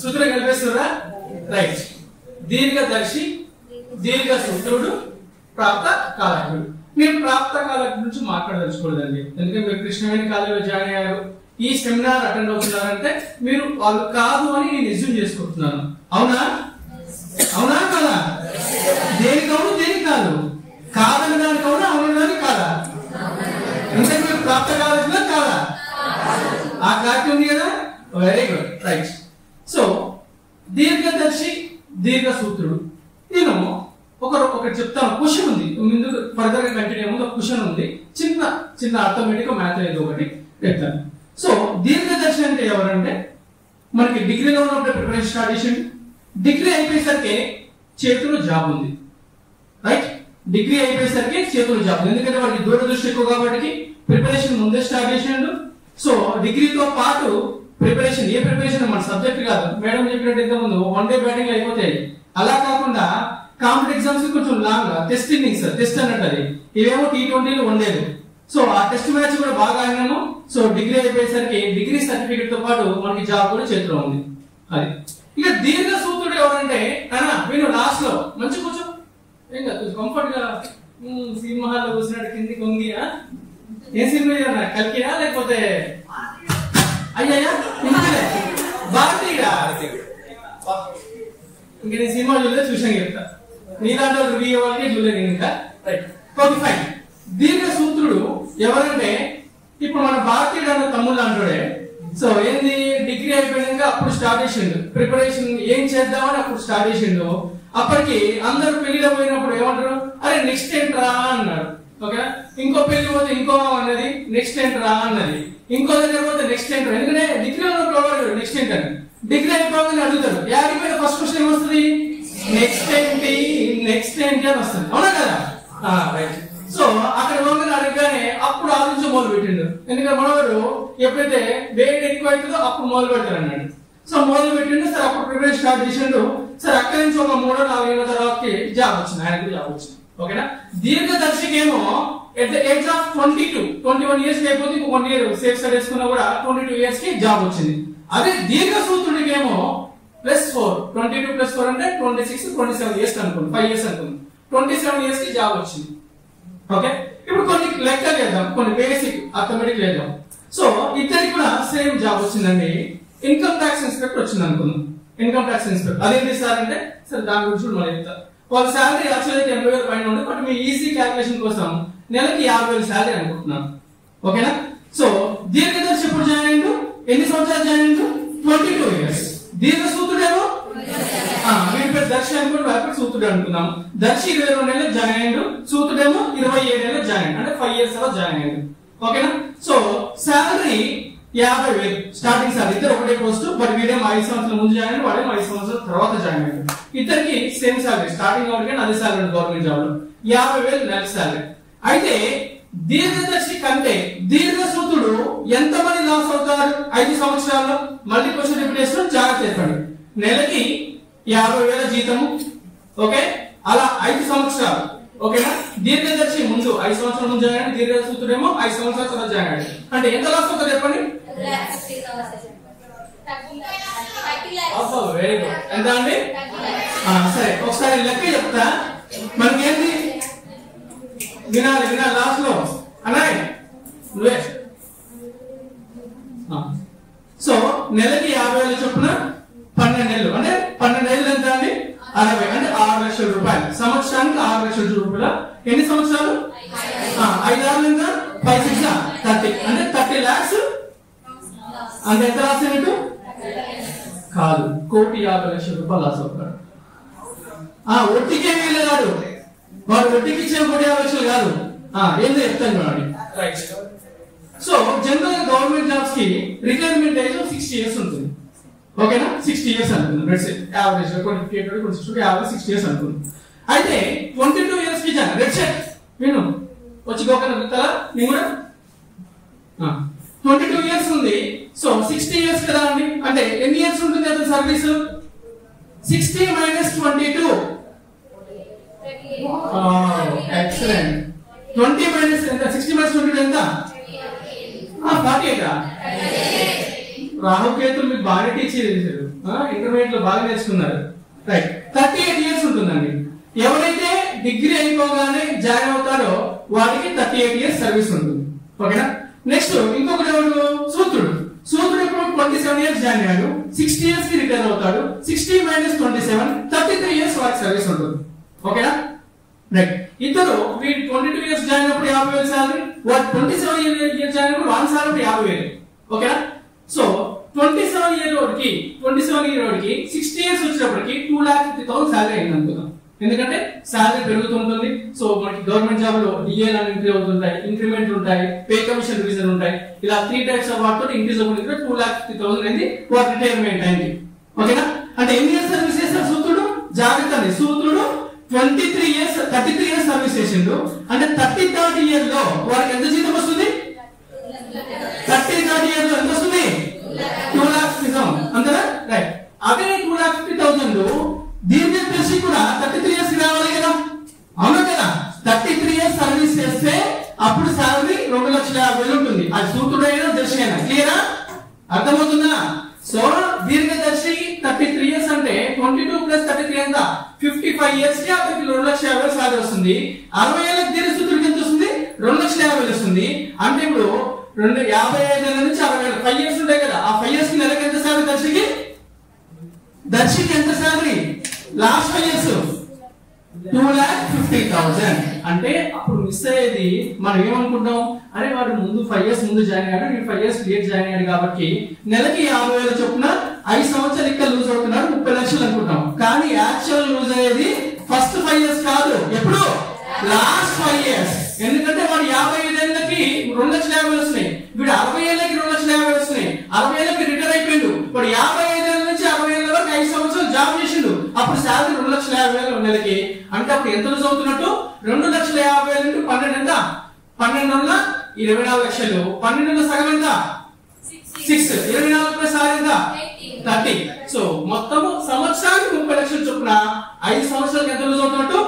సూత్రం కలిపేస్తారా? రైట్. దీర్ఘదర్శి, దీర్ఘసూత్రుడు, ప్రాప్త కాలకుడు. మీరు ప్రాప్త కాలకుడు నుంచి మాట్లాడదలుచుకోలేదండి. ఎందుకంటే మీరు కృష్ణవేణి కాలేజీలో జాయిన్ అయ్యారు, ఈ సెమినార్ అటెండ్ అవుతున్నారంటే మీరు వాళ్ళు కాదు అని నేను ఎస్యూమ్ చేసుకుంటున్నాను. అవునా? అవునా కాదా? దేనికి అవును దేనికి కాదు? కాదని దానికి అవునా, అవునడానికి కాదా? ఎందుకంటే మీరు ప్రాప్త కాలకుడా కాదా? ఆ క్లారిటీ ఉంది కదా? Very good. రైట్. సో దీర్ఘదర్శి, దీర్ఘసూత్రుడు. నేను ఒకటి చెప్తాను. క్వశ్చన్ ఉంది, ముందు ఫర్దర్ గా కంటిన్యూ ముందు క్వశ్చన్ ఉంది. చిన్న ఆటోమేటిక్ మ్యాథ్ అనేది ఒకటి చెప్తాను. సో దీర్ఘదర్శి అంటే ఎవరంటే మనకి డిగ్రీలో ఉన్నప్పుడు ప్రిపరేషన్ స్టార్ట్ చేసింది. డిగ్రీ అయిపోయేసరికి చేతిలో జాబ్ ఉంది. రైట్. డిగ్రీ అయిపోయేసరికి చేతిలో జాబ్ ఉంది. ఎందుకంటే వాడికి దూరదృష్టి ఎక్కువ కాబట్టి ప్రిపరేషన్ ముందే స్టార్ట్ చేసిండు. సో డిగ్రీతో పాటు ప్రిపరేషన్, ఏ ప్రిపరేషన్ మన సబ్జెక్ట్ కాదు, మేడం చెప్పినట్టు ఇంత ముందు 1 day బ్యాటింగ్ అయిపోతాయి. అలా కాకుండా కాంపిటేటివ్ ఎగ్జామ్స్ కొంచెం లాంగ్ టెస్ట్ ఇన్నింగ్స్ టెస్ట్ అన్నట్టు అది. ఇవేమో T20 ఉండేది. సో ఆ టెస్ట్ మ్యాచ్ కూడా బాగా ఆడినాము. సో డిగ్రీ అయిపోయేసరికి డిగ్రీ సర్టిఫికేట్ తో పాటు మనకి జాబ్ కూడా చేతిలో ఉంది. అది ఇక దీర్ఘ సూత్రుడు ఎవరంటే అన్నా వీళ్ళు లాస్ట్ లో మంచి కూర్చో ఏం కాదు కొంచెం కంఫర్ట్ గా సినిమా హాల్లో కూర్చున్నాడు కింది కొంగి. ఏ సినిమా కలికినా లేకపోతే అయ్యా భారతీయ ఇంక నేను సినిమా చూడలేదు చూసాను చెప్తా. నీలాంటి రివ్యూ వాళ్ళకి చూడలేదు ఇంకా. Right okay fine. దీర్ఘ సూత్రుడు ఎవరంటే ఇప్పుడు మన భారతీయుడు అన్న తమ్ముళ్ళు అంటాడే. సో ఏంది డిగ్రీ అయిపోయాక అప్పుడు స్టార్ట్ చేసిండు ప్రిపరేషన్ ఏం చేద్దామని అప్పుడు స్టార్ట్ చేసిండు. అప్పటికి అందరూ పెళ్లిలో పోయినప్పుడు ఏమంటారు అరే నెక్స్ట్ ఏంట్రా అన్నారు. ఓకేనా ఇంకో పెళ్లి పోతే ఇంకో అన్నది నెక్స్ట్ ఏంట్రా అన్నది. ఇంకో దగ్గర పోతే నెక్స్ట్ ఏంట్రా ఎందుకంటే డిగ్రీ ఉన్నప్పుడు నెక్స్ట్ ఏంటని డిగ్రీ అయిపోగానే అడుగుతారు. యాడిపోయిన ఫస్ట్ క్వశ్చన్ ఏమొస్తుంది నెక్స్ట్ ఏంటి నెక్స్ట్ ఏంటి అని వస్తుంది. అవునా కదా. రైట్. సో అక్కడ వంగని అడగగానే అప్పుడు ఆలోచించ మొదలు పెట్టిండు. ఎందుకంటే మనవాడు ఎప్పుడైతే వేడి ఎక్కువ అవుతుందో అప్పుడు మొదలు పెడతారు అన్నాడు. సో మొదలు పెట్టిండు. సరే అప్పుడు ప్రిపరేషన్ స్టార్ట్ చేసిండు. సరే అక్కడి నుంచి ఒక 3-4 ఏళ్ళ తర్వాతకి జాబ్ వచ్చింది. ఆయనకు జాబ్ వచ్చింది. ఓకేనా. దీర్ఘదర్శికి ఏమో at the age of 21 years అయిపోతే ఇంకో 1 ఇయర్ సేఫ్ సైడ్ వేసుకున్నా కూడా 22 ఇయర్స్ కి జాబ్ వచ్చింది. అదే దీర్ఘ సూత్రుడికి ఏమో +4 22 + 4 అంటే 26 27 ఇయర్స్ అనుకోండి 5 ఇయర్స్ అనుకోండి 27 ఇయర్స్ కి జాబ్ వచ్చింది. ఓకే ఇప్పుడు కొన్ని లెక్క చేద్దాం కొన్ని బేసిక్ అర్థమెటిక్ చేద్దాం. సో ఇద్దరికి కూడా సేమ్ జాబ్ వచ్చిందండి. ఇన్కమ్ ట్యాక్స్ ఇన్స్పెక్టర్ వచ్చింది అనుకుందాం. ఇన్కమ్ ట్యాక్స్ ఇన్స్పెక్టర్ అదేంటి సార్ అంటే సరే దాని గురించి కూడా మనం చెప్తా. వాళ్ళ శాలరీ యాక్చువల్లీ 80,000 పైన ఉంది. బట్ మీ ఈజీ క్యాల్కులేషన్ కోసం నెలకి 50,000 శాలరీ అనుకుంటున్నాం. ఓకేనా. సో దీర్ఘదర్శి ఎప్పుడు జాయిన్ అయ్యిండు ఎన్ని సంవత్సరాలు జాయిన్ అయ్యిండు 22 ఇయర్స్. దీర్ఘ సూత్రుడేమో వీడి పేరు దర్శి అనుకుంటే వారి పేరు సూత్రుడు అనుకున్నాం. దర్శి 22 నెలలు జాయిన్ అయ్యిండు. సూత్రుడేమో 27 నెలలు జాయిన్ అయ్యిండు. అంటే 5 ఇయర్స్ అలా జాయిన్ అయ్యిండు. ఓకేనా. సో శాలరీ 50,000 స్టార్టింగ్ సార్ ఇద్దరు ఒకటే పోస్ట్. బట్ వీడేమో 5 సంవత్సరాల ముందు జాయిన్ అయ్యాడు వాడేమో 5 సంవత్సరాల తర్వాత జాయిన్ అయ్యాడు. ఇద్దరికి సేమ్ సాలరీ స్టార్టింగ్ అవుట్ అదే సాలరీ గవర్నమెంట్ జాబ్ లో 50,000 నెల సాలరీ. అయితే దీర్ఘదర్శి కంటే దీర్ఘ సూత్రుడు ఎంత మంది లాస్ అవుతారు 5 సంవత్సరాల్లో మళ్ళీ క్వశ్చన్ రిపీట్ చేస్తున్నాం జాగ్రత్త చెప్పండి. నెలకి 50,000 జీతము. ఓకే అలా 5 సంవత్సరాలు. ఓకేనా. దీర్ఘదర్శి ముందు 5 సంవత్సరాల ముందు జాయిన్ అయ్యాడు. దీర్ఘ సూత్రుడేమో 5 సంవత్సరాల తర్వాత జాయిన్ అయ్యాడు. అంటే ఎంత లాస్ అవుతారు చెప్పండి. Very good. ఎంత అండి. సరే ఒకసారి లెక్క చెప్తా. మనకేంటి వినాలి లాస్ట్ లో అన్నాయి నువ్వే. సో నెలకి 50,000 చొప్పున 12 నెలలు అంటే 12 నెలలు ఎంత అండి 60 అంటే 6 లక్షల రూపాయలు. సంవత్సరానికి 6 లక్షల రూపాయలు. ఎన్ని సంవత్సరాలు 5 6 ఎంత 5 6 30 అంటే 30 lakhs. అంటే ఎంత లాస్ అయినట్టు కాదు 1,50,00,000 రూపాయలు లాస్ అవుతాడు. ఒట్టికే వీళ్ళగాడు వాడు ఒట్టికి ఇచ్చే 1,50,00,000 కాదు. ఏందో చెప్తాను చూడండి. Right. So general government jobs కి రిటైర్మెంట్ ఏజ్ 60 ఇయర్స్ ఉంటుంది. ఓకేనా 60 ఇయర్స్ అనుకుందాం. లెట్స్ సే యావరేజ్ 60 ఇయర్స్ అనుకుందాం. అయితే 22 ఇయర్స్ కి జాయిన్ లెట్స్ సే విను వచ్చి గోకన గుర్తాలా నేను కూడా 22 ఇయర్స్ ఉంది. సో 60 ఇయర్స్ కదా అండి. అంటే ఎన్ని ఇయర్స్ ఉంటుంది అతని సర్వీస్ 60 - 22 ఎక్సలెంట్. 20 - ఎంత 60 - 22 ఎంత 48. రాహుకేతులు మీకు బాగా టీచ్ చేశారు. ఇంటర్మీడియట్ లో బాగా నేర్చుకున్నారు. రైట్ 38 ఇయర్స్ ఉంటుందండి. ఎవరైతే డిగ్రీ అయిపోగానే జాయిన్ అవుతారో వాడికి 38 ఇయర్స్ సర్వీస్ ఉంటుంది. ఓకేనా. నెక్స్ట్ ఇంకొకటి ఎవరు సూత్రుడు. సూత్రుడు ఇప్పుడు 27 ఇయర్స్ జాయిన్ అయ్యాడు. 60 ఇయర్స్ కి రిటైర్ అవుతాడు. 60 - 27 33 ఇయర్స్ వాడికి సర్వీస్ ఉంటుంది. ఓకేనా. రైట్. ఇద్దరు వీడు 22 ఇయర్స్ జాయిన్ అయినప్పుడు 50,000 శాలరీ. వాడు 27 ఇయర్స్ జాయిన్ అయినప్పుడు వాన్ శాలరీ 50,000. ఓకేనా. సో 27 ఇయర్ వాడికి 60 ఇయర్స్ వచ్చినప్పటికి 2,50,000 శాలరీ అయింది అనుకుందాం. ఎందుకంటే శాలరీ పెరుగుతుంటుంది. సో మనకి గవర్నమెంట్ జాబ్ లో డిఏలు అని ఇంక్రీజ్ అవుతుంటాయి, ఇంక్రిమెంట్ ఉంటాయి, పే కమిషన్ రివిజన్ ఉంటాయి. ఇలా 3 టైప్స్ ఆఫ్ వాటితో ఇంక్రీజ్ అవుతుంది. 2,50,000 అయింది వాడు రిటైర్మెంట్ అయింది. ఓకేనా. అంటే ఎన్ని ఇయర్స్ సర్వీస్ చేస్తారు సూత్రుడు జాగ్రత్త అండి. సూత్రుడు 33 ఇయర్స్ సర్వీస్ చేసిండు. అంటే 33rd ఇయర్ లో వాడికి ఎంత జీతం వస్తుంది 33rd ఇయర్ లో ఎంత వస్తుంది 2,50,000 అంతేనా. రైట్. అదే 2,50,000 దీర్ఘదర్శి కూడా 33 ఇయర్స్ రావాలి అర్థమవుతుందా? సో దీర్ఘదర్శికి 33 ఇయర్స్ అంటే 22 + 33 ఎంత 55 ఇయర్స్ కి అతనికి 2,50,000 సాలరీ వస్తుంది. 60 ఏళ్ళకి దీర్ఘసూత్రుడికి ఎంత వస్తుంది? 2,50,000 వస్తుంది. అంటే ఇప్పుడు 55 ఏళ్ళ నుంచి 60 ఏళ్ళు 5 ఇయర్స్ ఉంటాయి కదా, ఆ 5 ఇయర్స్ కి నెలకి ఎంత సాలరీ దర్శికి ఎంత సాలరీ లాస్ట్ 5 ఇయర్స్ 2,50,000. అంటే అప్పుడు మిస్ అయ్యేది మనం ఏమనుకుంటాం, అరే వాడు ముందు 5 ఇయర్స్ ముందు జాయిన్ అయ్యాడు, నేను 5 ఇయర్స్ లేట్ జాయిన్ అయ్యాడు కాబట్టి నెలకి 50,000 చొప్పున 5 సంవత్సరాలు ఇక్కడ లూజ్ అవుతున్నాడు 30 లక్షలు అనుకుంటాం. కానీ యాక్చువల్ లూజ్ అయ్యేది ఫస్ట్ 5 ఇయర్స్ కాదు, ఎప్పుడు లాస్ట్ 5 ఇయర్స్. ఎందుకంటే వాడు 55 ఏళ్ళకి 2,50,000 వస్తున్నాయి, వీడు 60 ఏళ్ళకి 2,50,000 వస్తున్నాయి. 60 ఏళ్ళకి రిటైర్ అయిపోయిండు, వాడు 55 ఏళ్ళ నుంచి 60 ఏళ్ళ వరకు 5 సంవత్సరాలు జాబ్ చేసిండు, అప్పుడు శాలరీ 2,50,000 నెలకి. అంటే అప్పుడు ఎంత లూజ్ అవుతున్నట్టు 2,50,000 × 12 ఎంత 12 నెలల 24 లక్షలు, 12 నెలల సగం ఎంత 6, 24 ప్లస్ 6 ఎంత 30. సో మొత్తము సంవత్సరానికి 30 లక్షలు చొప్పున 5 సంవత్సరాలకు ఎంత లూజ్ అవుతున్నట్టు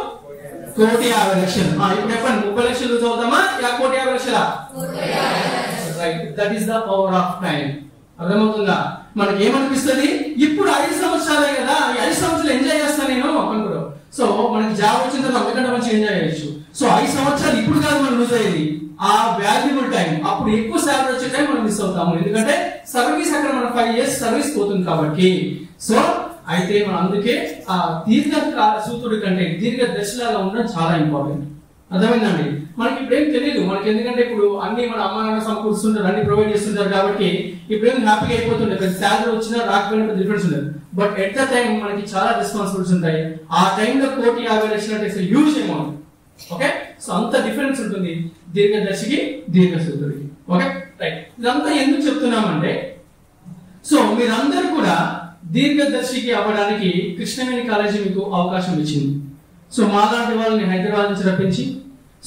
1,50,00,000. ఇప్పుడు చెప్పండి 30 లక్షలు లూజ్ అవుతామా 1,50,00,000? Right, that is the power of time. అర్థమవుతుందా? మనకి ఏమనిపిస్తుంది, ఇప్పుడు 5 సంవత్సరాలే కదా, ఈ 5 సంవత్సరాలు ఎంజాయ్ చేస్తాను నేను అనుకోడు. సో మనకి జాబ్ వచ్చిన తర్వాత అంతకంటే మంచి ఎంజాయ్ చేయొచ్చు. సో 5 సంవత్సరాలు ఇప్పుడు కాదు మనం లూజ్ అయ్యేది, ఆ వాల్యుబుల్ టైం, అప్పుడు ఎక్కువ శాలరీ వచ్చే టైం మనం మిస్ అవుతాము. ఎందుకంటే సర్వీస్ అక్కడ మన 5 ఇయర్స్ సర్వీస్ పోతుంది కాబట్టి. సో అయితే మనం అందుకే ఆ సూత్రుడి కంటే దీర్ఘదర్శిలాగా ఉండడం చాలా ఇంపార్టెంట్. అర్థమైందండి? మనకి ఇప్పుడు ఏం తెలియదు మనకి, ఎందుకంటే ఇప్పుడు అన్ని మన అమ్మ నాన్న సమకూరుస్తుంటారు, అన్ని ప్రొవైడ్ చేస్తుంటారు కాబట్టి ఇప్పుడు ఏం హ్యాపీగా అయిపోతుండే, పెద్ద శాలరీ వచ్చినా రాకపోయినా పెద్ద డిఫరెన్స్ ఉండదు. బట్ ఎట్ ద టైం మనకి చాలా రెస్పాన్సిబిలిటీస్ ఉంటాయి. ఆ టైంలో 1,50,00,000 అంటే హ్యూజ్ అమౌంట్. ఓకే, సో అంత డిఫరెన్స్ ఉంటుంది దీర్ఘదర్శికి దీర్ఘసూత్రుడికి. ఓకే రైట్, ఇదంతా ఎందుకు చెప్తున్నామంటే, సో మీరందరూ కూడా దీర్ఘదర్శికి అవ్వడానికి కృష్ణవేణి కాలేజీ మీకు అవకాశం ఇచ్చింది. సో మాలాంటి వాళ్ళని హైదరాబాద్ నుంచి రప్పించి,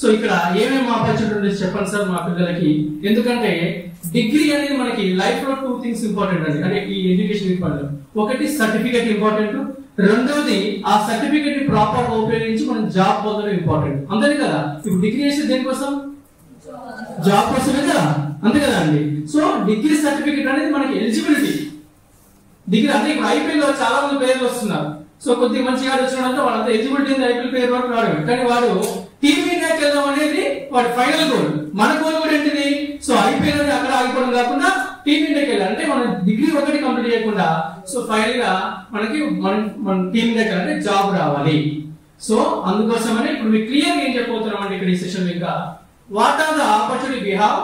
సో ఇక్కడ ఏమేమి ఆపర్చునిటీ చెప్పండి సార్ మా పిల్లలకి. ఎందుకంటే డిగ్రీ అనేది మనకి లైఫ్ లో 2 థింగ్స్ ఇంపార్టెంట్ అండి, అంటే ఈ ఎడ్యుకేషన్ ఇంపార్టెంట్. ఒకటి సర్టిఫికేట్ ఇంపార్టెంట్, రెండోది ఆ సర్టిఫికేట్ ని ప్రాపర్ గా ఉపయోగించి మనం జాబ్ పొందడం ఇంపార్టెంట్. అంతే కదా? ఇప్పుడు డిగ్రీ చేసేది దేనికోసం? జాబ్ కోసమే కదా, అంతే కదా అండి? సో డిగ్రీ సర్టిఫికేట్ అనేది మనకి ఎలిజిబిలిటీ. డిగ్రీ అంటే ఇప్పుడు ఐపీఎల్ లో చాలా మంది ప్లేయర్లు వస్తున్నారు. సో కొద్దిగా మంచిగా వచ్చినంటే వాళ్ళంతా ఎలిజిబిలిటీ ఉంది ఐపీఎల్ ప్లేయర్ వరకు రాడు, కానీ వాడు టీమ్ ఇండియాకి వెళ్దాం అనేది వాడి ఫైనల్ గోల్. మన గోల్ కూడా ఏంటిది? సో ఐపీఎల్ అనేది అక్కడ ఆగిపోవడం కాకుండా టీమ్ ఇండియాకి వెళ్ళాలి. అంటే మనం డిగ్రీ ఒకటి కంప్లీట్ చేయకుండా సో ఫైనల్ గా మనకి మన టీమ్ ఇండియాకి అంటే జాబ్ రావాలి. సో అందుకోసమని ఇప్పుడు మీకు క్లియర్ ఏం చెప్పబోతున్నాం అంటే ఇక్కడ ఈ సెషన్ ఇంకా what are the opportunity we have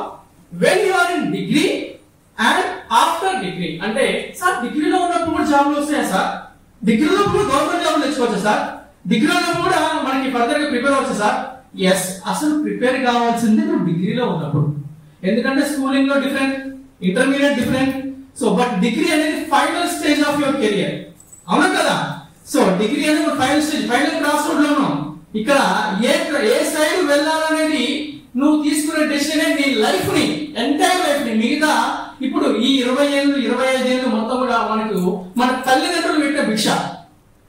when you are in degree and after degree. అంటే సార్ డిగ్రీలో ఉన్నప్పుడు కూడా జాబ్లు వస్తాయా సార్? డిగ్రీలో కూడా గవర్నమెంట్ జాబ్ తెచ్చుకోవచ్చా సార్? డిగ్రీలో కూడా మనకి ఫర్దర్ గా ప్రిపేర్ అవ్వచ్చు సార్? ఎస్, అసలు ప్రిపేర్ కావాల్సింది నువ్వు డిగ్రీలో ఉన్నప్పుడు. ఎందుకంటే స్కూలింగ్ లో different, intermediate different. So but degree అనేది final stage of your career, అవునా కదా? సో డిగ్రీ అనేది final stage, final cross road లో ఉన్నాం. ఇక్కడ ఏ సైడ్ వెళ్ళాలనేది నువ్వు తీసుకునే డెసిషన్ నీ లైఫ్ ని, ఎంటైర్ లైఫ్ ని, మిగతా ఇప్పుడు ఈ 20 ఏళ్ళు 25 ఏళ్ళు మొత్తం కూడా మనకు మన తల్లిదండ్రులు పెట్టిన భిక్ష.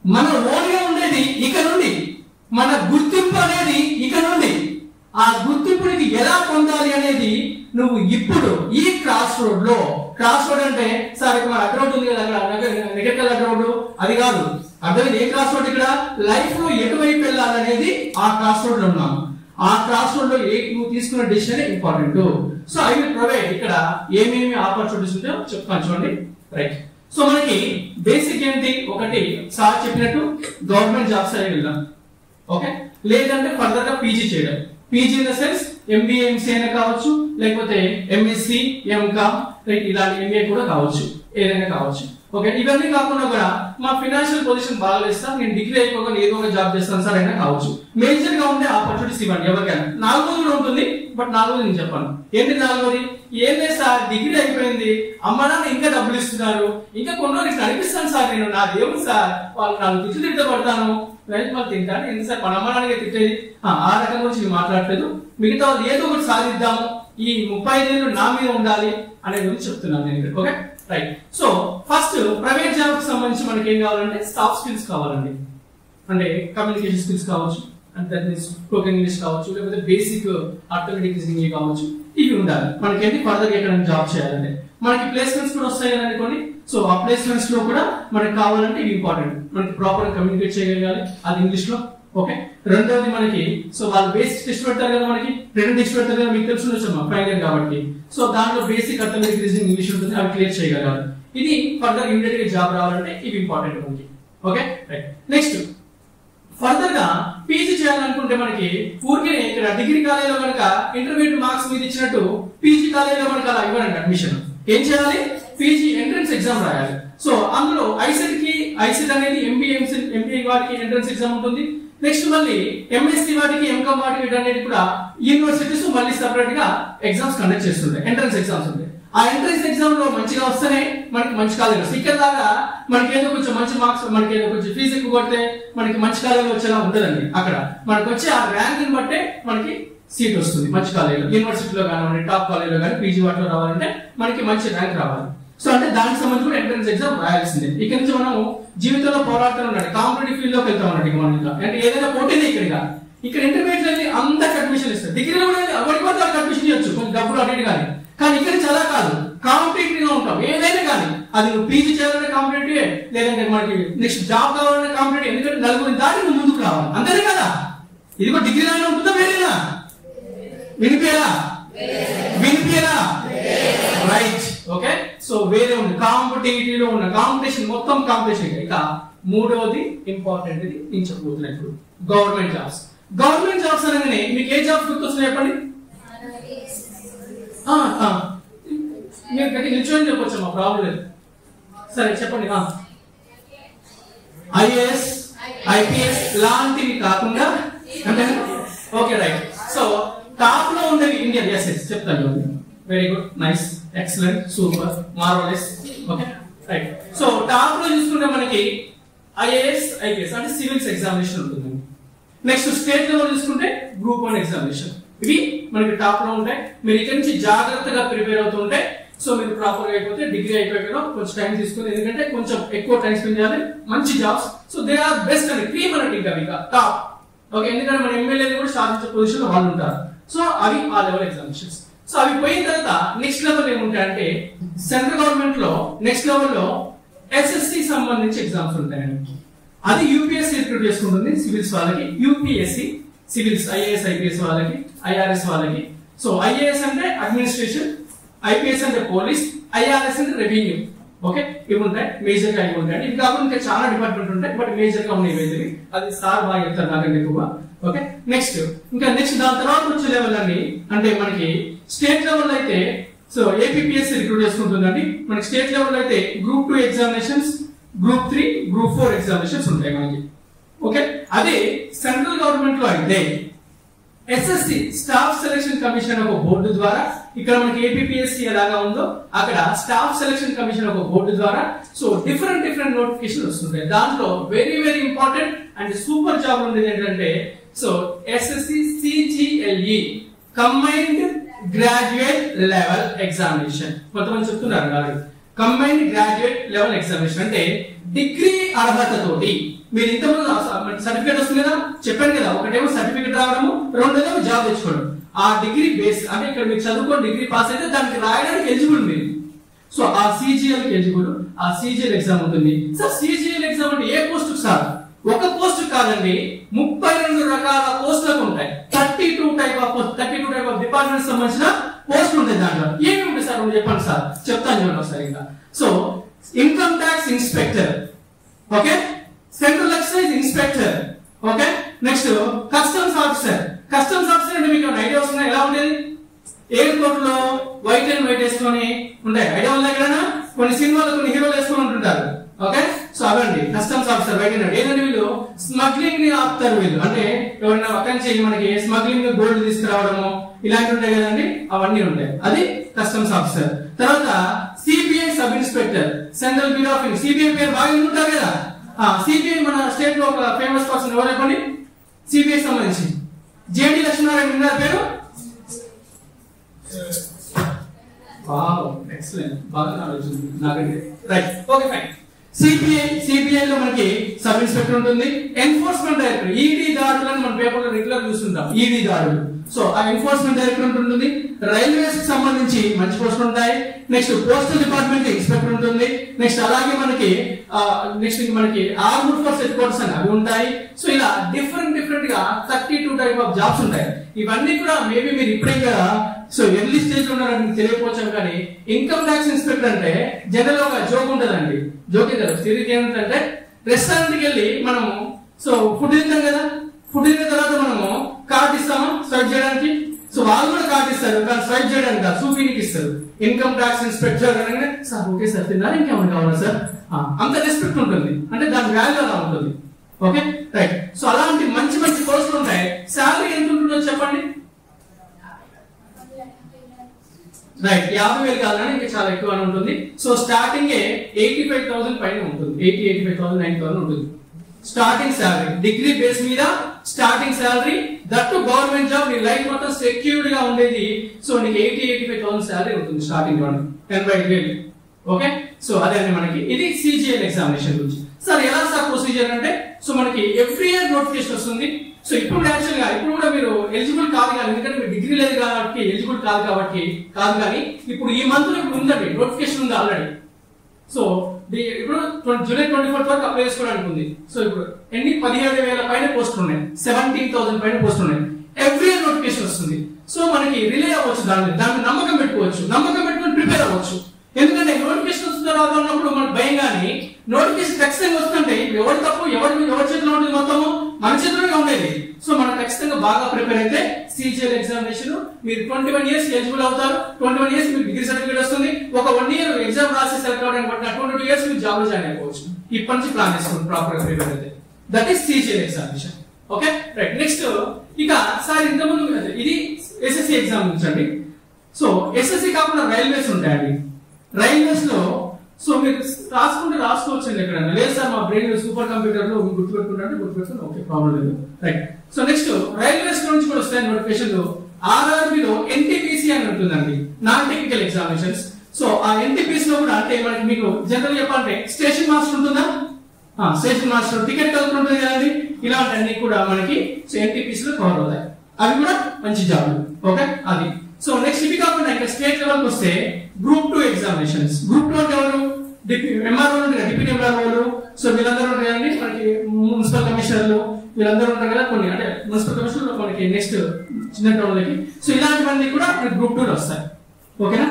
మన ఓన్గా ఉండేది ఇక నుండి, మన గుర్తింపు అనేది ఇక నుండి. ఆ గుర్తింపునికి ఎలా పొందాలి అనేది నువ్వు ఇప్పుడు ఈ క్రాస్ రోడ్ లో, క్రాస్ రోడ్ అంటే సార్ ఇక్కడ అడ్డ రోడ్ ఉంది కదా, అక్కడ నెగటివ్ అడ్డ రోడ్ అది కాదు. అర్థమైంది? ఏ క్రాస్ రోడ్? ఇక్కడ లైఫ్ లో ఎటువైపు వెళ్ళాలనేది ఆ క్రాస్ రోడ్ లో ఉన్నాం. ఆ క్రాస్ రోడ్ లో నువ్వు తీసుకున్న decision important. So I will provide ఇక్కడ ఏమేమి ఆపర్చునిటీస్ ఉంటాయో చెప్తాను చూడండి. రైట్, సో మనకి బేసిక్ ఏంటి? ఒకటి సార్ చెప్పినట్టు గవర్నమెంట్ జాబ్స్ అని వెళ్దాం. ఓకే, లేదంటే ఫర్దర్ గా పీజీ చేయడం. PG in the sense MBA MC అయినా కావచ్చు, లేకపోతే ఎంఎస్సి ఎంకామ్ ఇలాంటి ఎంబీఏ కూడా కావచ్చు, ఏదైనా కావచ్చు. ఓకే, ఇవన్నీ కాకుండా కూడా మా ఫైనాన్షియల్ పొజిషన్ బాగాలేదు సార్, నేను డిగ్రీ అయిపోకుండా ఏదో ఒక జాబ్ చేస్తాను సార్ అయినా కావచ్చు. మేజర్ గా ఉండే ఆపర్చునిటీస్ ఇవ్వండి ఎవరికైనా. 4 కూడా ఉంటుంది, బట్ 4 నేను చెప్పాను. ఏంటి 4? ఏం లేదు సార్, డిగ్రీ అయిపోయింది, అమ్మ నాన్న ఇంకా డబ్బులు ఇస్తున్నారు, ఇంకా కొన్ని రోజులు నడిపిస్తాను సార్, నేను నా దేవుడు సార్, వాళ్ళు నాకు తిట్లు తిట్టబడతాను, రైతు వాళ్ళు తింటాను, ఎందుకు సార్ మన అమ్మ నాన్నగా తిట్టేది. ఆ రకం గురించి నేను మాట్లాడలేదు. మిగతా వాళ్ళు ఏదో ఒకటి సాధిద్దాము, ఈ 35 ఏళ్ళు నా మీద ఉండాలి అనే గురించి చెప్తున్నాను నేను ఇక్కడ. Okay right, so first private job కి సంబంధించి మనకి ఏం కావాలంటే సాఫ్ట్ స్కిల్స్ కావాలండి. అంటే కమ్యూనికేషన్ స్కిల్స్ కావచ్చు, అంటే స్పోకెన్ ఇంగ్లీష్ కావచ్చు, లేకపోతే బేసిక్ ఆటోమేటిక్ రీజనింగ్ కావచ్చు. ఇవి ఉండాలి మనకేంటి ఫర్దర్ ఎక్కడ జాబ్ చేయాలంటే. మనకి ప్లేస్మెంట్స్ కూడా వస్తాయి కదండి కొన్ని. సో ఆ ప్లేస్మెంట్స్ లో కూడా మనకి కావాలంటే ఇవి ఇంపార్టెంట్. మనకి ప్రాపర్ కమ్యూనికేట్ చేయగలగాలి అది ఇంగ్లీష్ లో. ఓకే, రెండోది మనకి సో వాళ్ళు బేసిక్ టెస్ట్ పెడతారు కదా, మనకి రిటన్ టెస్ట్ పెడతారు కదా, మీకు తెలుసు ఫైనల్ ఇయర్ కాబట్టి. సో దాంట్లో బేసిక్ అర్థమెటిక్ రీజనింగ్ ఇంగ్లీష్ ఉంటుంది, అవి క్లియర్ చేయగలగాలి. ఇది ఫర్దర్ ఇమిడియట్ గా జాబ్ రావాలంటే ఇవి ఇంపార్టెంట్ మనకి. Okay right. నెక్స్ట్ ఫర్దర్ గా పీజీ చేయాలనుకుంటే మనకి ఊరికే ఇక్కడ డిగ్రీ కాలేజీలో కనుక ఇంటర్మీడియట్ మార్క్స్ మీద ఇచ్చినట్టు పీజీ కాలేజీలో మనకి అలా ఇవ్వరండి అడ్మిషన్. ఏం చేయాలి? పీజీ ఎంట్రన్స్ ఎగ్జామ్ రాయాలి. సో అందులో ఐసెట్ అనేది ఎంబీఏ వాటికి ఎంట్రన్స్ ఎగ్జామ్ ఉంటుంది. నెక్స్ట్ మళ్ళీ ఎంఎస్సీ వాటికి ఎంకామ్ వాటికి వీటన్నిటి కూడా యూనివర్సిటీస్ మళ్ళీ సెపరేట్ గా ఎగ్జామ్స్ కండక్ట్ చేస్తుంటాయి, ఎంట్రన్స్ ఎగ్జామ్స్ ఉంటాయి. ఆ ఎంట్రన్స్ ఎగ్జామ్ లో మంచిగా వస్తేనే మనకి మంచి కాలేజ్ వస్తుంది. ఇక్కడ దాకా మనకి ఏదో కొంచెం మంచి మార్క్స్, మనకి ఏదో కొంచెం ఫీజు ఎక్కువ కొడితే మనకి మంచి కాలేజ్ వచ్చేలా ఉంటుందండి. అక్కడ మనకి వచ్చే ఆ ర్యాంక్ ని బట్టే మనకి సీట్ వస్తుంది మంచి కాలేజీలో, యూనివర్సిటీలో కానివ్వండి, టాప్ కాలేజీలో కానీ పీజీ వాటిలో రావాలంటే మనకి మంచి ర్యాంక్ రావాలి. సో అంటే దానికి సంబంధించి కూడా ఎంట్రన్స్ ఎగ్జామ్ రాయాల్సిందే. ఇక్కడ నుంచి మనం జీవితంలో పోరాడుతూనే ఉండాలి, కాంపిటేటివ్ ఫీల్డ్ లోకి వెళ్తాం అన్నట్టు. మనం అంటే ఏదైనా పోటీనే ఇక్కడ ఇంటర్మీడియట్ అనేది అందరికి అడ్మిషన్ ఇస్తారు. డిగ్రీలో కూడా ఎవరికి పడితే వాళ్ళకి అడ్మిషన్ ఇవ్వచ్చు, కొంచెం డబ్బులు అటు కానీ ఇక్కడ చాలా కాదు, కాంపిటేటివ్ గా ఉంటాం ఏదైనా కానీ. అది నువ్వు పీజీ చేయాలంటే కాంపిటేటివ్, లేదంటే మనకి నెక్స్ట్ జాబ్ కావాలంటే కాంపిటేటివ్. ఎందుకంటే నలుగురిని దాటి నువ్వు ముందుకు రావాలి, అంతేనే కదా. ఇది కూడా డిగ్రీ లాగా ఉంటుందా వేరేనా? వినిపియరా? రైట్. ఓకే, సో వేరే ఉంది, కాంపిటేటివ్ లో ఉన్న కాంపిటీషన్, మొత్తం కాంపిటీషన్. ఇక మూడవది ఇంపార్టెంట్ ఇది నేను చెప్పబోతున్నా ఇప్పుడు, గవర్నమెంట్ జాబ్స్. గవర్నమెంట్ జాబ్స్ అనగానే మీకు ఏ జాబ్స్ గుర్తొస్తున్నాయి చెప్పండి? మీరు గట్టి నిల్చొని చెప్పొచ్చు, మా ప్రాబ్లం లేదు. సరే చెప్పండి. ఐఏఎస్, ఐపీఎస్ లాంటివి కాకుండా అంటే ఓకే రైట్. సో టాప్ లో ఉండేవి ఇండియన్. ఎస్ చెప్తాను. Very good, nice, excellent, super, marvellous. Okay right. So top లో చూసుకుంటే మనకి ఐఏఎస్, ఐపీఎస్ అంటే సివిల్స్ ఎగ్జామినేషన్ ఉంటుంది. నెక్స్ట్ స్టేట్ లెవెల్ చూసుకుంటే గ్రూప్ 1 ఎగ్జామినేషన్. ఇవి మనకి టాప్ లో ఉంటాయి. మీరు ఇక్కడ నుంచి జాగ్రత్తగా ప్రిపేర్ అవుతూ ఉంటే సో మీరు ప్రాపర్ గా అయిపోతే డిగ్రీ అయిపోయాక కొంచెం టైం తీసుకుని, ఎందుకంటే కొంచెం ఎక్కువ టైం స్పెండ్ చేయాలి. మంచి jobs, so they are best అని క్రీమ్ అన్నట్టు ఇంకా టాప్. ఓకే, ఎందుకంటే మన ఎమ్మెల్యేలు కూడా సాధించే పొజిషన్ లో వాళ్ళు ఉంటారు. సో అవి ఆ లెవెల్ ఎగ్జామినేషన్స్. సో అవి పోయిన తర్వాత నెక్స్ట్ లెవెల్ ఏముంటాయంటే సెంట్రల్ గవర్నమెంట్ లో నెక్స్ట్ లెవెల్ లో ఎస్ఎస్సి సంబంధించి ఎగ్జామ్స్ ఉంటాయండి. అది యూపీఎస్సీ రిక్రూట్ చేసుకుంటుంది సివిల్స్ వాళ్ళకి, యూపీఎస్సీ సివిల్స్ ఐఏఎస్ ఐపీఎస్ వాళ్ళకి, ఐఆర్ఎస్ వాళ్ళకి. సో ఐఏఎస్ అంటే అడ్మినిస్ట్రేషన్, ఐపీఎస్ అంటే పోలీస్, ఐఆర్ఎస్ అంటే రెవెన్యూ. ఓకే, ఇవి ఉంటాయి మేజర్ గా. ఇవి ఉంటాయి. ఇవి కాకుండా ఇంకా చాలా డిపార్ట్మెంట్ ఉంటాయి, బట్ మేజర్ గా ఉన్నాయి. అది సార్ బాగా చెప్తారు నాకంటే ఎక్కువ. ఓకే, నెక్స్ట్ దాని తర్వాత వచ్చే లెవెల్ అన్ని అంటే మనకి స్టేట్ లెవెల్ అయితే సో ఏపీపీఎస్సీ రిక్రూట్ చేసుకుంటుందండి. మనకి స్టేట్ లెవెల్ అయితే group 2 examinations, group 3, group 4 examinations ఉంటాయి మనకి. ఓకే, అదే సెంట్రల్ గవర్నమెంట్ లో అయితే ఎస్ఎస్సి స్టాఫ్ సెలక్షన్ కమిషన్ ఒక బోర్డు ద్వారా, ఇక్కడ మనకి ఏపీపీఎస్సీ ఎలాగా ఉందో అక్కడ స్టాఫ్ సెలక్షన్ కమిషన్ ఒక బోర్డు ద్వారా సో డిఫరెంట్ నోటిఫికేషన్ వస్తుంటాయి. దాంట్లో very important and super job ఉండేది ఏంటంటే so SSC సిజిఎల్ఈ combined graduate level examination. కొంతమంది చెప్తున్నారు కాదు, కంబైన్డ్ గ్రాడ్యుయేట్ లెవెల్ ఎగ్జామినేషన్ అంటే డిగ్రీ అర్హతతోటి మీరు ఇంతకుముందు సర్టిఫికేట్ వస్తుంది కదా, చెప్పాను కదా, ఒకటేమో సర్టిఫికేట్ రావడము, రెండోదేమో జాబ్ తెచ్చుకోవడం. ఆ డిగ్రీ బేస్ అంటే ఇక్కడ మీరు చదువుకొని డిగ్రీ పాస్ అయితే దానికి రాయడానికి ఎలిజిబుల్ మీరు. సో ఆ సిజిఎల్ కి ఎలిజిబుల్, ఆ సిజిఎల్ ఎగ్జామ్ ఉంటుంది. సార్ సిజిఎల్ ఎగ్జామ్ అంటే ఏ పోస్ట్ సార్? ఒక పోస్ట్ కాదండి, 32 రకాల పోస్టులకు ఉంటాయి. 32 టైప్ ఆఫ్ డిపార్ట్మెంట్ సంబంధించిన పోస్ట్ ఉంటాయి. దాంట్లో ఏమి ఉంటాయి సార్ చెప్పండి సార్? చెప్తాను చూడండి ఒకసారి. ఇంకా so income tax inspector, okay, central excise inspector, okay, next customs officer. Customs officer అంటే మీకు ఐడియా వస్తుందా ఎలా ఉండేది? ఎయిర్పోర్ట్ లో వైట్ అండ్ వైట్ వేసుకొని ఉంటాయి, ఐడియా ఉందా? ఎక్కడైనా కొన్ని సినిమాలు కొన్ని హీరోలు వేసుకొని ఉంటుంటారు. ఓకే, సో అవండి customs officer white and white. ఏంటంటే వీళ్ళు స్మగ్లింగ్ ని ఆపుతారు. వీళ్ళు అంటే ఎవరైనా అక్కడి నుంచి మనకి స్మగ్లింగ్ గోల్డ్ తీసుకురావడము ఇలాంటి ఉంటాయి కదండి, అవన్నీ ఉంటాయి. అది కస్టమ్స్ ఆఫీసర్. తర్వాత CBI sub inspector, central bureau of income. CBI పేరు బాగా ఉంటారు కదా. సిబిఐ మన స్టేట్ లో ఒక ఫేమస్ పర్సన్ ఎవరు చెప్పండి? సిబిఐ సంబంధించి జేడి లక్ష్మీనారాయణ విన్నారు పేరు? వావ్, ఎక్సలెంట్, బాగా నాలెడ్జ్ ఉంది నాకంటే. Right, okay fine. సిబిఐ లో మనకి సబ్ ఇన్స్పెక్టర్ ఉంటుంది. ఎన్ఫోర్స్మెంట్ డైరెక్టర్, ఈడీ దాడులను మన పేపర్లో రెగ్యులర్ చూస్తుంటాం, ఈడీ దాడులు. సో ఆ ఎన్ఫోర్స్మెంట్ డైరెక్టర్ ఉంటుంది. రైల్వేస్ కి సంబంధించి మంచి పోస్టులు ఉంటాయి. నెక్స్ట్ పోస్టల్ డిపార్ట్మెంట్ ఇన్స్పెక్టర్ ఉంటుంది. నెక్స్ట్ అలాగే మనకి ఆర్మ్డ్ ఫోర్స్ హెడ్ క్వార్టర్స్ అని అవి ఉంటాయి. సో ఇలా డిఫరెంట్ గా 32 టైప్ ఆఫ్ జాబ్స్ ఉంటాయి. ఇవన్నీ కూడా మేబీ మీరు ఇప్పుడే కదా సో ఎర్లీ స్టేజ్ లో ఉన్నారని మీకు తెలియకపోవచ్చు, కానీ ఇన్కమ్ ట్యాక్స్ ఇన్స్పెక్టర్ అంటే జనరల్ ఒక జోక్ ఉంటదండి. జోక్ కదా, తిరిగి ఏమంటే రెస్టారెంట్ కి వెళ్ళి మనము సో ఫుడ్ తింటాం కదా, ఫుడ్ తిన్న తర్వాత మనము కార్డ్ ఇస్తామా స్వైప్ చేయడానికి. సో వాళ్ళు కూడా కార్డ్ ఇస్తారు, కానీ స్వైప్ చేయడానికి కాదు, చూపీనికి ఇస్తారు. ఇన్కమ్ ట్యాక్స్ ఇన్స్పెక్టర్ అనగానే సార్ ఓకే సార్ తిన్నారు, ఇంకేమైనా కావాలా సార్, అంత రెస్పెక్ట్ ఉంటుంది, అంటే దాని వాల్యూ అలా ఉంటుంది. Okay right. సో అలాంటి మంచి పోస్టులు ఉంటాయి. శాలరీ ఎంత ఉంటుందో చెప్పండి. రైట్, 50,000 కావాలని ఇంకా చాలా ఎక్కువ ఉంటుంది. సో స్టార్టింగ్ 85,000 పైన ఉంటుంది, 85,000 90,000 ఉంటుంది స్టార్టింగ్ శాలరీ. డిగ్రీ బేస్ మీద starting salary, that to government job, నీ లైఫ్ మొత్తం సెక్యూర్డ్ గా ఉండేది. సో నీకు 85,000 శాలరీ ఉంటుంది స్టార్టింగ్ లో 85,000. ఓకే, సో అదే మనకి ఇది సిజిఎల్ ఎగ్జామినేషన్ గురించి. సార్ ఎలా సార్ ప్రొసీజర్ అంటే, సో మనకి ఎవ్రీ ఇయర్ నోటిఫికేషన్ వస్తుంది. సో ఇప్పుడు యాక్చువల్ గా ఇప్పుడు కూడా మీరు ఎలిజిబుల్ కాదు కానీ, ఎందుకంటే మీరు డిగ్రీ లేదు కాబట్టి ఎలిజిబుల్ కాదు కానీ ఇప్పుడు ఈ మంత్ లో ఇప్పుడు ఉందండి, నోటిఫికేషన్ ఉంది ఆల్రెడీ. సో ఇప్పుడు జూలై 24 వరకు అప్లై చేసుకోవడానికి ఉంది. సో ఇప్పుడు ఎన్ని 17,000 పైన పోస్టులు ఉన్నాయి, 17,000 పైన పోస్టులు ఉన్నాయి. ఎవ్రీ ఇయర్ నోటిఫికేషన్ వస్తుంది. సో మనకి రిలే అవ్వచ్చు, దాన్ని నమ్మకం పెట్టుకోవచ్చు, నమ్మకం పెట్టుకుని ప్రిపేర్ అవ్వచ్చు. ఎందుకంటే నోటిఫికేషన్ వస్తున్న తర్వాత ఉన్నప్పుడు మనకు భయం, కానీ నోటిఫికేషన్ ఖచ్చితంగా వస్తుంటే ఎవరి తప్పు ఎవరి చేతిలో ఉంటుంది, మొత్తము మన చేతిలోనే ఉండేది. సో మనం ఖచ్చితంగా బాగా ప్రిపేర్ అయితే సిజిఎల్ ఎగ్జామినేషన్ మీరు 21 ఇయర్స్ ఎలిజిబుల్ అవుతారు. 21 ఇయర్స్ మీకు డిగ్రీ సర్టిఫికేట్ వస్తుంది. ఒక 1 ఇయర్ ఎగ్జామ్ రాసి సెలెక్ట్ అవ్వడానికి పట్టిన 22 ఇయర్స్ మీరు జాబ్ లో జాయిన్ అయిపోవచ్చు. ఇప్పటి నుంచి ప్లాన్ చేసుకోండి ప్రాపర్ గా ప్రిపేర్ అయితే. That is CGL examination. Okay right. Next ఇక సార్ ఇంతకుముందు ఇది ఎస్ఎస్సి ఎగ్జామ్ నుంచి అండి. సో ఎస్ఎస్సి కాకుండా రైల్వేస్ ఉంటాయండి. రైల్వేస్ లో సో మీరు రాసుకోవచ్చు ఎక్కడైనా. లేదు సార్ మా బ్రెయిన్ సూపర్ కంప్యూటర్ లో గుర్తుపెట్టుకుంటే ఓకే ప్రాబ్లం లేదు. రైట్. సో నెక్స్ట్ రైల్వేస్ నుంచి కూడా వస్తాయి నోటిఫికేషన్లు. ఆర్ఆర్బి లో ఎన్టీపీసీ అని ఉంటుందండి, నాన్ టెక్నికల్ ఎగ్జామినేషన్స్. సో ఆ ఎన్టీపీసీ లో కూడా అంటే మనకి మీకు జనరల్ చెప్పాలంటే స్టేషన్ మాస్టర్ ఉంటుందా, స్టేషన్ మాస్టర్, టికెట్ కలెక్టర్ ఉంటుంది కదండి, ఇలాంటివన్నీ కూడా మనకి ఎన్టీపీసీ లో కవర్ అవుతాయి. అవి కూడా మంచి జాబ్లు. ఓకే అది. సో నెక్స్ట్ ఇవి కాకుండా ఇంకా స్టేట్ లెవెల్ కి వస్తే గ్రూప్ 2 ఎగ్జామినేషన్స్. గ్రూప్ 2 అంటే ఎవరు, ఎంఆర్ఓ ఉంటారు, డిప్యూటీ ఎంఆర్ఓలు. సో వీళ్ళందరూ ఉంటారు కదండి, మనకి మున్సిపల్ కమిషనర్లు వీళ్ళందరూ ఉంటారు కదా, కొన్ని అంటే మున్సిపల్ కమిషనర్లు మనకి నెక్స్ట్ చిన్న టౌన్లకి. సో ఇలాంటివన్నీ కూడా గ్రూప్ 2 లో వస్తాయి. ఓకేనా